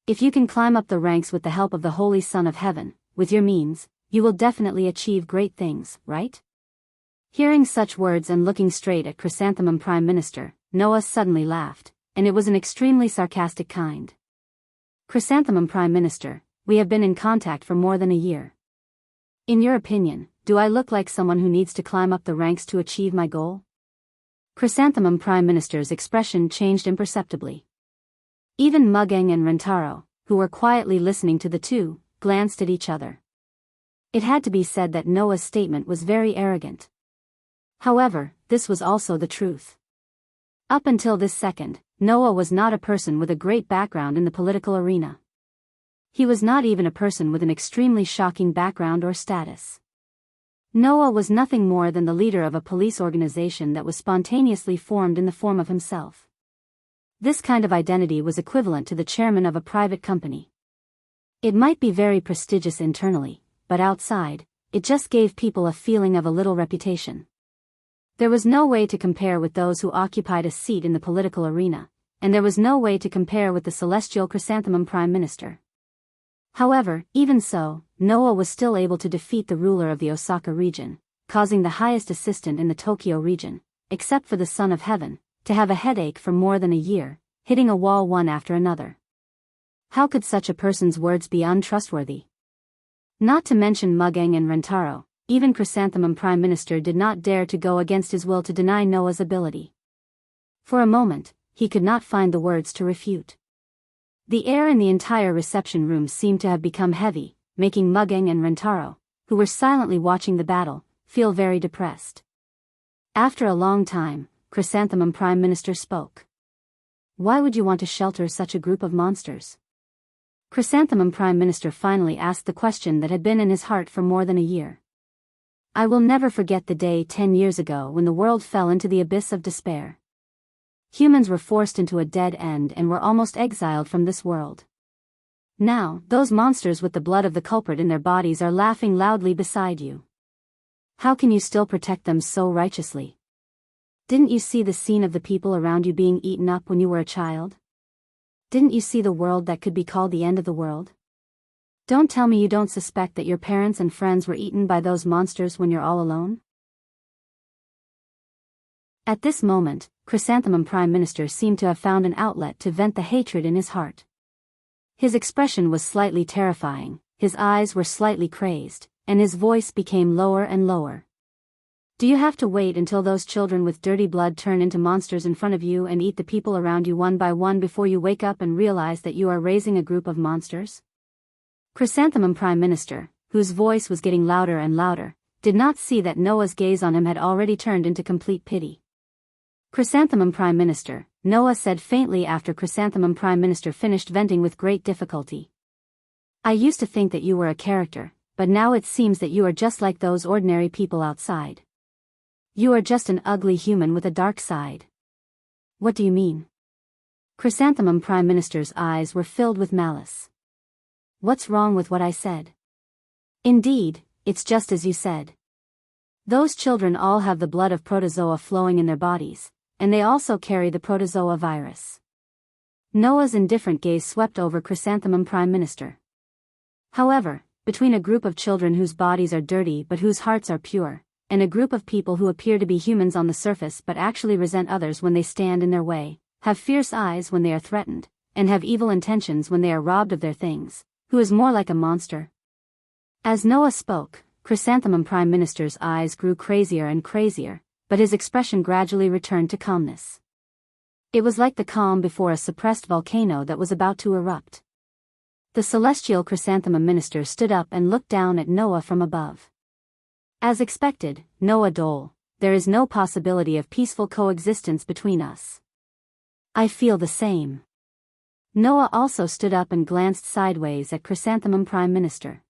If you can climb up the ranks with the help of the Holy Son of Heaven, with your means, you will definitely achieve great things, right? Hearing such words and looking straight at Chrysanthemum Prime Minister, Noah suddenly laughed, and it was an extremely sarcastic kind. Chrysanthemum Prime Minister, we have been in contact for more than a year. In your opinion, do I look like someone who needs to climb up the ranks to achieve my goal? Chrysanthemum Prime Minister's expression changed imperceptibly. Even Mugeng and Rentaro, who were quietly listening to the two, glanced at each other. It had to be said that Noah's statement was very arrogant. However, this was also the truth. Up until this second, Noah was not a person with a great background in the political arena. He was not even a person with an extremely shocking background or status. Noah was nothing more than the leader of a police organization that was spontaneously formed in the form of himself. This kind of identity was equivalent to the chairman of a private company. It might be very prestigious internally, but outside, it just gave people a feeling of a little reputation. There was no way to compare with those who occupied a seat in the political arena, and there was no way to compare with the celestial Chrysanthemum Prime Minister. However, even so, Noah was still able to defeat the ruler of the Osaka region, causing the highest assistant in the Tokyo region, except for the Son of Heaven, to have a headache for more than a year, hitting a wall one after another. How could such a person's words be untrustworthy? Not to mention Mugeng and Rentaro, even Chrysanthemum Prime Minister did not dare to go against his will to deny Noah's ability. For a moment, he could not find the words to refute. The air in the entire reception room seemed to have become heavy, making Mugging and Rentaro, who were silently watching the battle, feel very depressed. After a long time, Chrysanthemum Prime Minister spoke. Why would you want to shelter such a group of monsters? Chrysanthemum Prime Minister finally asked the question that had been in his heart for more than a year. I will never forget the day 10 years ago when the world fell into the abyss of despair. Humans were forced into a dead end and were almost exiled from this world. Now, those monsters with the blood of the culprit in their bodies are laughing loudly beside you. How can you still protect them so righteously? Didn't you see the scene of the people around you being eaten up when you were a child? Didn't you see the world that could be called the end of the world? Don't tell me you don't suspect that your parents and friends were eaten by those monsters when you're all alone? At this moment, Chrysanthemum Prime Minister seemed to have found an outlet to vent the hatred in his heart. His expression was slightly terrifying, his eyes were slightly crazed, and his voice became lower and lower. Do you have to wait until those children with dirty blood turn into monsters in front of you and eat the people around you one by one before you wake up and realize that you are raising a group of monsters? Chrysanthemum Prime Minister, whose voice was getting louder and louder, did not see that Noah's gaze on him had already turned into complete pity. Chrysanthemum Prime Minister, Noah said faintly after Chrysanthemum Prime Minister finished venting with great difficulty. I used to think that you were a character, but now it seems that you are just like those ordinary people outside. You are just an ugly human with a dark side. What do you mean? Chrysanthemum Prime Minister's eyes were filled with malice. What's wrong with what I said? Indeed, it's just as you said. Those children all have the blood of protozoa flowing in their bodies, and they also carry the protozoa virus. Noah's indifferent gaze swept over Chrysanthemum Prime Minister. However, between a group of children whose bodies are dirty but whose hearts are pure, and a group of people who appear to be humans on the surface but actually resent others when they stand in their way, have fierce eyes when they are threatened, and have evil intentions when they are robbed of their things, who is more like a monster? As Noah spoke, Chrysanthemum Prime Minister's eyes grew crazier and crazier, but his expression gradually returned to calmness. It was like the calm before a suppressed volcano that was about to erupt. The celestial Chrysanthemum Minister stood up and looked down at Noah from above. As expected, Noah Dole, there is no possibility of peaceful coexistence between us. I feel the same. Noah also stood up and glanced sideways at Chrysanthemum Prime Minister.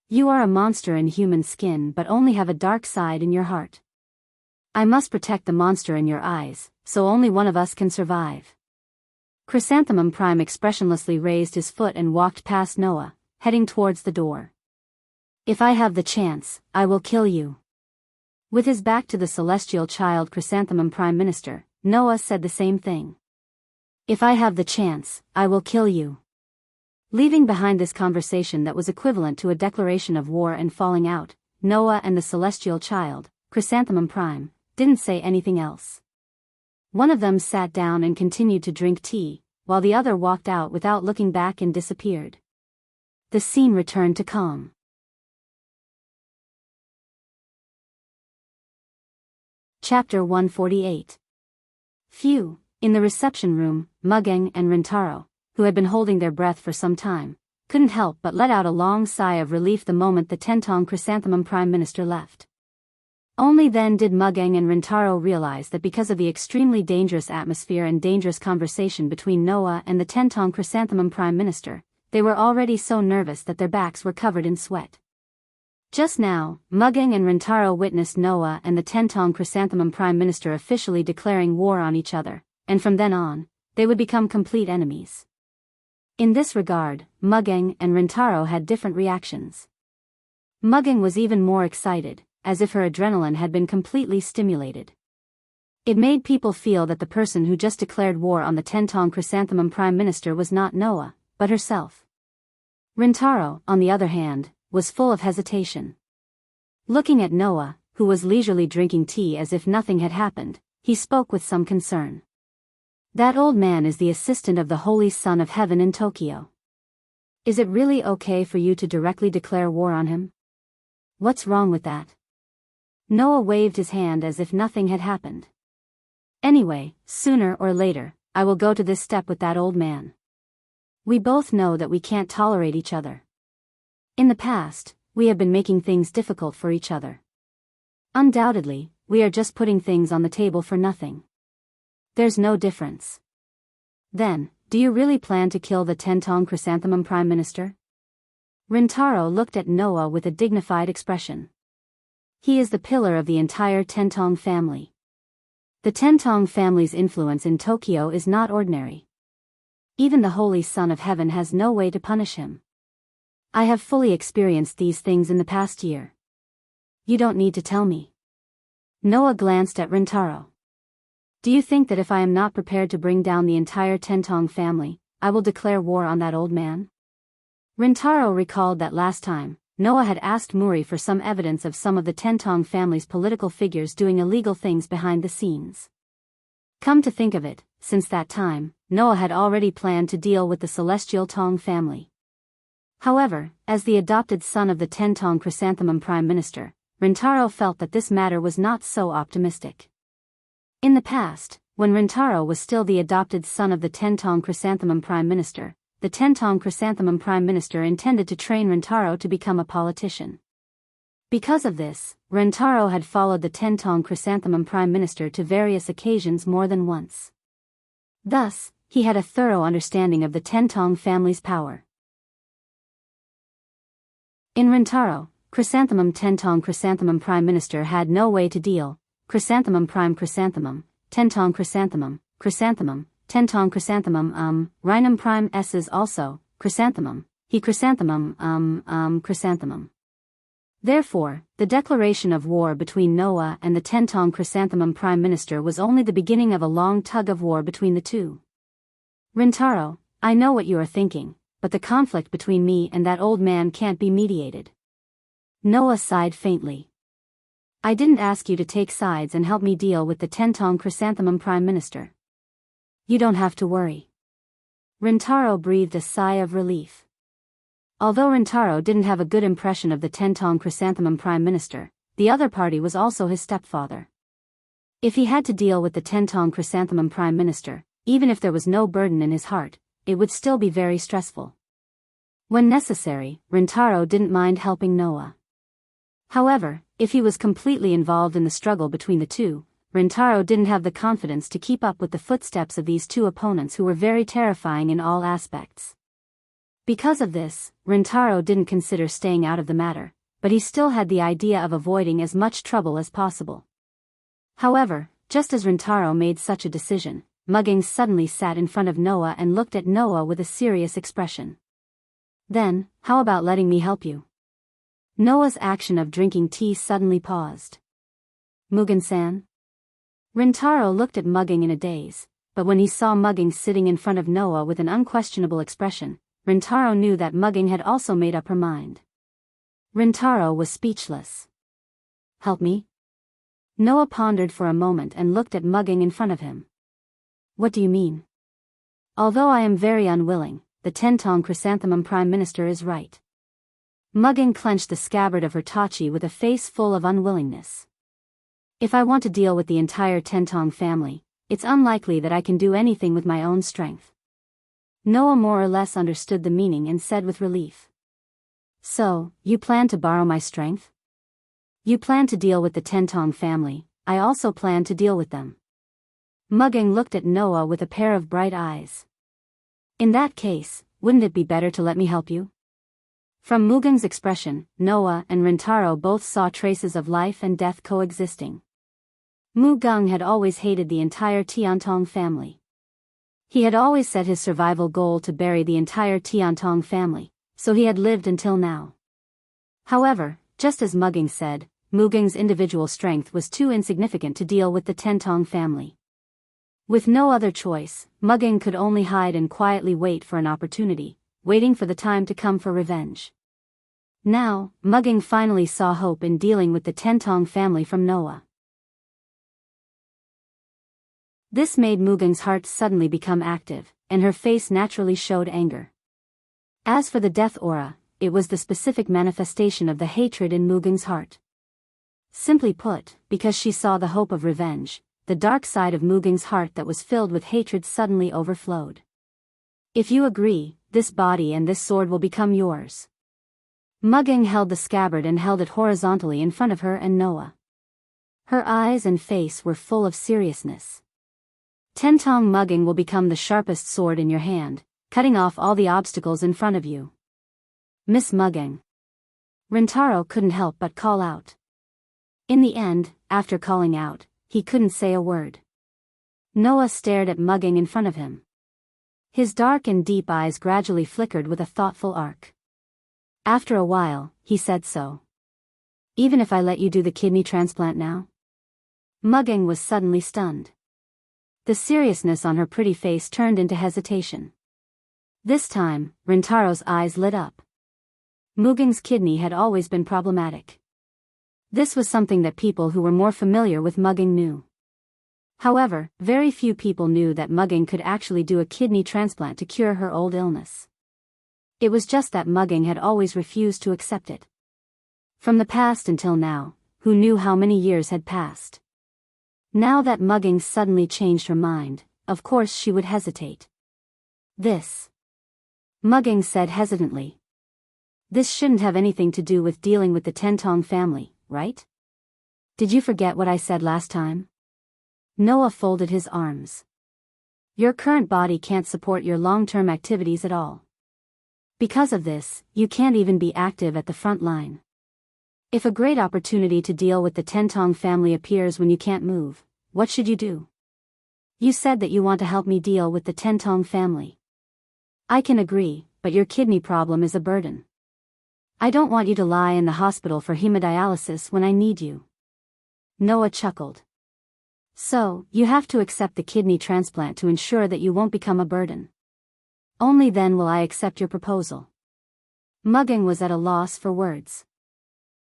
You are a monster in human skin but only have a dark side in your heart. I must protect the monster in your eyes, so only one of us can survive. Chrysanthemum Prime expressionlessly raised his foot and walked past Noah, heading towards the door. If I have the chance, I will kill you. With his back to the celestial child Chrysanthemum Prime Minister, Noah said the same thing. If I have the chance, I will kill you. Leaving behind this conversation that was equivalent to a declaration of war and falling out, Noah and the celestial child, Chrysanthemum Prime, didn't say anything else. One of them sat down and continued to drink tea, while the other walked out without looking back and disappeared. The scene returned to calm. Chapter 148. Phew. In the reception room, Mugging and Rentaro, who had been holding their breath for some time, couldn't help but let out a long sigh of relief the moment the Tentong Chrysanthemum Prime Minister left. Only then did Mugging and Rentaro realize that because of the extremely dangerous atmosphere and dangerous conversation between Noah and the Tentong Chrysanthemum Prime Minister, they were already so nervous that their backs were covered in sweat. Just now, Mugging and Rentaro witnessed Noah and the Tentong Chrysanthemum Prime Minister officially declaring war on each other, and from then on, they would become complete enemies. In this regard, Mugging and Rentaro had different reactions. Mugging was even more excited, as if her adrenaline had been completely stimulated. It made people feel that the person who just declared war on the Tentong Chrysanthemum Prime Minister was not Noah, but herself. Rentaro, on the other hand, was full of hesitation. Looking at Noah, who was leisurely drinking tea as if nothing had happened, he spoke with some concern. That old man is the assistant of the Holy Son of Heaven in Tokyo. Is it really okay for you to directly declare war on him? What's wrong with that? Noah waved his hand as if nothing had happened. Anyway, sooner or later, I will go to this step with that old man. We both know that we can't tolerate each other. In the past, we have been making things difficult for each other. Undoubtedly, we are just putting things on the table for nothing. There's no difference. Then, do you really plan to kill the Tentong Chrysanthemum Prime Minister? Rintaro looked at Noah with a dignified expression. He is the pillar of the entire Tentong family. The Tentong family's influence in Tokyo is not ordinary. Even the Holy Son of Heaven has no way to punish him. I have fully experienced these things in the past year. You don't need to tell me. Noah glanced at Rintaro. Do you think that if I am not prepared to bring down the entire Tentong family, I will declare war on that old man? Rintaro recalled that last time, Noah had asked Muri for some evidence of some of the Tentong family's political figures doing illegal things behind the scenes. Come to think of it, since that time, Noah had already planned to deal with the Celestial Tong family. However, as the adopted son of the Tentong Chrysanthemum Prime Minister, Rintaro felt that this matter was not so optimistic. In the past, when Rintaro was still the adopted son of the Tentong Chrysanthemum Prime Minister, the Tentong Chrysanthemum Prime Minister intended to train Rintaro to become a politician. Because of this, Rintaro had followed the Tentong Chrysanthemum Prime Minister to various occasions more than once. Thus, he had a thorough understanding of the Tentong family's power. In Rintaro, Tentong Chrysanthemum Prime Minister had no way to deal. Chrysanthemum, Tentong Chrysanthemum, Tentong Chrysanthemum, Rhinum Prime S's also, Chrysanthemum, Chrysanthemum. Therefore, the declaration of war between Noah and the Tentong Chrysanthemum Prime Minister was only the beginning of a long tug-of-war between the two. Rintaro, I know what you are thinking, but the conflict between me and that old man can't be mediated. Noah sighed faintly. I didn't ask you to take sides and help me deal with the Tentong Chrysanthemum Prime Minister. You don't have to worry. Rintaro breathed a sigh of relief. Although Rintaro didn't have a good impression of the Tentong Chrysanthemum Prime Minister, the other party was also his stepfather. If he had to deal with the Tentong Chrysanthemum Prime Minister, even if there was no burden in his heart, it would still be very stressful. When necessary, Rintaro didn't mind helping Noah. However, if he was completely involved in the struggle between the two, Rintaro didn't have the confidence to keep up with the footsteps of these two opponents who were very terrifying in all aspects. Because of this, Rintaro didn't consider staying out of the matter, but he still had the idea of avoiding as much trouble as possible. However, just as Rintaro made such a decision, Muggins suddenly sat in front of Noah and looked at Noah with a serious expression. Then, how about letting me help you? Noah's action of drinking tea suddenly paused. Mugen-san? Rintaro looked at Mugging in a daze, but when he saw Mugging sitting in front of Noah with an unquestionable expression, Rintaro knew that Mugging had also made up her mind. Rintaro was speechless. Help me? Noah pondered for a moment and looked at Mugging in front of him. What do you mean? Although I am very unwilling, the Tentong Chrysanthemum Prime Minister is right. Mugging clenched the scabbard of her tachi with a face full of unwillingness. If I want to deal with the entire Tentong family, it's unlikely that I can do anything with my own strength. Noah more or less understood the meaning and said with relief. So, you plan to borrow my strength? You plan to deal with the Tentong family, I also plan to deal with them. Mugging looked at Noah with a pair of bright eyes. In that case, wouldn't it be better to let me help you? From Mugen's expression, Noah and Rintaro both saw traces of life and death coexisting. Mugen had always hated the entire Tiantong family. He had always set his survival goal to bury the entire Tiantong family, so he had lived until now. However, just as Mugging said, Mugen's individual strength was too insignificant to deal with the Tentong family. With no other choice, Mugging could only hide and quietly wait for an opportunity, waiting for the time to come for revenge. Now, Mugging finally saw hope in dealing with the Tentong family from Noah. This made Mugen's heart suddenly become active, and her face naturally showed anger. As for the death aura, it was the specific manifestation of the hatred in Mugen's heart. Simply put, because she saw the hope of revenge, the dark side of Mugen's heart that was filled with hatred suddenly overflowed. If you agree, this body and this sword will become yours. Mugging held the scabbard and held it horizontally in front of her and Noah. Her eyes and face were full of seriousness. Tentong Mugging will become the sharpest sword in your hand, cutting off all the obstacles in front of you. Miss Mugging. Rintaro couldn't help but call out. In the end, after calling out, he couldn't say a word. Noah stared at Mugging in front of him. His dark and deep eyes gradually flickered with a thoughtful arc. After a while, he said so. Even if I let you do the kidney transplant now? Mugging was suddenly stunned. The seriousness on her pretty face turned into hesitation. This time, Rintaro's eyes lit up. Mugging's kidney had always been problematic. This was something that people who were more familiar with Mugging knew. However, very few people knew that Mugging could actually do a kidney transplant to cure her old illness. It was just that Mugging had always refused to accept it. From the past until now, who knew how many years had passed? Now that Mugging suddenly changed her mind, of course she would hesitate. This. Mugging said hesitantly. This shouldn't have anything to do with dealing with the Tentong family, right? Did you forget what I said last time? Noah folded his arms. Your current body can't support your long-term activities at all. Because of this, you can't even be active at the front line. If a great opportunity to deal with the Tentong family appears when you can't move, what should you do? You said that you want to help me deal with the Tentong family. I can agree, but your kidney problem is a burden. I don't want you to lie in the hospital for hemodialysis when I need you. Noah chuckled. So, you have to accept the kidney transplant to ensure that you won't become a burden. Only then will I accept your proposal. Mugging was at a loss for words.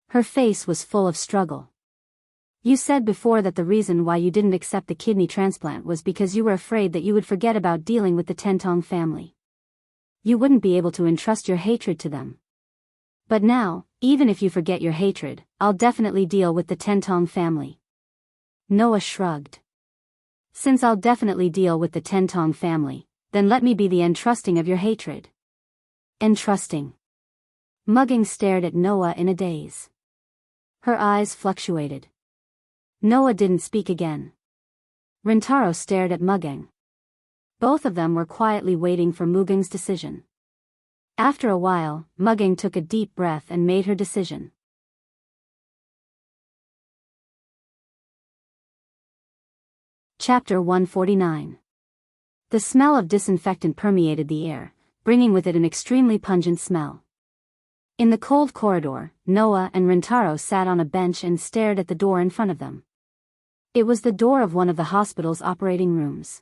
Her face was full of struggle. You said before that the reason why you didn't accept the kidney transplant was because you were afraid that you would forget about dealing with the Tentong family. You wouldn't be able to entrust your hatred to them. But now, even if you forget your hatred, I'll definitely deal with the Tentong family. Noah shrugged. Since I'll definitely deal with the Tentong family, then let me be the entrusting of your hatred. Entrusting. Mugging stared at Noah in a daze. Her eyes fluctuated. Noah didn't speak again. Rintaro stared at Mugging. Both of them were quietly waiting for Mugging's decision. After a while, Mugging took a deep breath and made her decision. Chapter 149. The smell of disinfectant permeated the air, bringing with it an extremely pungent smell. In the cold corridor, Noah and Rintaro sat on a bench and stared at the door in front of them. It was the door of one of the hospital's operating rooms.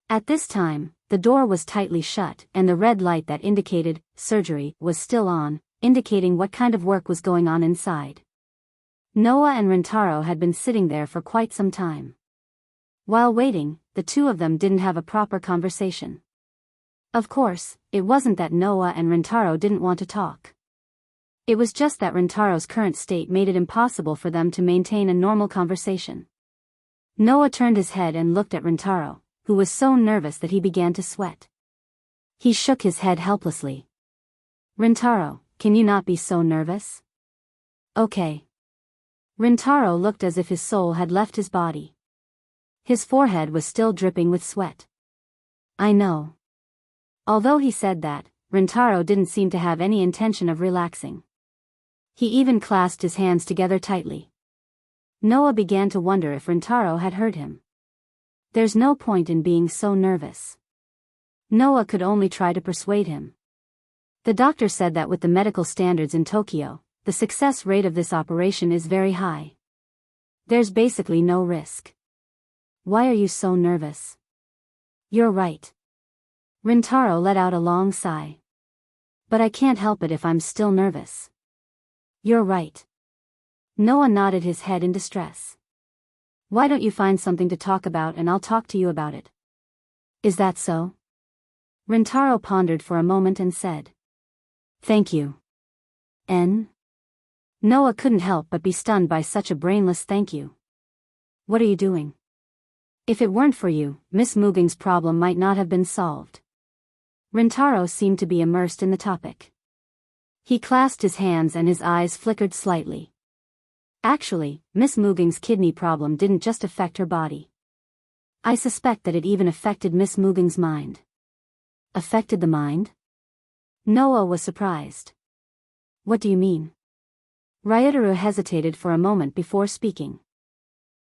At this time, the door was tightly shut and the red light that indicated surgery was still on, indicating what kind of work was going on inside. Noah and Rintaro had been sitting there for quite some time. While waiting, the two of them didn't have a proper conversation. Of course, it wasn't that Noah and Rintaro didn't want to talk. It was just that Rintaro's current state made it impossible for them to maintain a normal conversation. Noah turned his head and looked at Rintaro, who was so nervous that he began to sweat. He shook his head helplessly. Rintaro, can you not be so nervous? Okay. Rintaro looked as if his soul had left his body. His forehead was still dripping with sweat. I know. Although he said that, Rintaro didn't seem to have any intention of relaxing. He even clasped his hands together tightly. Noah began to wonder if Rintaro had heard him. There's no point in being so nervous. Noah could only try to persuade him. The doctor said that with the medical standards in Tokyo, the success rate of this operation is very high. There's basically no risk. Why are you so nervous? You're right. Rintaro let out a long sigh. But I can't help it if I'm still nervous. You're right. Noah nodded his head in distress. Why don't you find something to talk about and I'll talk to you about it? Is that so? Rintaro pondered for a moment and said. Thank you. Noah couldn't help but be stunned by such a brainless thank you. What are you doing? If it weren't for you, Miss Mugging's problem might not have been solved. Rintaro seemed to be immersed in the topic. He clasped his hands and his eyes flickered slightly. Actually, Miss Muging's kidney problem didn't just affect her body. I suspect that it even affected Miss Muging's mind. Affected the mind? Noah was surprised. What do you mean? Ryotaro hesitated for a moment before speaking.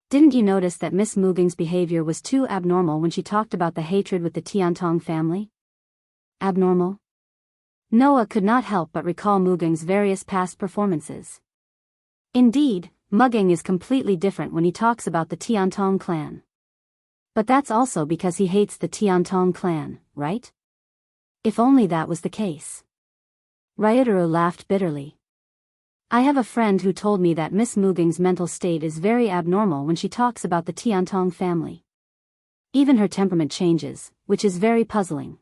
Didn't you notice that Miss Muging's behavior was too abnormal when she talked about the hatred with the Tiantong family? Abnormal? Noah could not help but recall Muging's various past performances. Indeed, Muging is completely different when he talks about the Tiantong clan. But that's also because he hates the Tiantong clan, right? If only that was the case. Ryotaro laughed bitterly. I have a friend who told me that Miss Muging's mental state is very abnormal when she talks about the Tiantong family. Even her temperament changes, which is very puzzling.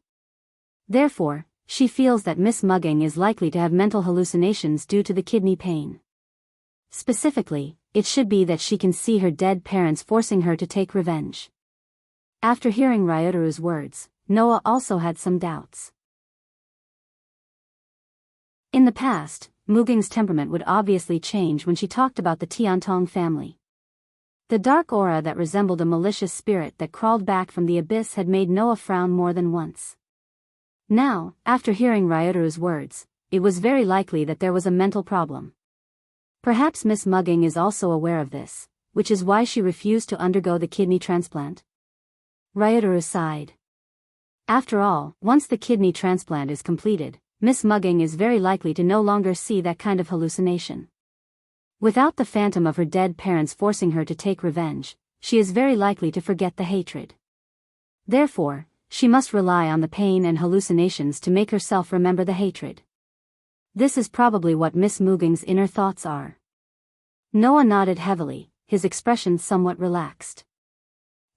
Therefore, she feels that Miss Muging is likely to have mental hallucinations due to the kidney pain. Specifically, it should be that she can see her dead parents forcing her to take revenge. After hearing Ryotaru's words, Noah also had some doubts. In the past, Muging's temperament would obviously change when she talked about the Tiantong family. The dark aura that resembled a malicious spirit that crawled back from the abyss had made Noah frown more than once. Now, after hearing Ryotaru's words, it was very likely that there was a mental problem. Perhaps Miss Muging is also aware of this, which is why she refused to undergo the kidney transplant. Ryotaru sighed. After all, once the kidney transplant is completed, Miss Muging is very likely to no longer see that kind of hallucination. Without the phantom of her dead parents forcing her to take revenge, she is very likely to forget the hatred. Therefore, she must rely on the pain and hallucinations to make herself remember the hatred. This is probably what Miss Muging's inner thoughts are. Noah nodded heavily, his expression somewhat relaxed.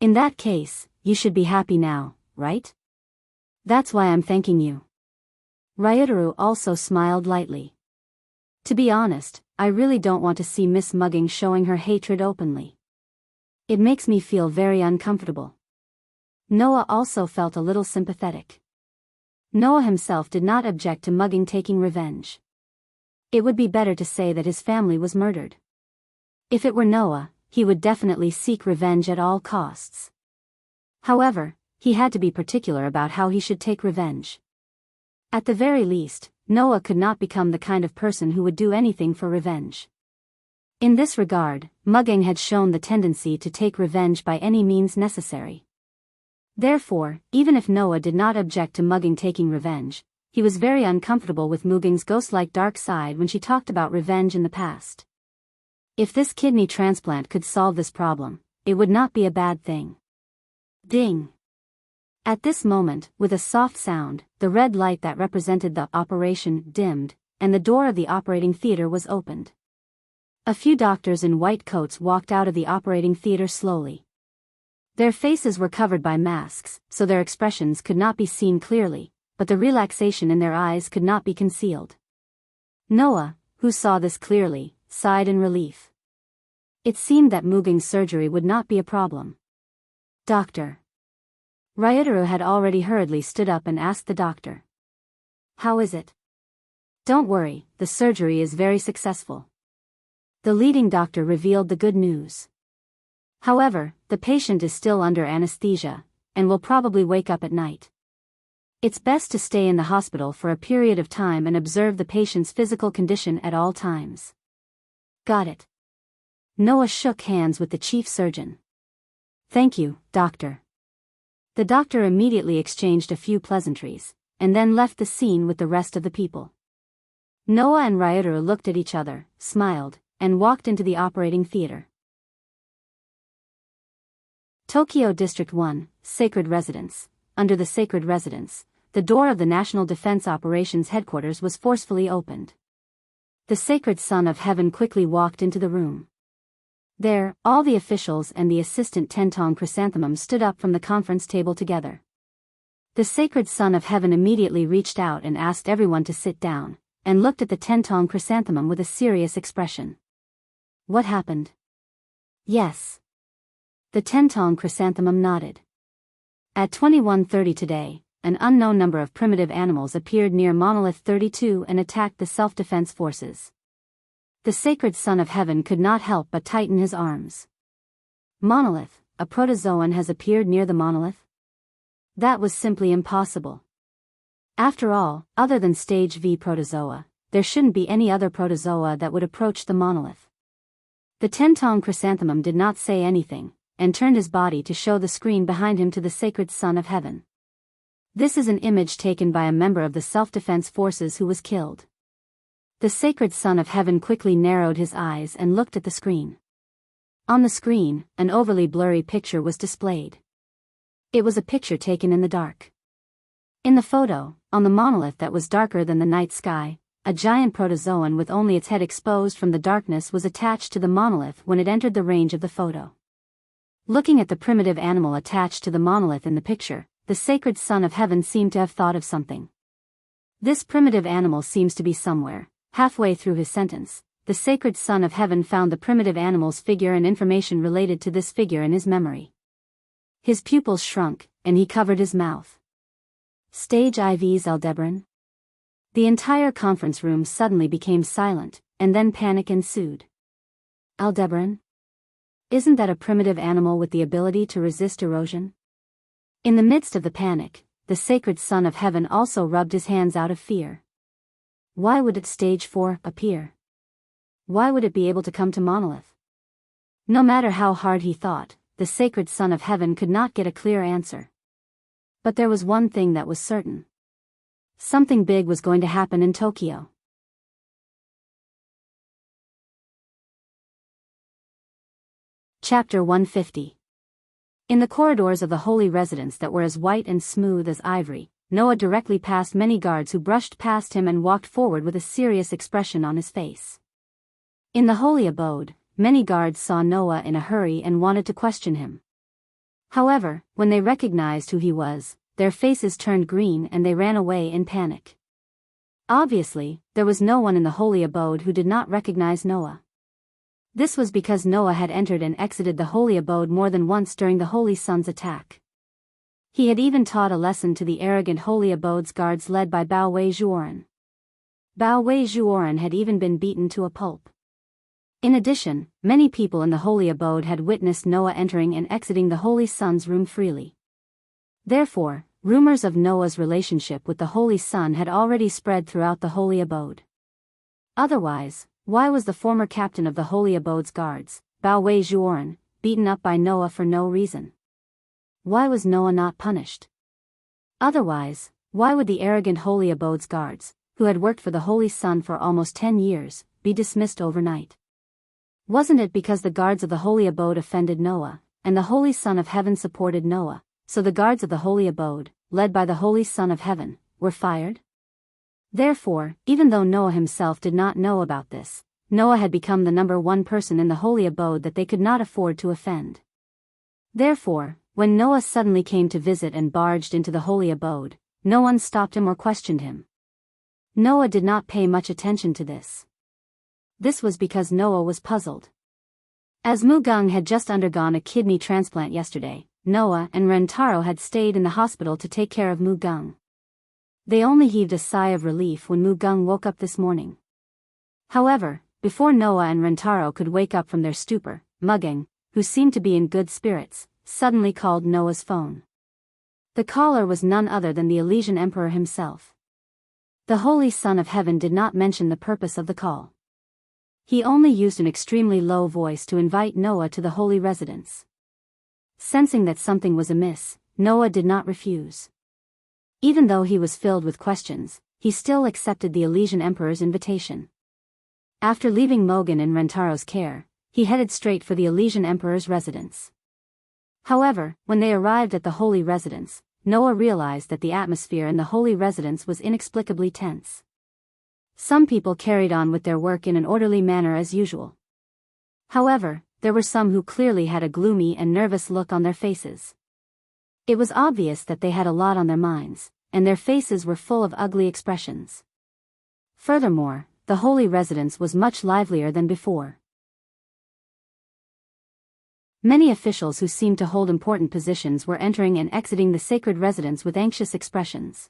In that case, you should be happy now, right? That's why I'm thanking you. Ryotaru also smiled lightly. To be honest, I really don't want to see Miss Muging showing her hatred openly. It makes me feel very uncomfortable. Noah also felt a little sympathetic. Noah himself did not object to Muging taking revenge. It would be better to say that his family was murdered. If it were Noah, he would definitely seek revenge at all costs. However, he had to be particular about how he should take revenge. At the very least, Noah could not become the kind of person who would do anything for revenge. In this regard, Muging had shown the tendency to take revenge by any means necessary. Therefore, even if Noah did not object to Muging taking revenge, he was very uncomfortable with Muging's ghost-like dark side when she talked about revenge in the past. If this kidney transplant could solve this problem, it would not be a bad thing. Ding! At this moment, with a soft sound, the red light that represented the operation dimmed, and the door of the operating theater was opened. A few doctors in white coats walked out of the operating theater slowly. Their faces were covered by masks, so their expressions could not be seen clearly, but the relaxation in their eyes could not be concealed. Noah, who saw this clearly, sighed in relief. It seemed that Muging's surgery would not be a problem. Doctor. Ryotaru had already hurriedly stood up and asked the doctor. How is it? Don't worry, the surgery is very successful. The leading doctor revealed the good news. However, the patient is still under anesthesia, and will probably wake up at night. It's best to stay in the hospital for a period of time and observe the patient's physical condition at all times. Got it. Noah shook hands with the chief surgeon. Thank you, doctor. The doctor immediately exchanged a few pleasantries, and then left the scene with the rest of the people. Noah and Ryotaru looked at each other, smiled, and walked into the operating theater. Tokyo District 1, Sacred Residence. Under the Sacred Residence, the door of the National Defense Operations Headquarters was forcefully opened. The Sacred Son of Heaven quickly walked into the room. There, all the officials and the assistant Tentong Chrysanthemum stood up from the conference table together. The Sacred Son of Heaven immediately reached out and asked everyone to sit down, and looked at the Tentong Chrysanthemum with a serious expression. What happened? Yes. The Tentong Chrysanthemum nodded. At 21:30 today, an unknown number of primitive animals appeared near Monolith 32 and attacked the self-defense forces. The sacred Son of Heaven could not help but tighten his arms. Monolith, a protozoan has appeared near the monolith? That was simply impossible. After all, other than Stage V protozoa, there shouldn't be any other protozoa that would approach the monolith. The 10-tong chrysanthemum did not say anything, and turned his body to show the screen behind him to the sacred Son of Heaven. This is an image taken by a member of the self-defense forces who was killed. The sacred Son of Heaven quickly narrowed his eyes and looked at the screen. On the screen, an overly blurry picture was displayed. It was a picture taken in the dark. In the photo, on the monolith that was darker than the night sky, a giant protozoan with only its head exposed from the darkness was attached to the monolith when it entered the range of the photo. Looking at the primitive animal attached to the monolith in the picture, the sacred Son of Heaven seemed to have thought of something. This primitive animal seems to be somewhere. Halfway through his sentence, the sacred Son of Heaven found the primitive animal's figure and information related to this figure in his memory. His pupils shrunk, and he covered his mouth. Stage IV's Aldebaran? The entire conference room suddenly became silent, and then panic ensued. Aldebaran? Isn't that a primitive animal with the ability to resist erosion? In the midst of the panic, the sacred Son of Heaven also rubbed his hands out of fear. Why would it Stage 4 appear? Why would it be able to come to Monolith? No matter how hard he thought, the sacred Son of Heaven could not get a clear answer. But there was one thing that was certain. Something big was going to happen in Tokyo. Chapter 150. In the corridors of the holy residence that were as white and smooth as ivory, Noah directly passed many guards who brushed past him and walked forward with a serious expression on his face. In the holy abode, many guards saw Noah in a hurry and wanted to question him. However, when they recognized who he was, their faces turned green and they ran away in panic. Obviously, there was no one in the holy abode who did not recognize Noah. This was because Noah had entered and exited the holy abode more than once during the Holy Sun's attack. He had even taught a lesson to the arrogant holy abode's guards led by Bao Wei Zhuoren. Bao Wei Zhuoren had even been beaten to a pulp. In addition, many people in the holy abode had witnessed Noah entering and exiting the Holy Sun's room freely. Therefore, rumors of Noah's relationship with the Holy Sun had already spread throughout the holy abode. Otherwise, why was the former captain of the holy abode's guards, Bao Wei Zhuoren, beaten up by Noah for no reason? Why was Noah not punished? Otherwise, why would the arrogant holy abode's guards, who had worked for the Holy Sun for almost 10 years, be dismissed overnight? Wasn't it because the guards of the holy abode offended Noah, and the Holy Son of Heaven supported Noah, so the guards of the holy abode, led by the Holy Son of Heaven, were fired? Therefore, even though Noah himself did not know about this, Noah had become the number one person in the holy abode that they could not afford to offend. Therefore, when Noah suddenly came to visit and barged into the holy abode, no one stopped him or questioned him. Noah did not pay much attention to this. This was because Noah was puzzled. As Mu Gung had just undergone a kidney transplant yesterday, Noah and Rentaro had stayed in the hospital to take care of Mu Gung. They only heaved a sigh of relief when Mu Gung woke up this morning. However, before Noah and Rentaro could wake up from their stupor, Mugging, who seemed to be in good spirits, suddenly called Noah's phone. The caller was none other than the Elysian Emperor himself. The Holy Son of Heaven did not mention the purpose of the call. He only used an extremely low voice to invite Noah to the holy residence. Sensing that something was amiss, Noah did not refuse. Even though he was filled with questions, he still accepted the Elysian Emperor's invitation. After leaving Mogan in Rentaro's care, he headed straight for the Elysian Emperor's residence. However, when they arrived at the holy residence, Noah realized that the atmosphere in the holy residence was inexplicably tense. Some people carried on with their work in an orderly manner as usual. However, there were some who clearly had a gloomy and nervous look on their faces. It was obvious that they had a lot on their minds, and their faces were full of ugly expressions. Furthermore, the holy residence was much livelier than before. Many officials who seemed to hold important positions were entering and exiting the sacred residence with anxious expressions.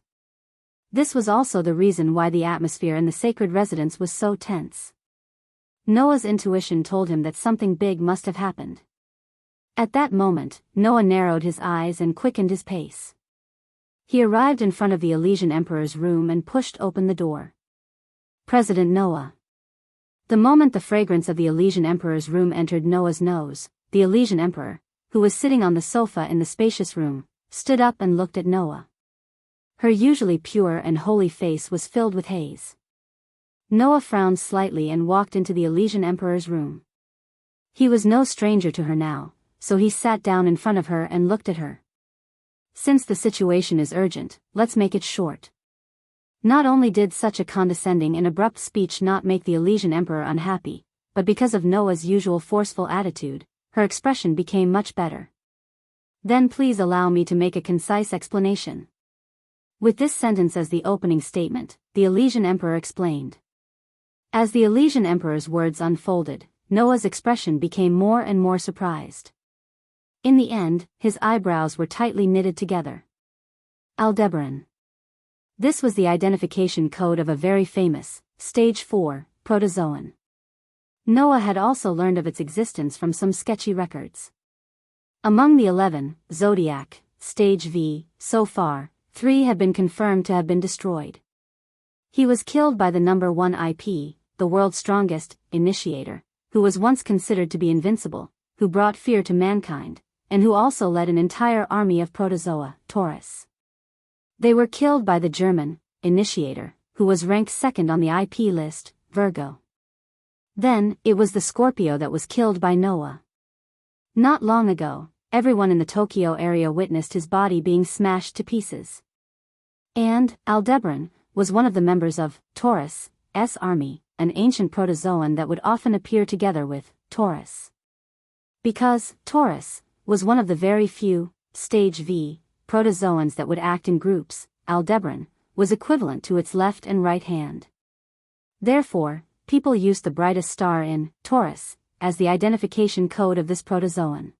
This was also the reason why the atmosphere in the sacred residence was so tense. Noah's intuition told him that something big must have happened. At that moment, Noah narrowed his eyes and quickened his pace. He arrived in front of the Elysian Emperor's room and pushed open the door. President Noah. The moment the fragrance of the Elysian Emperor's room entered Noah's nose, the Elysian Emperor, who was sitting on the sofa in the spacious room, stood up and looked at Noah. Her usually pure and holy face was filled with haze. Noah frowned slightly and walked into the Elysian Emperor's room. He was no stranger to her now, so he sat down in front of her and looked at her. Since the situation is urgent, let's make it short. Not only did such a condescending and abrupt speech not make the Elysian Emperor unhappy, but because of Noah's usual forceful attitude, her expression became much better. Then please allow me to make a concise explanation. With this sentence as the opening statement, the Elysian Emperor explained. As the Elysian Emperor's words unfolded, Noah's expression became more and more surprised. In the end, his eyebrows were tightly knitted together. Aldebaran. This was the identification code of a very famous, Stage 4, protozoan. Noah had also learned of its existence from some sketchy records. Among the 11, Zodiac, Stage V, so far, 3 had been confirmed to have been destroyed. He was killed by the number 1 IP, the world's strongest initiator, who was once considered to be invincible, who brought fear to mankind, and who also led an entire army of protozoa, Taurus. They were killed by the German initiator, who was ranked second on the IP list, Virgo. Then, it was the Scorpio that was killed by Noah. Not long ago, everyone in the Tokyo area witnessed his body being smashed to pieces. And Aldebaran was one of the members of Taurus' army, an ancient protozoan that would often appear together with Taurus. Because Taurus was one of the very few Stage V protozoans that would act in groups, Aldebaran was equivalent to its left and right hand. Therefore, people used the brightest star in Taurus as the identification code of this protozoan.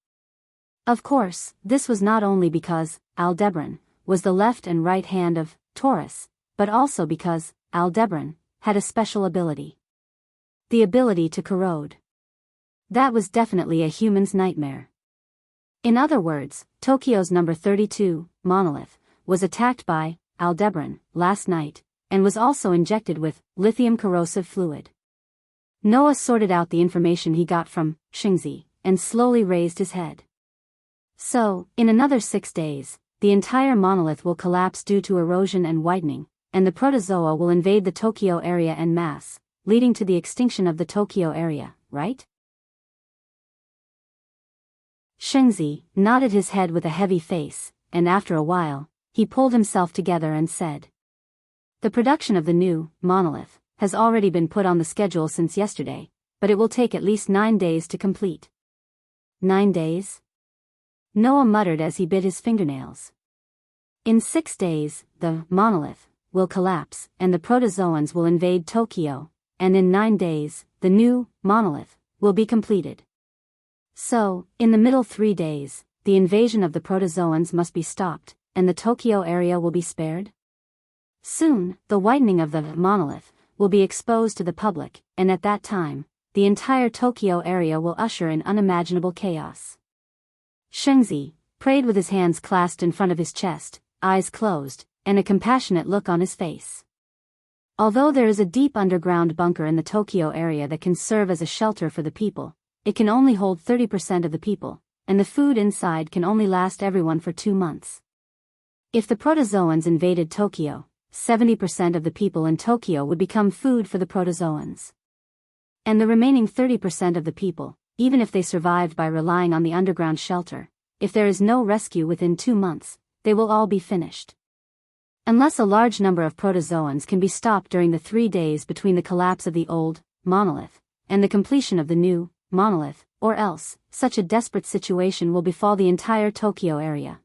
Of course, this was not only because Aldebaran was the left and right hand of Taurus, but also because Aldebaran had a special ability. The ability to corrode. That was definitely a human's nightmare. In other words, Tokyo's number 32, monolith, was attacked by Aldebaran last night, and was also injected with lithium corrosive fluid. Noah sorted out the information he got from Xingzi, and slowly raised his head. So, in another 6 days, the entire monolith will collapse due to erosion and widening, and the protozoa will invade the Tokyo area en masse, leading to the extinction of the Tokyo area, right? Xingzi nodded his head with a heavy face, and after a while, he pulled himself together and said, "The production of the new monolith has already been put on the schedule since yesterday, but it will take at least 9 days to complete." 9 days? Noah muttered as he bit his fingernails. In 6 days, the monolith will collapse, and the protozoans will invade Tokyo, and in 9 days, the new monolith will be completed. So, in the middle 3 days, the invasion of the protozoans must be stopped, and the Tokyo area will be spared? Soon, the widening of the monolith will be exposed to the public, and at that time, the entire Tokyo area will usher in unimaginable chaos. Xingzi prayed with his hands clasped in front of his chest, eyes closed, and a compassionate look on his face. Although there is a deep underground bunker in the Tokyo area that can serve as a shelter for the people, it can only hold 30% of the people, and the food inside can only last everyone for 2 months. If the protozoans invaded Tokyo, 70% of the people in Tokyo would become food for the protozoans. And the remaining 30% of the people, even if they survived by relying on the underground shelter, if there is no rescue within 2 months, they will all be finished. Unless a large number of protozoans can be stopped during the 3 days between the collapse of the old monolith and the completion of the new monolith, or else, such a desperate situation will befall the entire Tokyo area.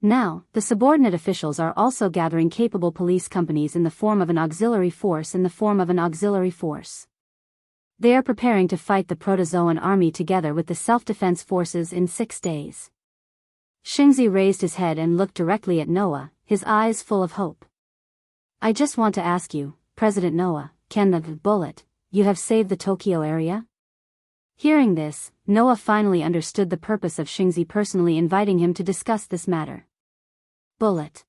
Now, the subordinate officials are also gathering capable police companies in the form of an auxiliary force They are preparing to fight the protozoan army together with the self-defense forces in 6 days. Xingzi raised his head and looked directly at Noah, his eyes full of hope. I just want to ask you, President Noah, can the bullet you have saved the Tokyo area? Hearing this, Noah finally understood the purpose of Xingzi personally inviting him to discuss this matter. Bullet.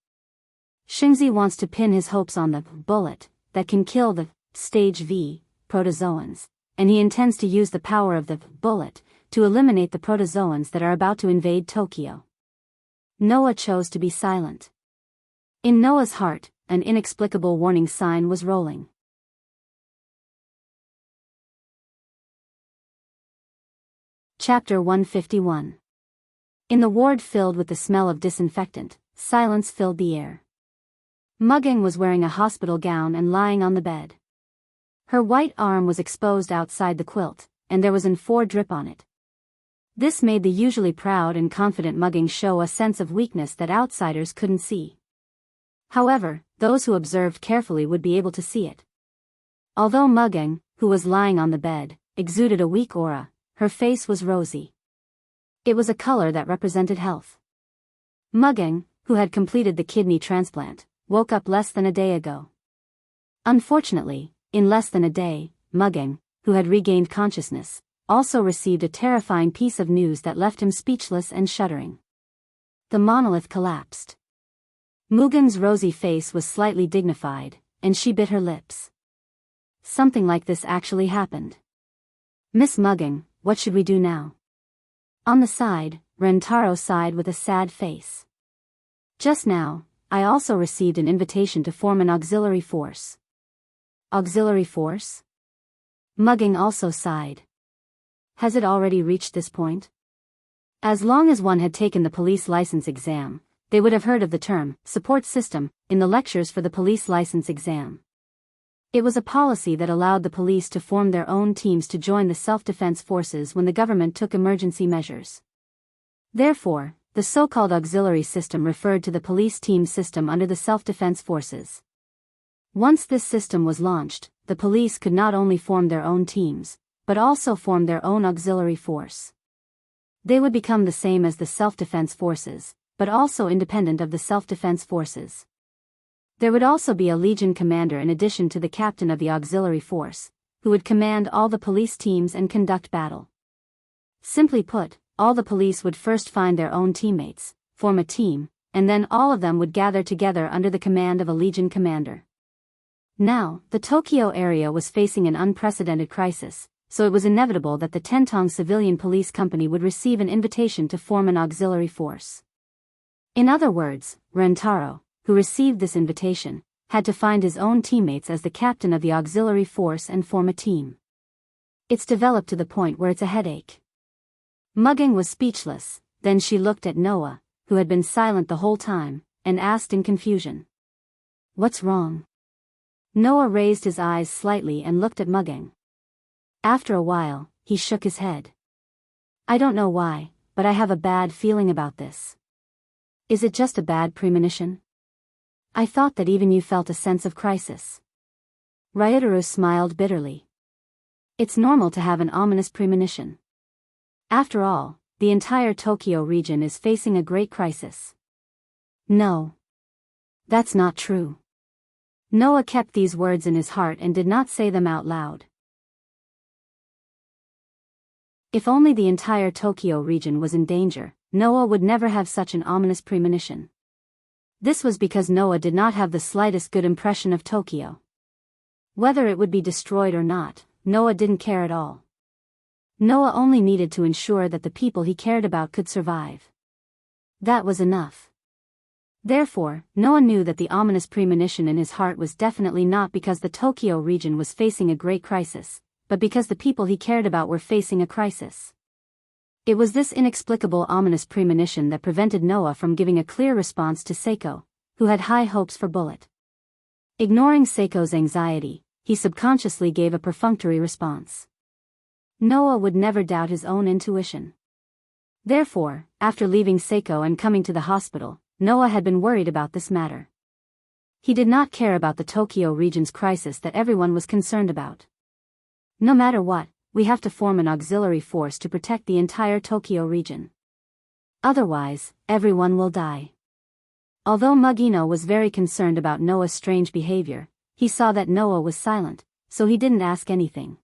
Xingzi wants to pin his hopes on the bullet that can kill the stage V protozoans, and he intends to use the power of the bullet to eliminate the protozoans that are about to invade Tokyo. Noah chose to be silent. In Noah's heart, an inexplicable warning sign was rolling. Chapter 151. In the ward filled with the smell of disinfectant, silence filled the air. Mugging was wearing a hospital gown and lying on the bed. Her white arm was exposed outside the quilt, and there was an 4 drip on it. This made the usually proud and confident Mugging show a sense of weakness that outsiders couldn't see. However, those who observed carefully would be able to see it. Although Mugging, who was lying on the bed, exuded a weak aura, her face was rosy. It was a color that represented health. Mugging, who had completed the kidney transplant, woke up less than a day ago. Unfortunately, in less than a day, Mugging, who had regained consciousness, also received a terrifying piece of news that left him speechless and shuddering. The monolith collapsed. Mugging's rosy face was slightly dignified, and she bit her lips. Something like this actually happened. Miss Mugging, what should we do now? On the side, Rentaro sighed with a sad face. Just now, I also received an invitation to form an auxiliary force. Auxiliary force? Mugging also sighed. Has it already reached this point? As long as one had taken the police license exam, they would have heard of the term, support system, in the lectures for the police license exam. It was a policy that allowed the police to form their own teams to join the self-defense forces when the government took emergency measures. Therefore, the so-called auxiliary system referred to the police team system under the self-defense forces. Once this system was launched, the police could not only form their own teams, but also form their own auxiliary force. They would become the same as the self-defense forces, but also independent of the self-defense forces. There would also be a legion commander in addition to the captain of the auxiliary force, who would command all the police teams and conduct battle. Simply put, all the police would first find their own teammates, form a team, and then all of them would gather together under the command of a legion commander. Now, the Tokyo area was facing an unprecedented crisis, so it was inevitable that the Tentong Civilian Police Company would receive an invitation to form an auxiliary force. In other words, Rentaro, who received this invitation, had to find his own teammates as the captain of the auxiliary force and form a team. It's developed to the point where it's a headache. Mugging was speechless, then she looked at Noah, who had been silent the whole time, and asked in confusion. What's wrong? Noah raised his eyes slightly and looked at Mugging. After a while, he shook his head. I don't know why, but I have a bad feeling about this. Is it just a bad premonition? I thought that even you felt a sense of crisis. Ryutaru smiled bitterly. It's normal to have an ominous premonition. After all, the entire Tokyo region is facing a great crisis. No. That's not true. Noah kept these words in his heart and did not say them out loud. If only the entire Tokyo region was in danger, Noah would never have such an ominous premonition. This was because Noah did not have the slightest good impression of Tokyo. Whether it would be destroyed or not, Noah didn't care at all. Noah only needed to ensure that the people he cared about could survive. That was enough. Therefore, Noah knew that the ominous premonition in his heart was definitely not because the Tokyo region was facing a great crisis, but because the people he cared about were facing a crisis. It was this inexplicable ominous premonition that prevented Noah from giving a clear response to Seiko, who had high hopes for Bullet. Ignoring Seiko's anxiety, he subconsciously gave a perfunctory response. Noah would never doubt his own intuition. Therefore, after leaving Seiko and coming to the hospital, Noah had been worried about this matter. He did not care about the Tokyo region's crisis that everyone was concerned about. No matter what, we have to form an auxiliary force to protect the entire Tokyo region. Otherwise, everyone will die. Although Mugino was very concerned about Noah's strange behavior, he saw that Noah was silent, so he didn't ask anything.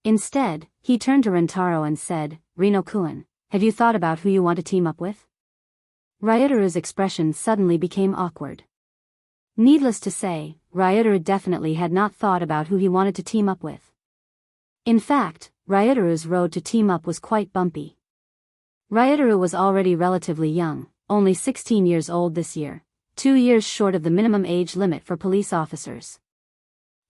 Instead, he turned to Rentaro and said, "Rino-kun, have you thought about who you want to team up with?" Ryutaru's expression suddenly became awkward. Needless to say, Ryutaru definitely had not thought about who he wanted to team up with. In fact, Ryutaru's road to team up was quite bumpy. Ryutaru was already relatively young, only 16 years old this year, 2 years short of the minimum age limit for police officers.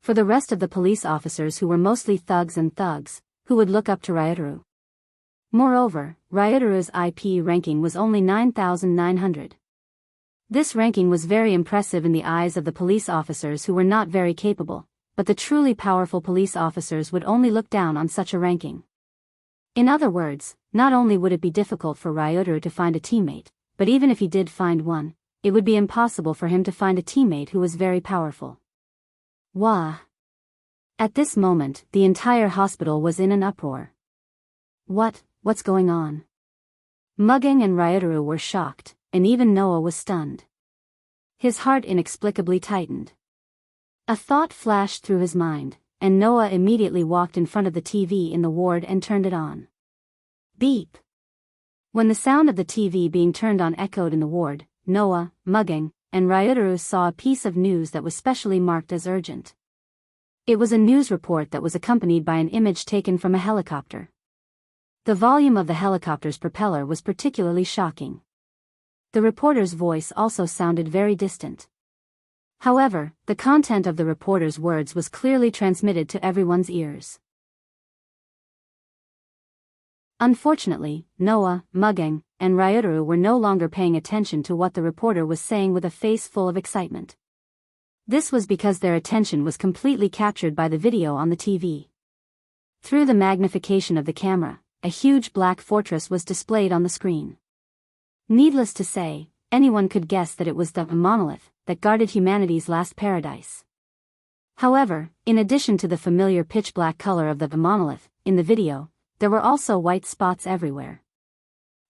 For the rest of the police officers who were mostly thugs, who would look up to Ryutaru. Moreover, Ryutaru's IP ranking was only 9,900. This ranking was very impressive in the eyes of the police officers who were not very capable, but the truly powerful police officers would only look down on such a ranking. In other words, not only would it be difficult for Ryutaru to find a teammate, but even if he did find one, it would be impossible for him to find a teammate who was very powerful. Wah! At this moment, the entire hospital was in an uproar. What's going on? Mugging and Ryutaru were shocked, and even Noah was stunned. His heart inexplicably tightened. A thought flashed through his mind, and Noah immediately walked in front of the TV in the ward and turned it on. Beep! When the sound of the TV being turned on echoed in the ward, Noah, Mugging, and Ryutaru saw a piece of news that was specially marked as urgent. It was a news report that was accompanied by an image taken from a helicopter. The volume of the helicopter's propeller was particularly shocking. The reporter's voice also sounded very distant. However, the content of the reporter's words was clearly transmitted to everyone's ears. Unfortunately, Noah, Mugging, and Ryutaru were no longer paying attention to what the reporter was saying with a face full of excitement. This was because their attention was completely captured by the video on the TV. Through the magnification of the camera, a huge black fortress was displayed on the screen. Needless to say, anyone could guess that it was the monolith that guarded humanity's last paradise. However, in addition to the familiar pitch-black color of the monolith, in the video, there were also white spots everywhere.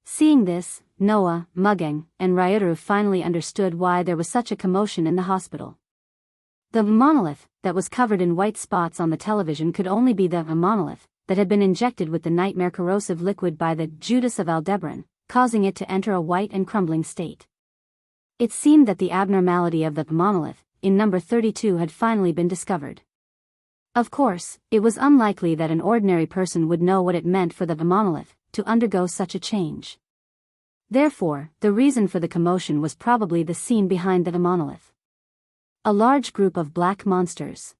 Seeing this, Noah, Mugging, and Ryutaru finally understood why there was such a commotion in the hospital. The monolith that was covered in white spots on the television could only be the monolith that had been injected with the nightmare corrosive liquid by the Judas of Aldebaran, causing it to enter a white and crumbling state. It seemed that the abnormality of the monolith, in number 32, had finally been discovered. Of course, it was unlikely that an ordinary person would know what it meant for the monolith to undergo such a change. Therefore, the reason for the commotion was probably the scene behind the monolith. A large group of black monsters.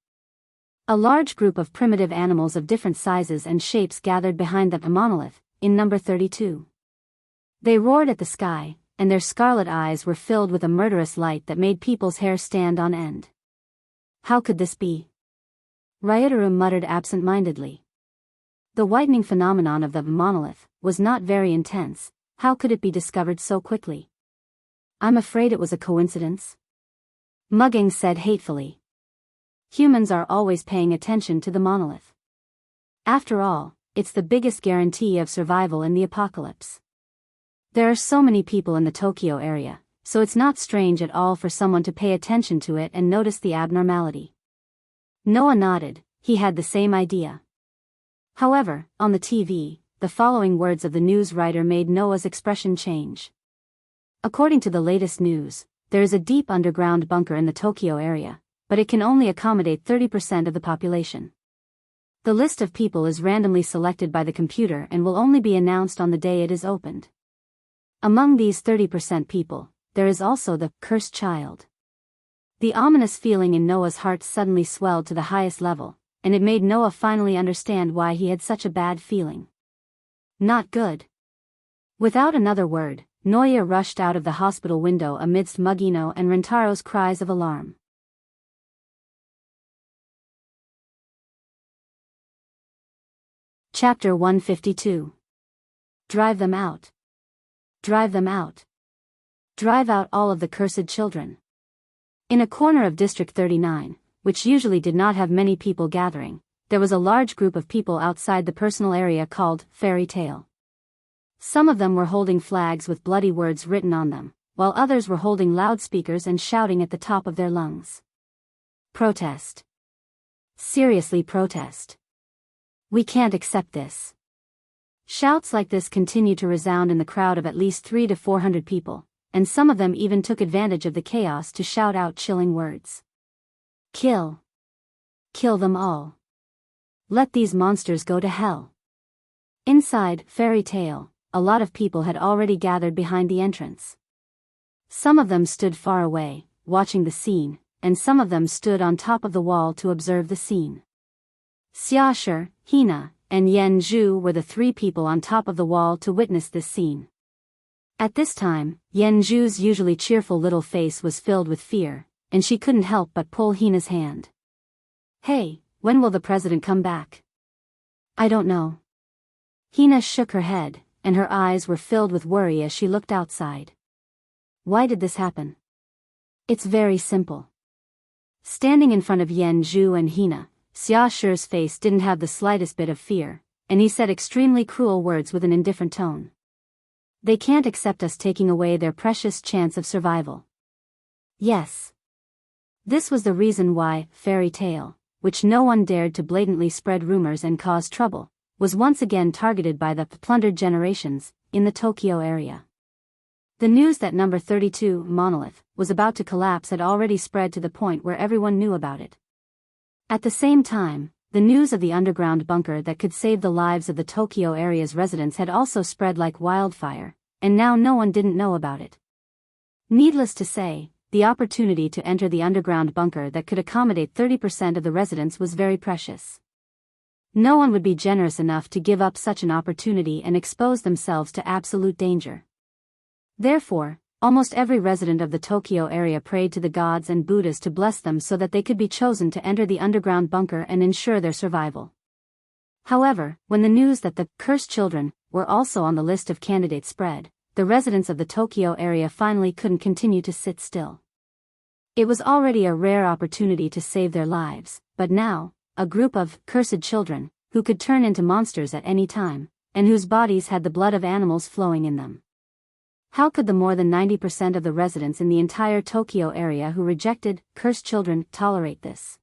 A large group of primitive animals of different sizes and shapes gathered behind the monolith, in number 32. They roared at the sky, and their scarlet eyes were filled with a murderous light that made people's hair stand on end. How could this be? Ryutaru muttered absent-mindedly. The whitening phenomenon of the monolith was not very intense. How could it be discovered so quickly? I'm afraid it was a coincidence. Mugging said hatefully. Humans are always paying attention to the monolith. After all, it's the biggest guarantee of survival in the apocalypse. There are so many people in the Tokyo area, so it's not strange at all for someone to pay attention to it and notice the abnormality. Noah nodded, he had the same idea. However, on the TV, the following words of the news writer made Noah's expression change. According to the latest news, there is a deep underground bunker in the Tokyo area, but it can only accommodate 30% of the population. The list of people is randomly selected by the computer and will only be announced on the day it is opened. Among these 30% people, there is also the cursed child. The ominous feeling in Noah's heart suddenly swelled to the highest level, and it made Noah finally understand why he had such a bad feeling. Not good. Without another word, Noah rushed out of the hospital window amidst Mugino and Rentaro's cries of alarm. Chapter 152. Drive them out. Drive them out. Drive out all of the cursed children. In a corner of District 39, which usually did not have many people gathering, there was a large group of people outside the personal area called Fairy Tale. Some of them were holding flags with bloody words written on them, while others were holding loudspeakers and shouting at the top of their lungs. Protest. Seriously, protest. We can't accept this. Shouts like this continued to resound in the crowd of at least 300 to 400 people, and some of them even took advantage of the chaos to shout out chilling words. Kill. Kill them all. Let these monsters go to hell. Inside Fairy Tale, a lot of people had already gathered behind the entrance. Some of them stood far away, watching the scene, and some of them stood on top of the wall to observe the scene. Xiaoshi, Hina, and Yen Zhu were the three people on top of the wall to witness this scene. At this time, Yen Zhu's usually cheerful little face was filled with fear, and she couldn't help but pull Hina's hand. Hey, when will the president come back? I don't know. Hina shook her head, and her eyes were filled with worry as she looked outside. Why did this happen? It's very simple. Standing in front of Yen Zhu and Hina, Xiaoshi's face didn't have the slightest bit of fear, and he said extremely cruel words with an indifferent tone. They can't accept us taking away their precious chance of survival. Yes. This was the reason why Fairy Tale, which no one dared to blatantly spread rumors and cause trouble, was once again targeted by the plundered generations in the Tokyo area. The news that number 32 monolith was about to collapse had already spread to the point where everyone knew about it. At the same time, the news of the underground bunker that could save the lives of the Tokyo area's residents had also spread like wildfire, and now no one didn't know about it. Needless to say, the opportunity to enter the underground bunker that could accommodate 30% of the residents was very precious. No one would be generous enough to give up such an opportunity and expose themselves to absolute danger. Therefore, almost every resident of the Tokyo area prayed to the gods and Buddhas to bless them so that they could be chosen to enter the underground bunker and ensure their survival. However, when the news that the cursed children were also on the list of candidates spread, the residents of the Tokyo area finally couldn't continue to sit still. It was already a rare opportunity to save their lives, but now, a group of cursed children, who could turn into monsters at any time, and whose bodies had the blood of animals flowing in them. How could the more than 90% of the residents in the entire Tokyo area who rejected cursed children tolerate this?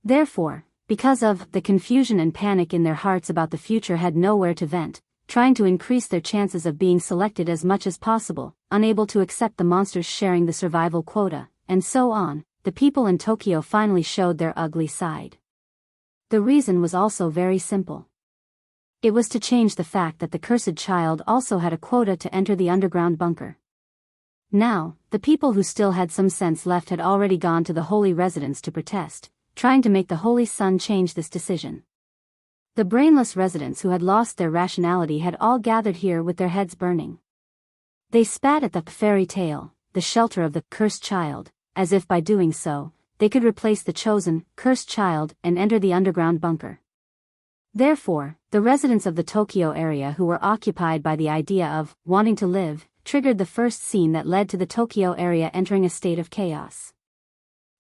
Therefore, because of the confusion and panic in their hearts about the future had nowhere to vent, trying to increase their chances of being selected as much as possible, unable to accept the monsters sharing the survival quota, and so on, the people in Tokyo finally showed their ugly side. The reason was also very simple. It was to change the fact that the cursed child also had a quota to enter the underground bunker. Now, the people who still had some sense left had already gone to the holy residence to protest, trying to make the Holy Sun change this decision. The brainless residents who had lost their rationality had all gathered here with their heads burning. They spat at the Fairy Tale, the shelter of the cursed child, as if by doing so, they could replace the chosen, cursed child and enter the underground bunker. Therefore, the residents of the Tokyo area who were occupied by the idea of wanting to live, triggered the first scene that led to the Tokyo area entering a state of chaos.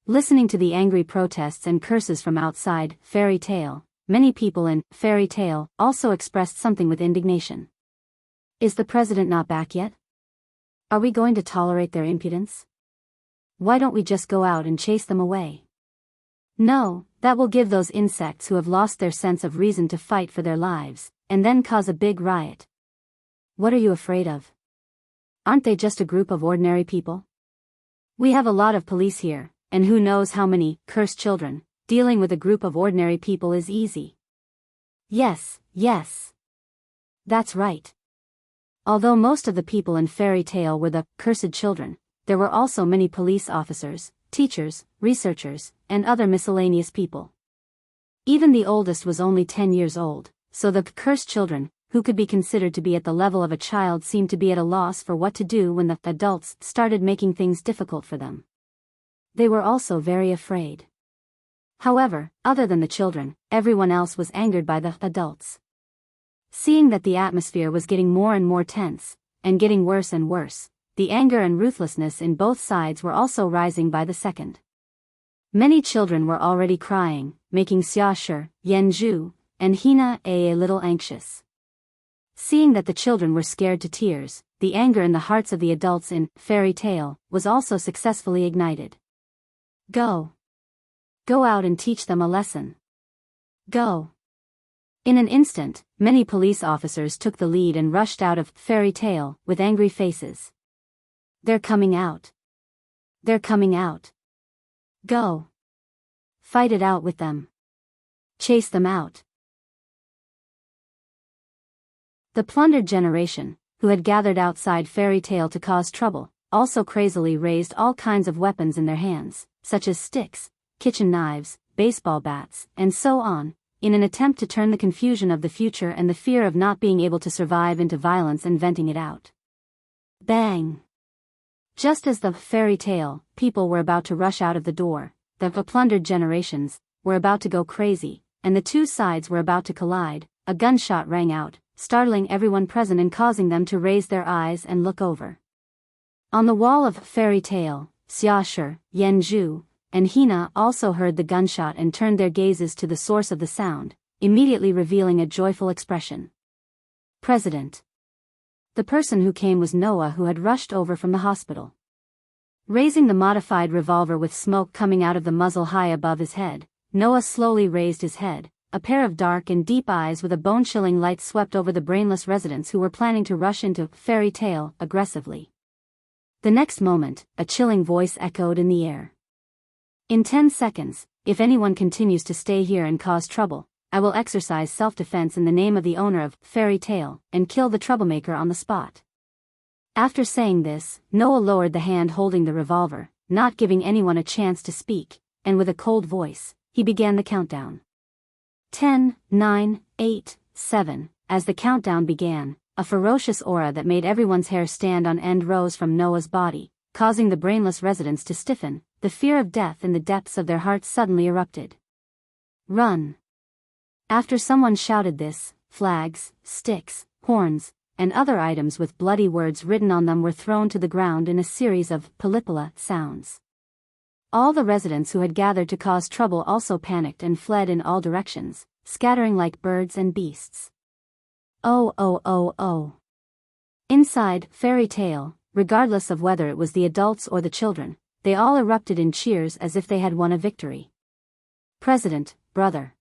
Listening to the angry protests and curses from outside Fairy Tale, many people in Fairy Tale also expressed something with indignation. Is the president not back yet? Are we going to tolerate their impudence? Why don't we just go out and chase them away? No, that will give those insects who have lost their sense of reason to fight for their lives, and then cause a big riot. What are you afraid of? Aren't they just a group of ordinary people? We have a lot of police here, and who knows how many cursed children. Dealing with a group of ordinary people is easy. Yes. That's right. Although most of the people in Fairy Tale were the cursed children, there were also many police officers, teachers, researchers, and other miscellaneous people. Even the oldest was only 10 years old, so the cursed children, who could be considered to be at the level of a child, seemed to be at a loss for what to do when the adults started making things difficult for them. They were also very afraid. However, other than the children, everyone else was angered by the adults. Seeing that the atmosphere was getting more and more tense, and getting worse and worse, the anger and ruthlessness in both sides were also rising by the second. Many children were already crying, making Xiaoshi, Yanzhu, and Hina a little anxious. Seeing that the children were scared to tears, the anger in the hearts of the adults in Fairy Tale was also successfully ignited. Go. Go out and teach them a lesson. Go. In an instant, many police officers took the lead and rushed out of Fairy Tale with angry faces. They're coming out. They're coming out. Go. Fight it out with them. Chase them out. The plundered generation, who had gathered outside Fairy Tale to cause trouble, also crazily raised all kinds of weapons in their hands, such as sticks, kitchen knives, baseball bats, and so on, in an attempt to turn the confusion of the future and the fear of not being able to survive into violence and venting it out. Bang! Just as the Fairy Tale people were about to rush out of the door, the plundered generations were about to go crazy, and the two sides were about to collide, a gunshot rang out, startling everyone present and causing them to raise their eyes and look over. On the wall of Fairy Tale, Xiaoshi, Yanzhu, and Hina also heard the gunshot and turned their gazes to the source of the sound, immediately revealing a joyful expression. President. The person who came was Noah, who had rushed over from the hospital. Raising the modified revolver with smoke coming out of the muzzle high above his head, Noah slowly raised his head. A pair of dark and deep eyes with a bone-chilling light swept over the brainless residents who were planning to rush into Fairy Tale aggressively. The next moment, a chilling voice echoed in the air. In 10 seconds, if anyone continues to stay here and cause trouble, I will exercise self-defense in the name of the owner of Fairy Tale and kill the troublemaker on the spot. After saying this, Noah lowered the hand holding the revolver, not giving anyone a chance to speak, and with a cold voice, he began the countdown. 10, 9, 8, 7, as the countdown began, a ferocious aura that made everyone's hair stand on end rose from Noah's body, causing the brainless residents to stiffen. The fear of death in the depths of their hearts suddenly erupted. Run! After someone shouted this, flags, sticks, horns, and other items with bloody words written on them were thrown to the ground in a series of palipala sounds. All the residents who had gathered to cause trouble also panicked and fled in all directions, scattering like birds and beasts. Oh oh oh oh. Inside Fairy Tale, regardless of whether it was the adults or the children, they all erupted in cheers as if they had won a victory. President, brother.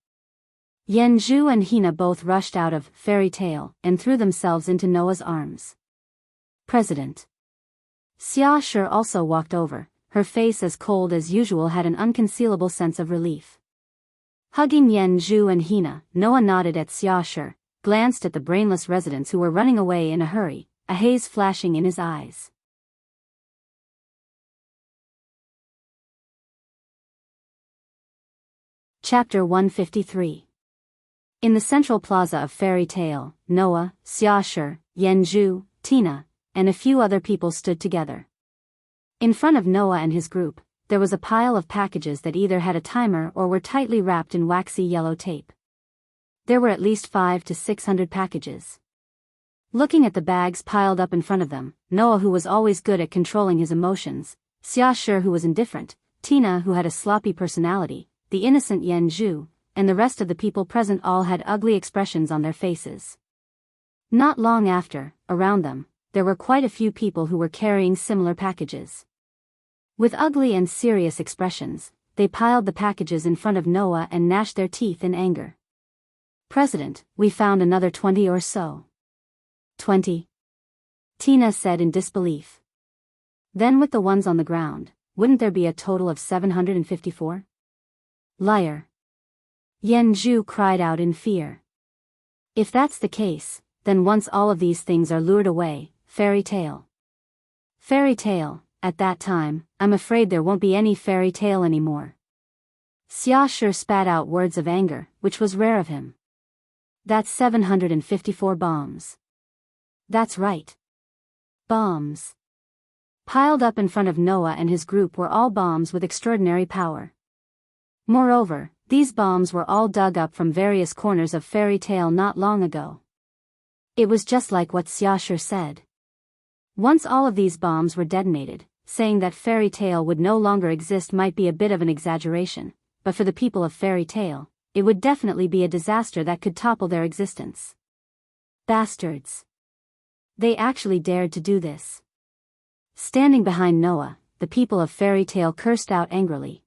Yanzhu and Hina both rushed out of Fairy Tale and threw themselves into Noah's arms. President. Xiaoshi also walked over, her face as cold as usual had an unconcealable sense of relief. Hugging Yanzhu and Hina, Noah nodded at Xiaoshi, glanced at the brainless residents who were running away in a hurry, a haze flashing in his eyes. Chapter 153. In the central plaza of Fairy Tale, Noah, Xiaoshi, Yanzhu, Tina, and a few other people stood together. In front of Noah and his group, there was a pile of packages that either had a timer or were tightly wrapped in waxy yellow tape. There were at least 500 to 600 packages. Looking at the bags piled up in front of them, Noah, who was always good at controlling his emotions, Xiaoshi, who was indifferent, Tina, who had a sloppy personality, the innocent Yanzhu, and the rest of the people present all had ugly expressions on their faces. Not long after, around them, there were quite a few people who were carrying similar packages. With ugly and serious expressions, they piled the packages in front of Noah and gnashed their teeth in anger. President, we found another 20 or so. 20? Tina said in disbelief. Then with the ones on the ground, wouldn't there be a total of 754? Liar. Yanzhu cried out in fear. If that's the case, then once all of these things are lured away, Fairy Tale. Fairy Tale, at that time, I'm afraid there won't be any Fairy Tale anymore. Xiaoshi spat out words of anger, which was rare of him. That's 754 bombs. That's right. Bombs. Piled up in front of Noah and his group were all bombs with extraordinary power. Moreover, these bombs were all dug up from various corners of Fairy Tale not long ago. It was just like what Xiaoshi said. Once all of these bombs were detonated, saying that fairy tale would no longer exist might be a bit of an exaggeration, but for the people of fairy tale, it would definitely be a disaster that could topple their existence. Bastards. They actually dared to do this. Standing behind Noah, the people of fairy tale cursed out angrily.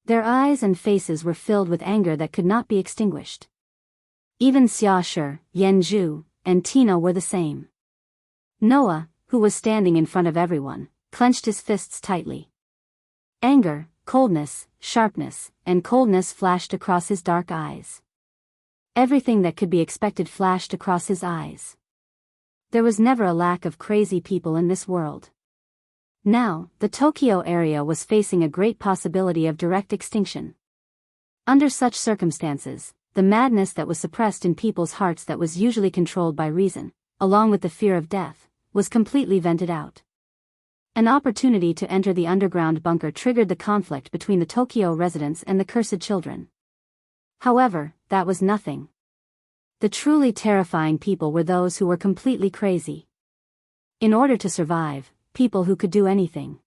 Their eyes and faces were filled with anger that could not be extinguished. Even Xia Shi, Yan Zhu, and Tina were the same. Noah, who was standing in front of everyone, clenched his fists tightly. Anger, coldness, sharpness, and coldness flashed across his dark eyes. Everything that could be expected flashed across his eyes. There was never a lack of crazy people in this world. Now, the Tokyo area was facing a great possibility of direct extinction. Under such circumstances, the madness that was suppressed in people's hearts that was usually controlled by reason, along with the fear of death, was completely vented out. An opportunity to enter the underground bunker triggered the conflict between the Tokyo residents and the cursed children. However, that was nothing. The truly terrifying people were those who were completely crazy. In order to survive, people who could do anything.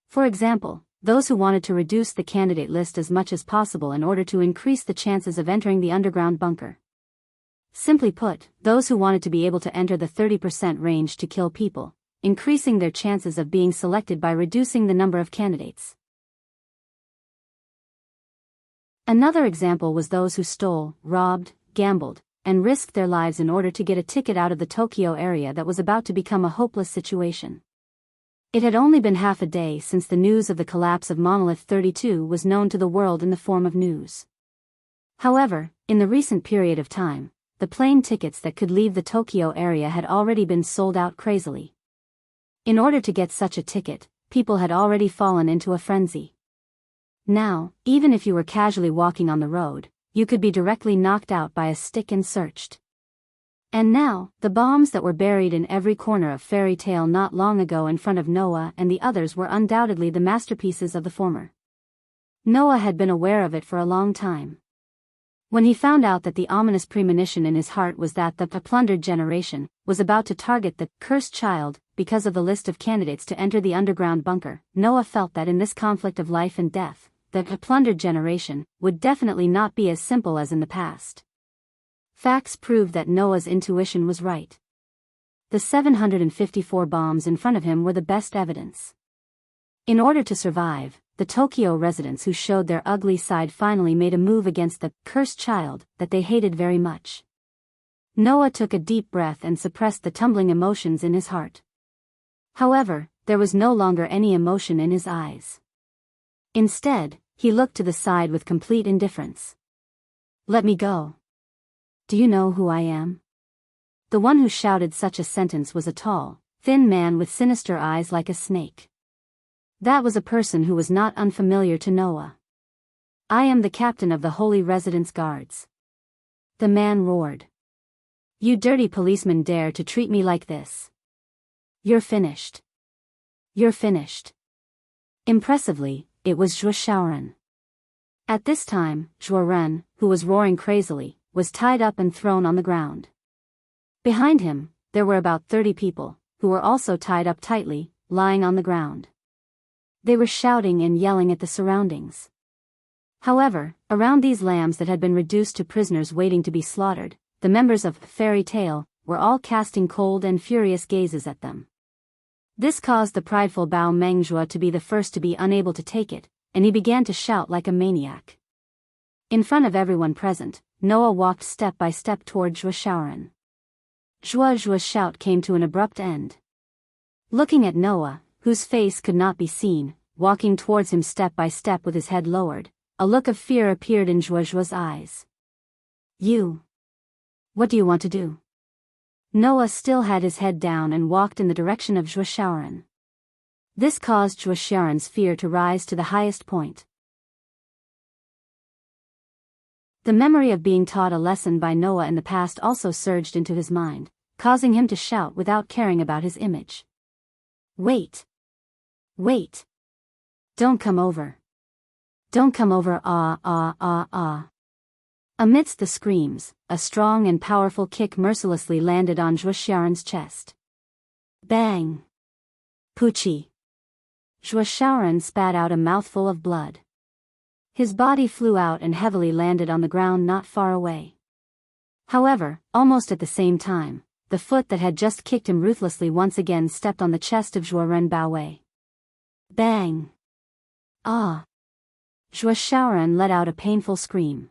For example, those who wanted to reduce the candidate list as much as possible in order to increase the chances of entering the underground bunker. Simply put, those who wanted to be able to enter the 30% range to kill people, increasing their chances of being selected by reducing the number of candidates. Another example was those who stole, robbed, gambled, and risked their lives in order to get a ticket out of the Tokyo area that was about to become a hopeless situation. It had only been half a day since the news of the collapse of Monolith 32 was known to the world in the form of news. However, in the recent period of time, the plane tickets that could leave the Tokyo area had already been sold out crazily. In order to get such a ticket, people had already fallen into a frenzy. Now, even if you were casually walking on the road, you could be directly knocked out by a stick and searched. And now, the bombs that were buried in every corner of fairy tale not long ago in front of Noah and the others were undoubtedly the masterpieces of the former. Noah had been aware of it for a long time. When he found out that the ominous premonition in his heart was that the plundered generation was about to target the cursed child because of the list of candidates to enter the underground bunker, Noah felt that in this conflict of life and death, the plundered generation would definitely not be as simple as in the past. Facts proved that Noah's intuition was right. The 754 bombs in front of him were the best evidence. In order to survive, the Tokyo residents who showed their ugly side finally made a move against the cursed child that they hated very much. Noah took a deep breath and suppressed the tumbling emotions in his heart. However, there was no longer any emotion in his eyes. Instead, he looked to the side with complete indifference. "Let me go. Do you know who I am?" The one who shouted such a sentence was a tall, thin man with sinister eyes like a snake. That was a person who was not unfamiliar to Noah. "I am the captain of the Holy Residence Guards." The man roared. "You dirty policemen dare to treat me like this? You're finished. You're finished." Impressively, it was Zhuo Shaoran. At this time, Zhuo Ren, who was roaring crazily, was tied up and thrown on the ground. Behind him, there were about 30 people, who were also tied up tightly, lying on the ground. They were shouting and yelling at the surroundings. However, around these lambs that had been reduced to prisoners waiting to be slaughtered, the members of Fairy Tale were all casting cold and furious gazes at them. This caused the prideful Bao Mengjue to be the first to be unable to take it, and he began to shout like a maniac. In front of everyone present, Noah walked step by step toward Zhuo Shaoran. Zhuo's shout came to an abrupt end. Looking at Noah, whose face could not be seen, walking towards him step by step with his head lowered, a look of fear appeared in Zhuo's eyes. "You. What do you want to do?" Noah still had his head down and walked in the direction of Zhuo Shaoran. This caused Zhuo Shaoran's fear to rise to the highest point. The memory of being taught a lesson by Noah in the past also surged into his mind, causing him to shout without caring about his image. "Wait! Wait! Don't come over! Don't come over! Ah ah ah ah!" Amidst the screams, a strong and powerful kick mercilessly landed on Zhuo Shaoran's chest. Bang! Poochie! Zhuo Shaoran spat out a mouthful of blood. His body flew out and heavily landed on the ground not far away. However, almost at the same time, the foot that had just kicked him ruthlessly once again stepped on the chest of Zhuo Renbaowei. Bang! Ah! Zhuo Shaoran let out a painful scream.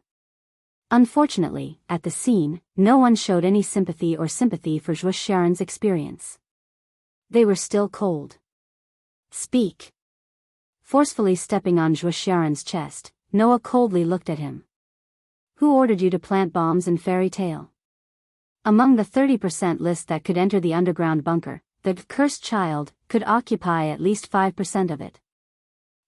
Unfortunately, at the scene, no one showed any sympathy for Zhuo Shaoran's experience. They were still cold. Speak! Forcefully stepping on Zhuo Shaoran's chest, Noah coldly looked at him. Who ordered you to plant bombs in Fairy Tale? Among the 30% list that could enter the underground bunker, the cursed child could occupy at least 5% of it.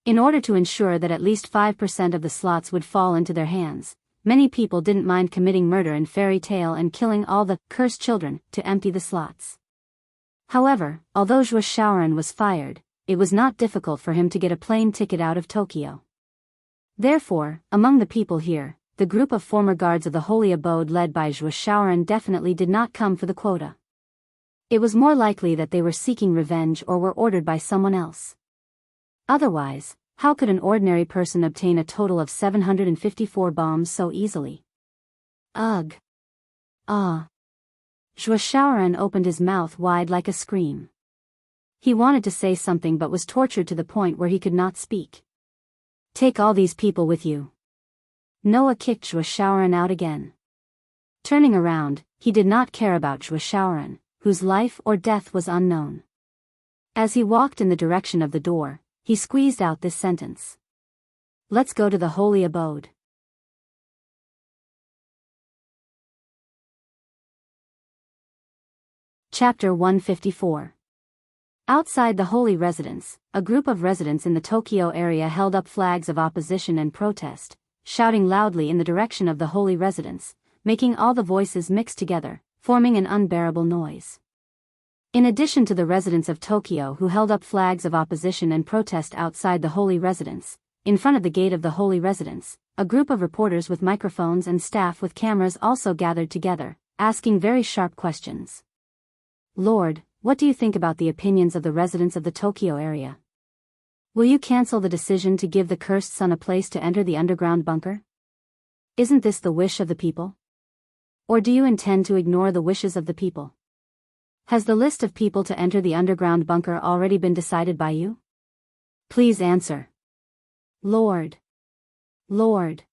In order to ensure that at least 5% of the slots would fall into their hands, many people didn't mind committing murder in Fairy Tale and killing all the cursed children to empty the slots. However, although Zhuo Shaoran was fired, it was not difficult for him to get a plane ticket out of Tokyo. Therefore, among the people here, the group of former guards of the Holy Abode led by Zhuo Shaoran definitely did not come for the quota. It was more likely that they were seeking revenge or were ordered by someone else. Otherwise, how could an ordinary person obtain a total of 754 bombs so easily? Ugh! Ah! Zhuo Shaoran opened his mouth wide like a scream. He wanted to say something but was tortured to the point where he could not speak. Take all these people with you. Noah kicked Zhuo Shaoran out again. Turning around, he did not care about Zhuo Shaoran, whose life or death was unknown. As he walked in the direction of the door, he squeezed out this sentence. Let's go to the Holy Abode. Chapter 154. Outside the Holy Residence, a group of residents in the Tokyo area held up flags of opposition and protest, shouting loudly in the direction of the Holy Residence, making all the voices mix together, forming an unbearable noise. In addition to the residents of Tokyo who held up flags of opposition and protest outside the Holy Residence, in front of the gate of the Holy Residence, a group of reporters with microphones and staff with cameras also gathered together, asking very sharp questions. Lord, what do you think about the opinions of the residents of the Tokyo area? Will you cancel the decision to give the cursed son a place to enter the underground bunker? Isn't this the wish of the people? Or do you intend to ignore the wishes of the people? Has the list of people to enter the underground bunker already been decided by you? Please answer. Lord. Lord.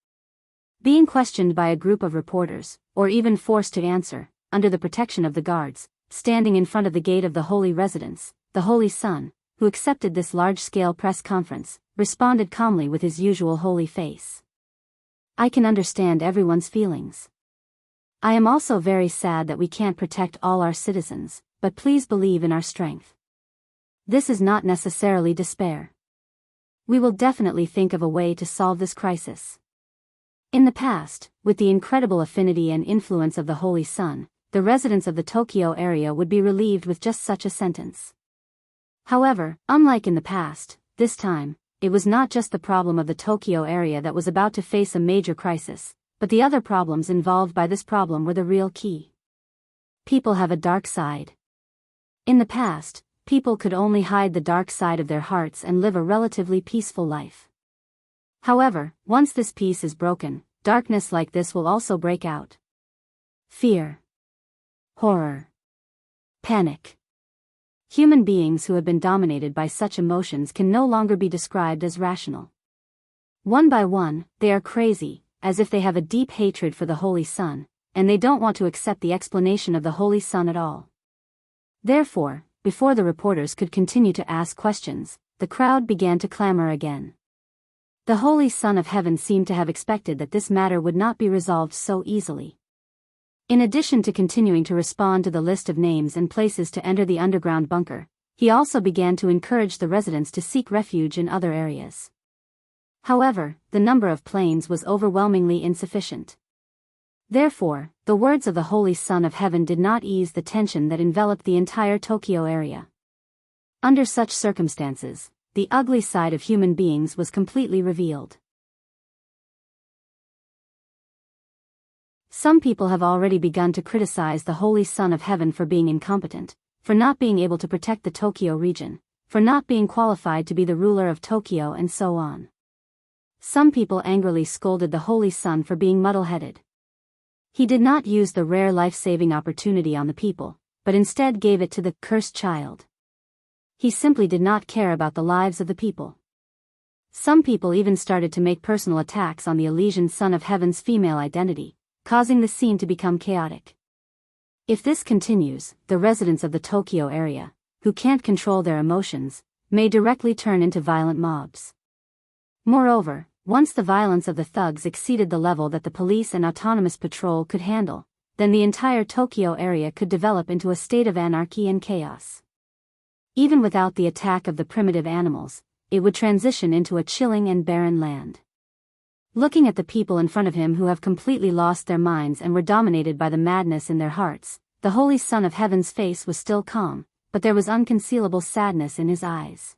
Being questioned by a group of reporters, or even forced to answer, under the protection of the guards, standing in front of the gate of the Holy Residence, the Holy Son, who accepted this large-scale press conference, responded calmly with his usual holy face. I can understand everyone's feelings. I am also very sad that we can't protect all our citizens, but please believe in our strength. This is not necessarily despair. We will definitely think of a way to solve this crisis. In the past, with the incredible affinity and influence of the Holy Son, the residents of the Tokyo area would be relieved with just such a sentence. However, unlike in the past, this time, it was not just the problem of the Tokyo area that was about to face a major crisis, but the other problems involved by this problem were the real key. People have a dark side. In the past, people could only hide the dark side of their hearts and live a relatively peaceful life. However, once this peace is broken, darkness like this will also break out. Fear. Horror. Panic. Human beings who have been dominated by such emotions can no longer be described as rational. One by one, they are crazy, as if they have a deep hatred for the Holy Son, and they don't want to accept the explanation of the Holy Son at all. Therefore, before the reporters could continue to ask questions, the crowd began to clamor again. The Holy Son of Heaven seemed to have expected that this matter would not be resolved so easily. In addition to continuing to respond to the list of names and places to enter the underground bunker, he also began to encourage the residents to seek refuge in other areas. However, the number of planes was overwhelmingly insufficient. Therefore, the words of the Holy Son of Heaven did not ease the tension that enveloped the entire Tokyo area. Under such circumstances, the ugly side of human beings was completely revealed. Some people have already begun to criticize the Holy Son of Heaven for being incompetent, for not being able to protect the Tokyo region, for not being qualified to be the ruler of Tokyo, and so on. Some people angrily scolded the Holy Son for being muddle-headed. He did not use the rare life-saving opportunity on the people, but instead gave it to the cursed child. He simply did not care about the lives of the people. Some people even started to make personal attacks on the Elysian Son of Heaven's female identity, causing the scene to become chaotic. If this continues, the residents of the Tokyo area, who can't control their emotions, may directly turn into violent mobs. Moreover, once the violence of the thugs exceeded the level that the police and autonomous patrol could handle, then the entire Tokyo area could develop into a state of anarchy and chaos. Even without the attack of the primitive animals, it would transition into a chilling and barren land. Looking at the people in front of him who have completely lost their minds and were dominated by the madness in their hearts, the Holy Son of Heaven's face was still calm, but there was unconcealable sadness in his eyes.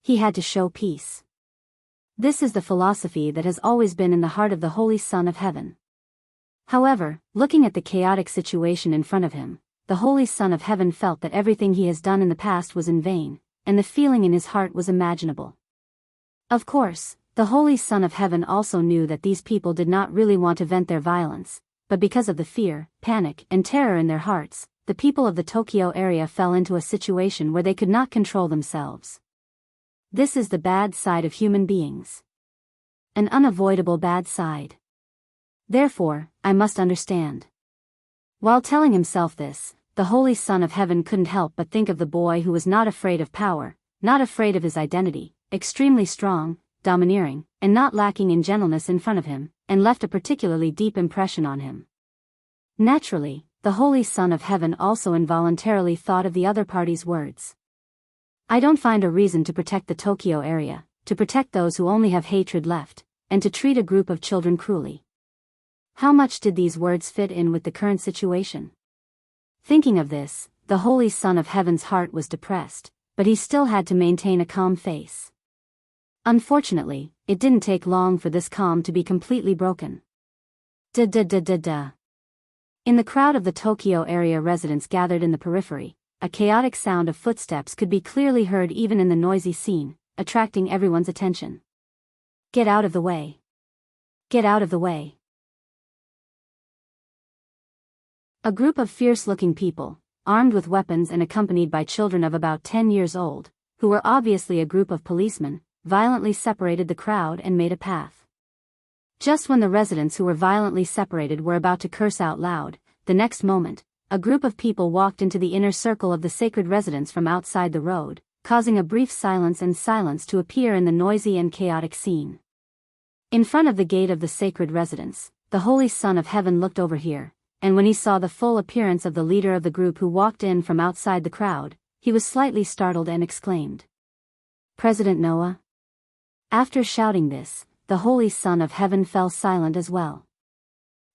He had to show peace. This is the philosophy that has always been in the heart of the Holy Son of Heaven. However, looking at the chaotic situation in front of him, the Holy Son of Heaven felt that everything he has done in the past was in vain, and the feeling in his heart was imaginable. Of course, the Holy Son of Heaven also knew that these people did not really want to vent their violence, but because of the fear, panic, and terror in their hearts, the people of the Tokyo area fell into a situation where they could not control themselves. This is the bad side of human beings. An unavoidable bad side. Therefore, I must understand. While telling himself this, the Holy Son of Heaven couldn't help but think of the boy who was not afraid of power, not afraid of his identity, extremely strong, domineering, and not lacking in gentleness in front of him, and left a particularly deep impression on him. Naturally, the Holy Son of Heaven also involuntarily thought of the other party's words. I don't find a reason to protect the Tokyo area, to protect those who only have hatred left, and to treat a group of children cruelly. How much did these words fit in with the current situation? Thinking of this, the Holy Son of Heaven's heart was depressed, but he still had to maintain a calm face. Unfortunately, it didn't take long for this calm to be completely broken. Da-da-da-da-da. In the crowd of the Tokyo area residents gathered in the periphery, a chaotic sound of footsteps could be clearly heard even in the noisy scene, attracting everyone's attention. Get out of the way. Get out of the way. A group of fierce-looking people, armed with weapons and accompanied by children of about 10 years old, who were obviously a group of policemen, violently separated the crowd and made a path. Just when the residents who were violently separated were about to curse out loud, the next moment, a group of people walked into the inner circle of the sacred residence from outside the road, causing a brief silence to appear in the noisy and chaotic scene. In front of the gate of the sacred residence, the Holy Son of Heaven looked over here, and when he saw the full appearance of the leader of the group who walked in from outside the crowd, he was slightly startled and exclaimed, "President Noah?" After shouting this, the Holy Son of Heaven fell silent as well.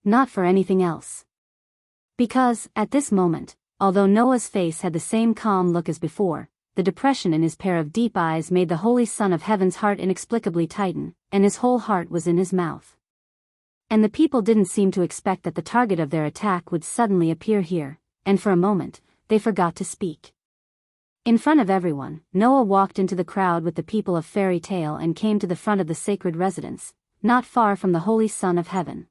Not for anything else. Because, at this moment, although Noah's face had the same calm look as before, the depression in his pair of deep eyes made the Holy Son of Heaven's heart inexplicably tighten, and his whole heart was in his mouth. And the people didn't seem to expect that the target of their attack would suddenly appear here, and for a moment, they forgot to speak. In front of everyone, Noah walked into the crowd with the people of Fairy Tale and came to the front of the sacred residence, not far from the Holy Son of Heaven.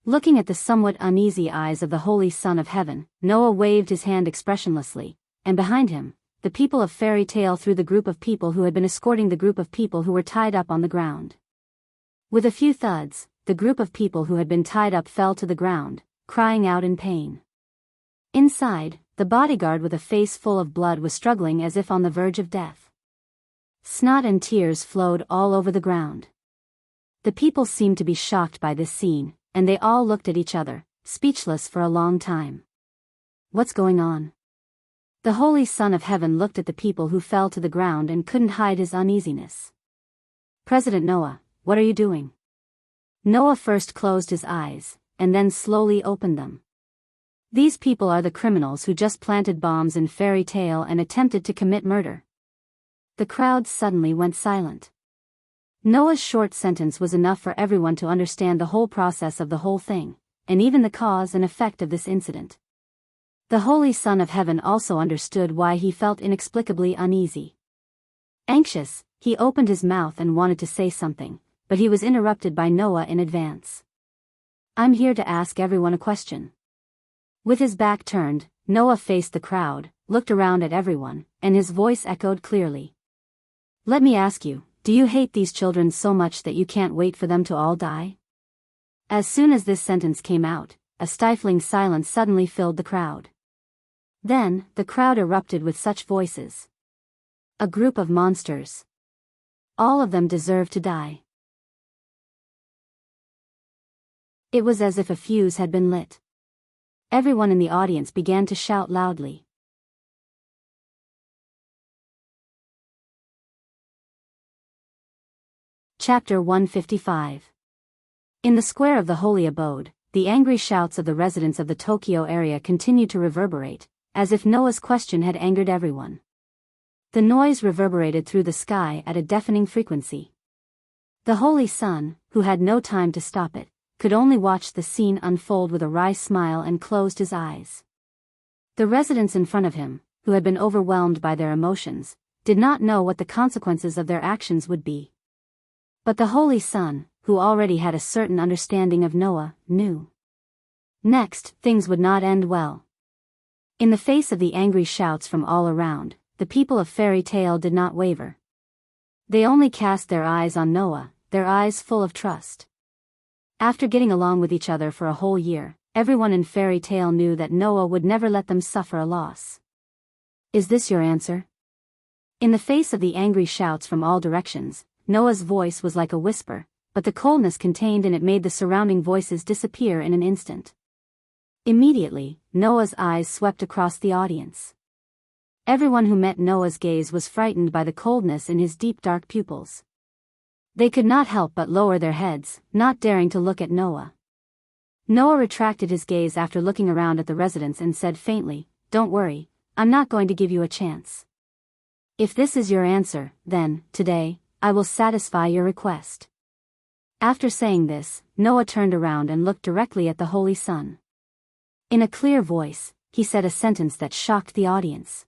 Looking at the somewhat uneasy eyes of the Holy Son of Heaven, Noah waved his hand expressionlessly, and behind him, the people of Fairy Tale threw the group of people who had been escorting the group of people who were tied up on the ground. With a few thuds, the group of people who had been tied up fell to the ground, crying out in pain. Inside, the bodyguard with a face full of blood was struggling as if on the verge of death. Snot and tears flowed all over the ground. The people seemed to be shocked by this scene, and they all looked at each other, speechless for a long time. What's going on? The Holy Son of Heaven looked at the people who fell to the ground and couldn't hide his uneasiness. President Noah, what are you doing? Noah first closed his eyes, and then slowly opened them. These people are the criminals who just planted bombs in Fairy Tale and attempted to commit murder. The crowd suddenly went silent. Noah's short sentence was enough for everyone to understand the whole process of the whole thing, and even the cause and effect of this incident. The Holy Son of Heaven also understood why he felt inexplicably uneasy. Anxious, he opened his mouth and wanted to say something, but he was interrupted by Noah in advance. "I'm here to ask everyone a question." With his back turned, Noah faced the crowd, looked around at everyone, and his voice echoed clearly. "Let me ask you, do you hate these children so much that you can't wait for them to all die?" As soon as this sentence came out, a stifling silence suddenly filled the crowd. Then, the crowd erupted with such voices. "A group of monsters. All of them deserve to die." It was as if a fuse had been lit. Everyone in the audience began to shout loudly. Chapter 155. In the square of the Holy Abode, the angry shouts of the residents of the Tokyo area continued to reverberate, as if Noah's question had angered everyone. The noise reverberated through the sky at a deafening frequency. The Holy Son, who had no time to stop it, could only watch the scene unfold with a wry smile and closed his eyes. The residents in front of him, who had been overwhelmed by their emotions, did not know what the consequences of their actions would be. But the Holy Son, who already had a certain understanding of Noah, knew. Next, things would not end well. In the face of the angry shouts from all around, the people of Fairy Tale did not waver. They only cast their eyes on Noah, their eyes full of trust. After getting along with each other for a whole year, everyone in Fairy Tale knew that Noah would never let them suffer a loss. "Is this your answer?" In the face of the angry shouts from all directions, Noah's voice was like a whisper, but the coldness contained in it made the surrounding voices disappear in an instant. Immediately, Noah's eyes swept across the audience. Everyone who met Noah's gaze was frightened by the coldness in his deep dark pupils. They could not help but lower their heads, not daring to look at Noah. Noah retracted his gaze after looking around at the residents and said faintly, "Don't worry, I'm not going to give you a chance. If this is your answer, then, today, I will satisfy your request." After saying this, Noah turned around and looked directly at the Holy Son. In a clear voice, he said a sentence that shocked the audience.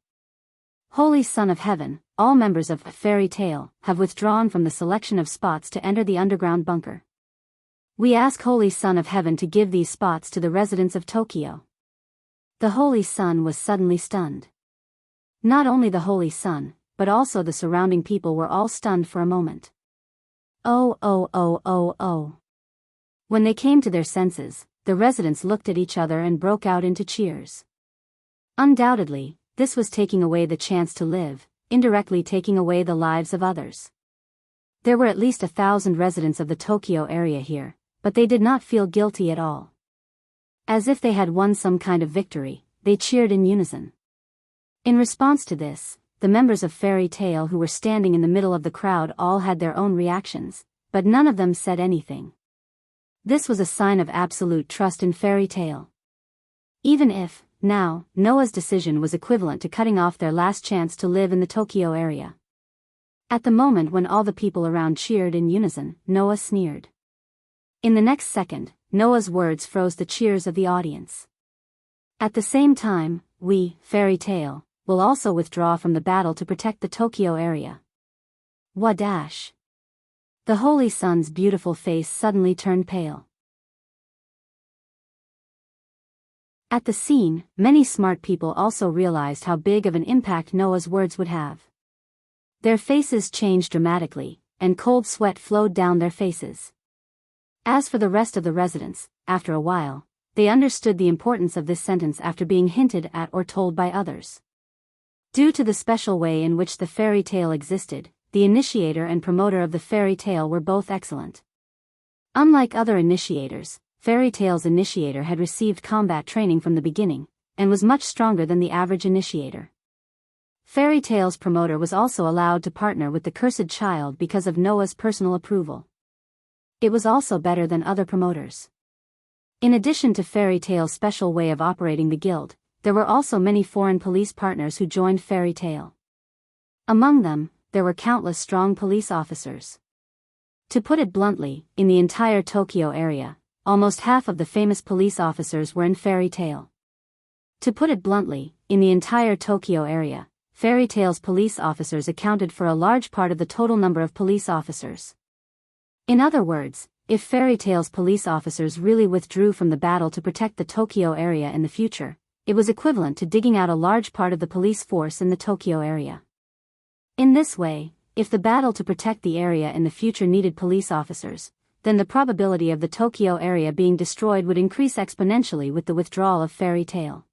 "Holy Son of Heaven, all members of Fairy Tale have withdrawn from the selection of spots to enter the underground bunker. We ask Holy Son of Heaven to give these spots to the residents of Tokyo." The Holy Son was suddenly stunned. Not only the Holy Son, but also the surrounding people were all stunned for a moment. Oh. When they came to their senses, the residents looked at each other and broke out into cheers. Undoubtedly, this was taking away the chance to live, indirectly taking away the lives of others. There were at least 1,000 residents of the Tokyo area here, but they did not feel guilty at all. As if they had won some kind of victory, they cheered in unison. In response to this, the members of Fairy Tale who were standing in the middle of the crowd all had their own reactions, but none of them said anything. This was a sign of absolute trust in Fairy Tale. Even if, now, Noah's decision was equivalent to cutting off their last chance to live in the Tokyo area. At the moment when all the people around cheered in unison, Noah sneered. In the next second, Noah's words froze the cheers of the audience. At the same time, we, Fairy Tale, will also withdraw from the battle to protect the Tokyo area. Wadash. The Holy Son's beautiful face suddenly turned pale. At the scene, many smart people also realized how big of an impact Noah's words would have. Their faces changed dramatically, and cold sweat flowed down their faces. As for the rest of the residents, after a while, they understood the importance of this sentence after being hinted at or told by others. Due to the special way in which the fairy tale existed, the initiator and promoter of the fairy tale were both excellent. Unlike other initiators, Fairy Tale's initiator had received combat training from the beginning, and was much stronger than the average initiator. Fairy Tale's promoter was also allowed to partner with the cursed child because of Noah's personal approval. It was also better than other promoters. In addition to Fairy Tale's special way of operating the guild, there were also many foreign police partners who joined Fairy Tale. Among them, there were countless strong police officers. To put it bluntly, in the entire Tokyo area, almost half of the famous police officers were in Fairy Tale. To put it bluntly, in the entire Tokyo area, Fairy Tail's police officers accounted for a large part of the total number of police officers. In other words, if Fairy Tail's police officers really withdrew from the battle to protect the Tokyo area in the future, it was equivalent to digging out a large part of the police force in the Tokyo area. In this way, if the battle to protect the area in the future needed police officers, then the probability of the Tokyo area being destroyed would increase exponentially with the withdrawal of Fairy Tail.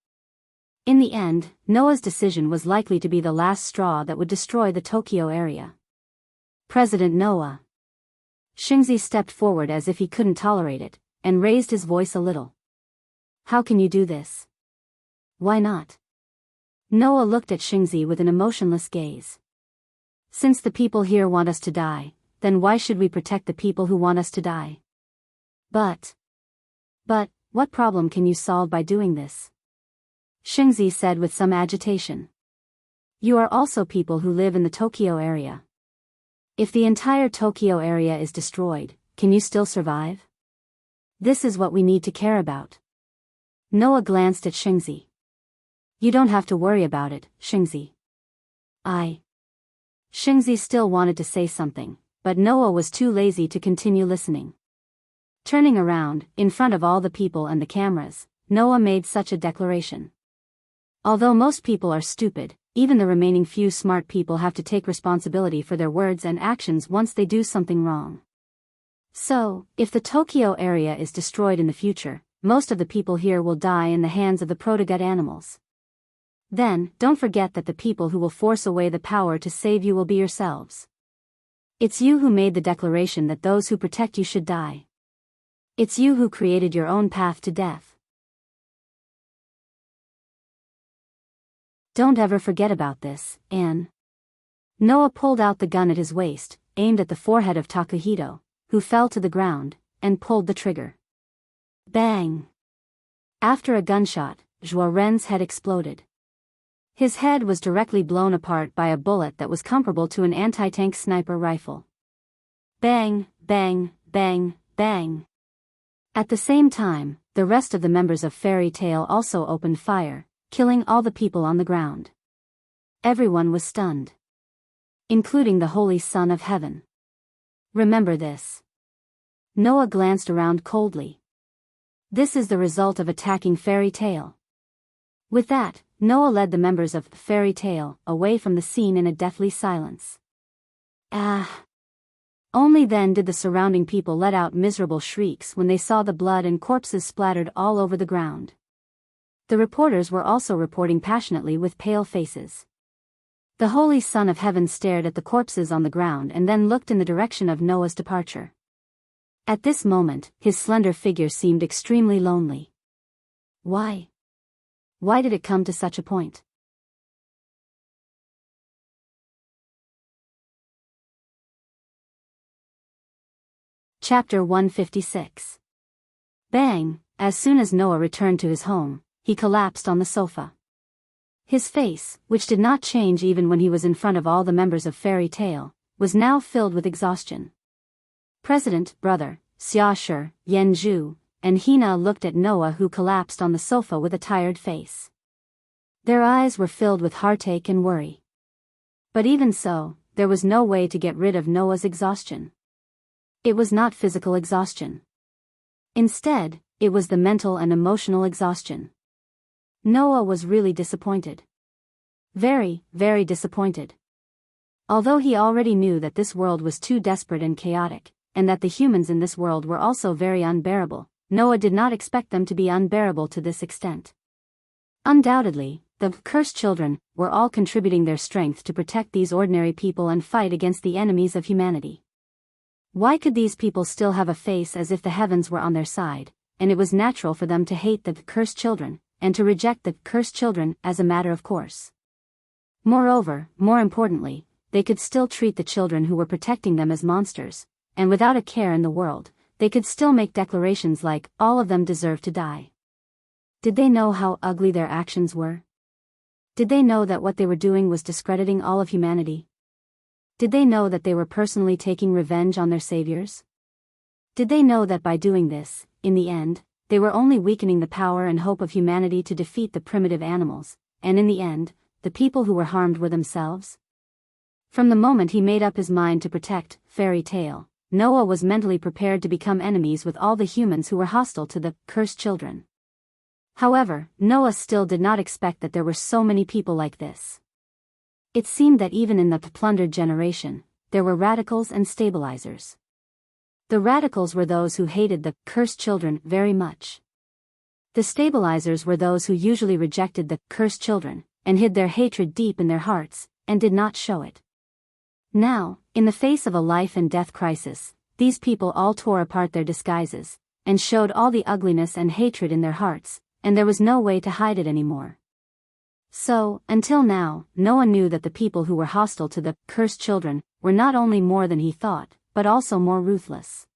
In the end, Noah's decision was likely to be the last straw that would destroy the Tokyo area. President Noah. Shingzi stepped forward as if he couldn't tolerate it, and raised his voice a little. How can you do this? Why not? Noah looked at Shingzi with an emotionless gaze. Since the people here want us to die, then why should we protect the people who want us to die? But, what problem can you solve by doing this? Shingzi said with some agitation. You are also people who live in the Tokyo area. If the entire Tokyo area is destroyed, can you still survive? This is what we need to care about. Noah glanced at Shingzi. You don't have to worry about it, Shingzi. Shingzi still wanted to say something, but Noah was too lazy to continue listening. Turning around, in front of all the people and the cameras, Noah made such a declaration. Although most people are stupid, even the remaining few smart people have to take responsibility for their words and actions once they do something wrong. So, if the Tokyo area is destroyed in the future, most of the people here will die in the hands of the protogut animals. Then, don't forget that the people who will force away the power to save you will be yourselves. It's you who made the declaration that those who protect you should die. It's you who created your own path to death. Don't ever forget about this, Anne. Noah pulled out the gun at his waist, aimed at the forehead of Takahito, who fell to the ground, and pulled the trigger. Bang! After a gunshot, Zhuo Ren's head exploded. His head was directly blown apart by a bullet that was comparable to an anti-tank sniper rifle. Bang, bang, bang, bang. At the same time, the rest of the members of Fairy Tail also opened fire, killing all the people on the ground. Everyone was stunned. Including the Holy Son of Heaven. Remember this. Noah glanced around coldly. This is the result of attacking Fairy Tail. With that, Noah led the members of Fairy Tail away from the scene in a deathly silence. Only then did the surrounding people let out miserable shrieks when they saw the blood and corpses splattered all over the ground. The reporters were also reporting passionately with pale faces. The Holy Son of Heaven stared at the corpses on the ground and then looked in the direction of Noah's departure. At this moment, his slender figure seemed extremely lonely. Why? Why did it come to such a point? Chapter 156. Bang! As soon as Noah returned to his home, he collapsed on the sofa. His face, which did not change even when he was in front of all the members of Fairy Tail, was now filled with exhaustion. President, brother, Xia Shi, Yan Zhu, and Hina looked at Noah, who collapsed on the sofa with a tired face. Their eyes were filled with heartache and worry. But even so, there was no way to get rid of Noah's exhaustion. It was not physical exhaustion. Instead, it was the mental and emotional exhaustion. Noah was really disappointed. Very, very disappointed. Although he already knew that this world was too desperate and chaotic, and that the humans in this world were also very unbearable, Noah did not expect them to be unbearable to this extent. Undoubtedly, the cursed children were all contributing their strength to protect these ordinary people and fight against the enemies of humanity. Why could these people still have a face as if the heavens were on their side, and it was natural for them to hate the cursed children, and to reject the cursed children as a matter of course? Moreover, more importantly, they could still treat the children who were protecting them as monsters, and without a care in the world, they could still make declarations like, all of them deserve to die. Did they know how ugly their actions were? Did they know that what they were doing was discrediting all of humanity? Did they know that they were personally taking revenge on their saviors? Did they know that by doing this, in the end, they were only weakening the power and hope of humanity to defeat the primitive animals, and in the end, the people who were harmed were themselves. From the moment he made up his mind to protect Fairy Tale, Noah was mentally prepared to become enemies with all the humans who were hostile to the cursed children. However, Noah still did not expect that there were so many people like this. It seemed that even in the plundered generation, there were radicals and stabilizers. The radicals were those who hated the cursed children very much. The stabilizers were those who usually rejected the cursed children, and hid their hatred deep in their hearts, and did not show it. Now, in the face of a life and death crisis, these people all tore apart their disguises, and showed all the ugliness and hatred in their hearts, and there was no way to hide it anymore. So, until now, Noah knew that the people who were hostile to the cursed children were not only more than he thought, but also more ruthless.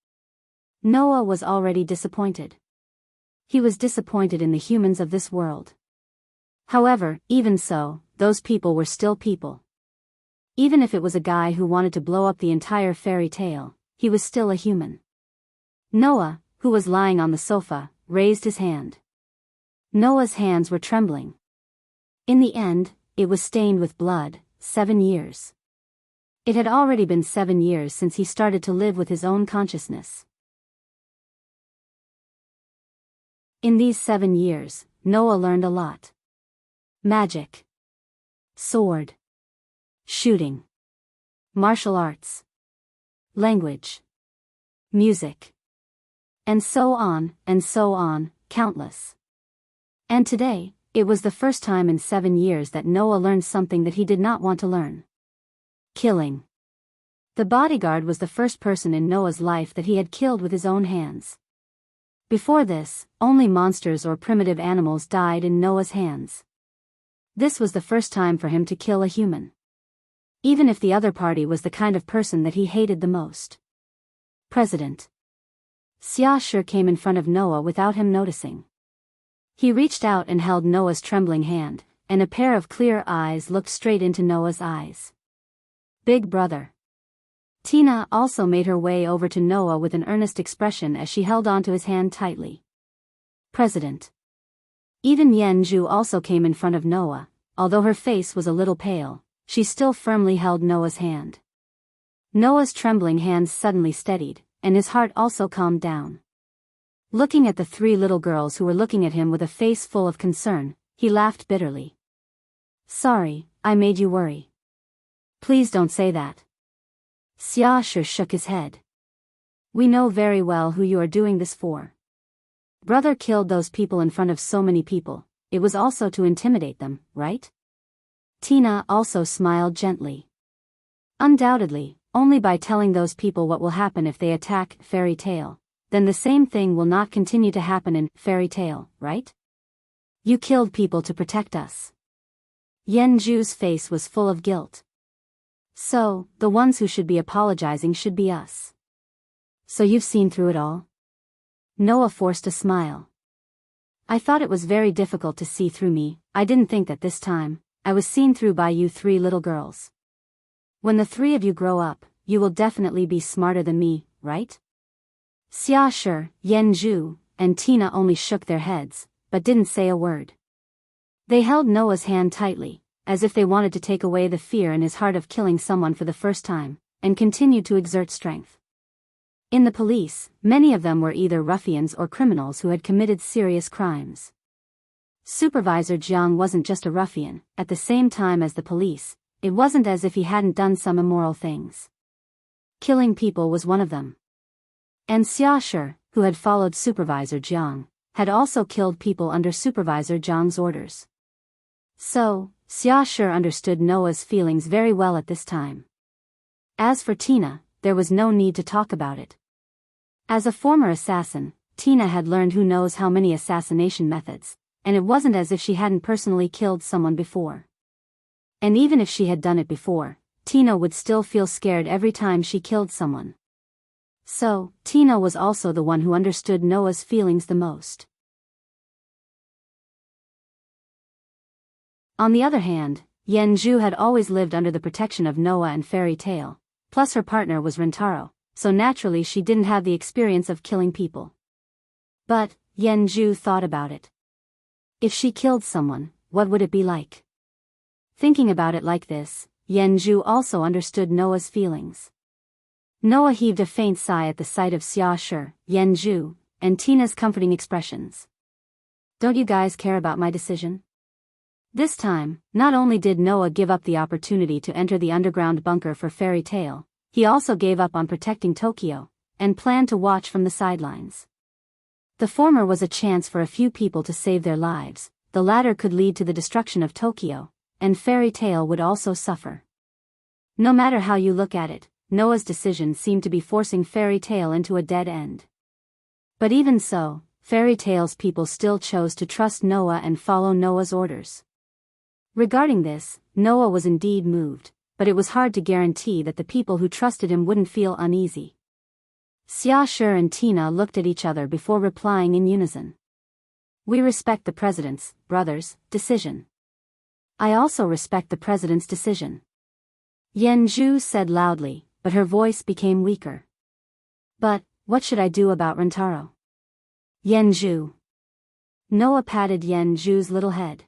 Noah was already disappointed. He was disappointed in the humans of this world. However, even so, those people were still people. Even if it was a guy who wanted to blow up the entire fairy tale, he was still a human. Noah, who was lying on the sofa, raised his hand. Noah's hands were trembling. In the end, it was stained with blood. 7 years. It had already been 7 years since he started to live with his own consciousness. In these 7 years, Noah learned a lot. Magic. Sword. Shooting. Martial arts. Language. Music. And so on, countless. And today, it was the first time in 7 years that Noah learned something that he did not want to learn. Killing. The bodyguard was the first person in Noah's life that he had killed with his own hands. Before this, only monsters or primitive animals died in Noah's hands. This was the first time for him to kill a human. Even if the other party was the kind of person that he hated the most. President. Xiaoshi came in front of Noah without him noticing. He reached out and held Noah's trembling hand, and a pair of clear eyes looked straight into Noah's eyes. Big brother. Tina also made her way over to Noah with an earnest expression as she held onto his hand tightly. President. Even Yen Zhu also came in front of Noah, although her face was a little pale, she still firmly held Noah's hand. Noah's trembling hands suddenly steadied, and his heart also calmed down. Looking at the 3 little girls who were looking at him with a face full of concern, he laughed bitterly. Sorry, I made you worry. Please don't say that. Xiaoshi shook his head. We know very well who you are doing this for. Brother killed those people in front of so many people, it was also to intimidate them, right? Tina also smiled gently. Undoubtedly, only by telling those people what will happen if they attack Fairy Tale, then the same thing will not continue to happen in Fairy Tale, right? You killed people to protect us. Yen Zhu's face was full of guilt. So, the ones who should be apologizing should be us. So you've seen through it all? Noah forced a smile. I thought it was very difficult to see through me, I didn't think that this time, I was seen through by you 3 little girls. When the 3 of you grow up, you will definitely be smarter than me, right? Xiaoshi, Yen Zhu, and Tina only shook their heads, but didn't say a word. They held Noah's hand tightly, as if they wanted to take away the fear in his heart of killing someone for the first time, and continued to exert strength. In the police, many of them were either ruffians or criminals who had committed serious crimes. Supervisor Jiang wasn't just a ruffian. At the same time as the police, it wasn't as if he hadn't done some immoral things. Killing people was one of them. And Xiaoshi, who had followed Supervisor Jiang, had also killed people under Supervisor Jiang's orders. So, Xiaoshi understood Noah's feelings very well at this time. As for Tina, there was no need to talk about it. As a former assassin, Tina had learned who knows how many assassination methods, and it wasn't as if she hadn't personally killed someone before. And even if she had done it before, Tina would still feel scared every time she killed someone. So, Tina was also the one who understood Noah's feelings the most. On the other hand, Yen Zhu had always lived under the protection of Noah and Fairy Tale, plus her partner was Rentaro, so naturally she didn't have the experience of killing people. But, Yenju thought about it. If she killed someone, what would it be like? Thinking about it like this, Yenju also understood Noah's feelings. Noah heaved a faint sigh at the sight of Xia Shi, Yenju, and Tina's comforting expressions. Don't you guys care about my decision? This time, not only did Noah give up the opportunity to enter the underground bunker for Fairy Tail, he also gave up on protecting Tokyo, and planned to watch from the sidelines. The former was a chance for a few people to save their lives, the latter could lead to the destruction of Tokyo, and Fairy Tail would also suffer. No matter how you look at it, Noah's decision seemed to be forcing Fairy Tail into a dead end. But even so, Fairy Tail's people still chose to trust Noah and follow Noah's orders. Regarding this, Noah was indeed moved, but it was hard to guarantee that the people who trusted him wouldn't feel uneasy. Xia Shi and Tina looked at each other before replying in unison. We respect the president's, brothers, decision. I also respect the president's decision. Yenju said loudly, but her voice became weaker. But, what should I do about Rentaro? Yenju. Noah patted Yenju's little head.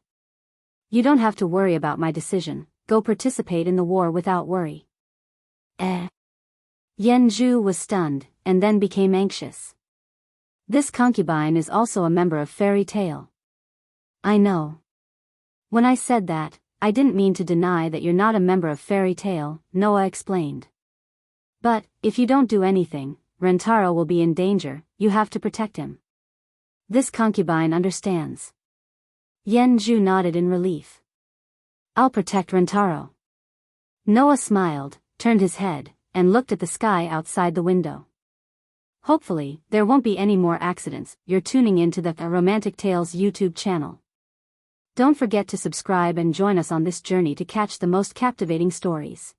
You don't have to worry about my decision, go participate in the war without worry. Yenju was stunned, and then became anxious. This concubine is also a member of Fairy Tail. I know. When I said that, I didn't mean to deny that you're not a member of Fairy Tail, Noah explained. But, if you don't do anything, Rentaro will be in danger, you have to protect him. This concubine understands. Yenju nodded in relief. I'll protect Rentaro. Noah smiled, turned his head, and looked at the sky outside the window. Hopefully, there won't be any more accidents. You're tuning into the Romantic Tales YouTube channel. Don't forget to subscribe and join us on this journey to catch the most captivating stories.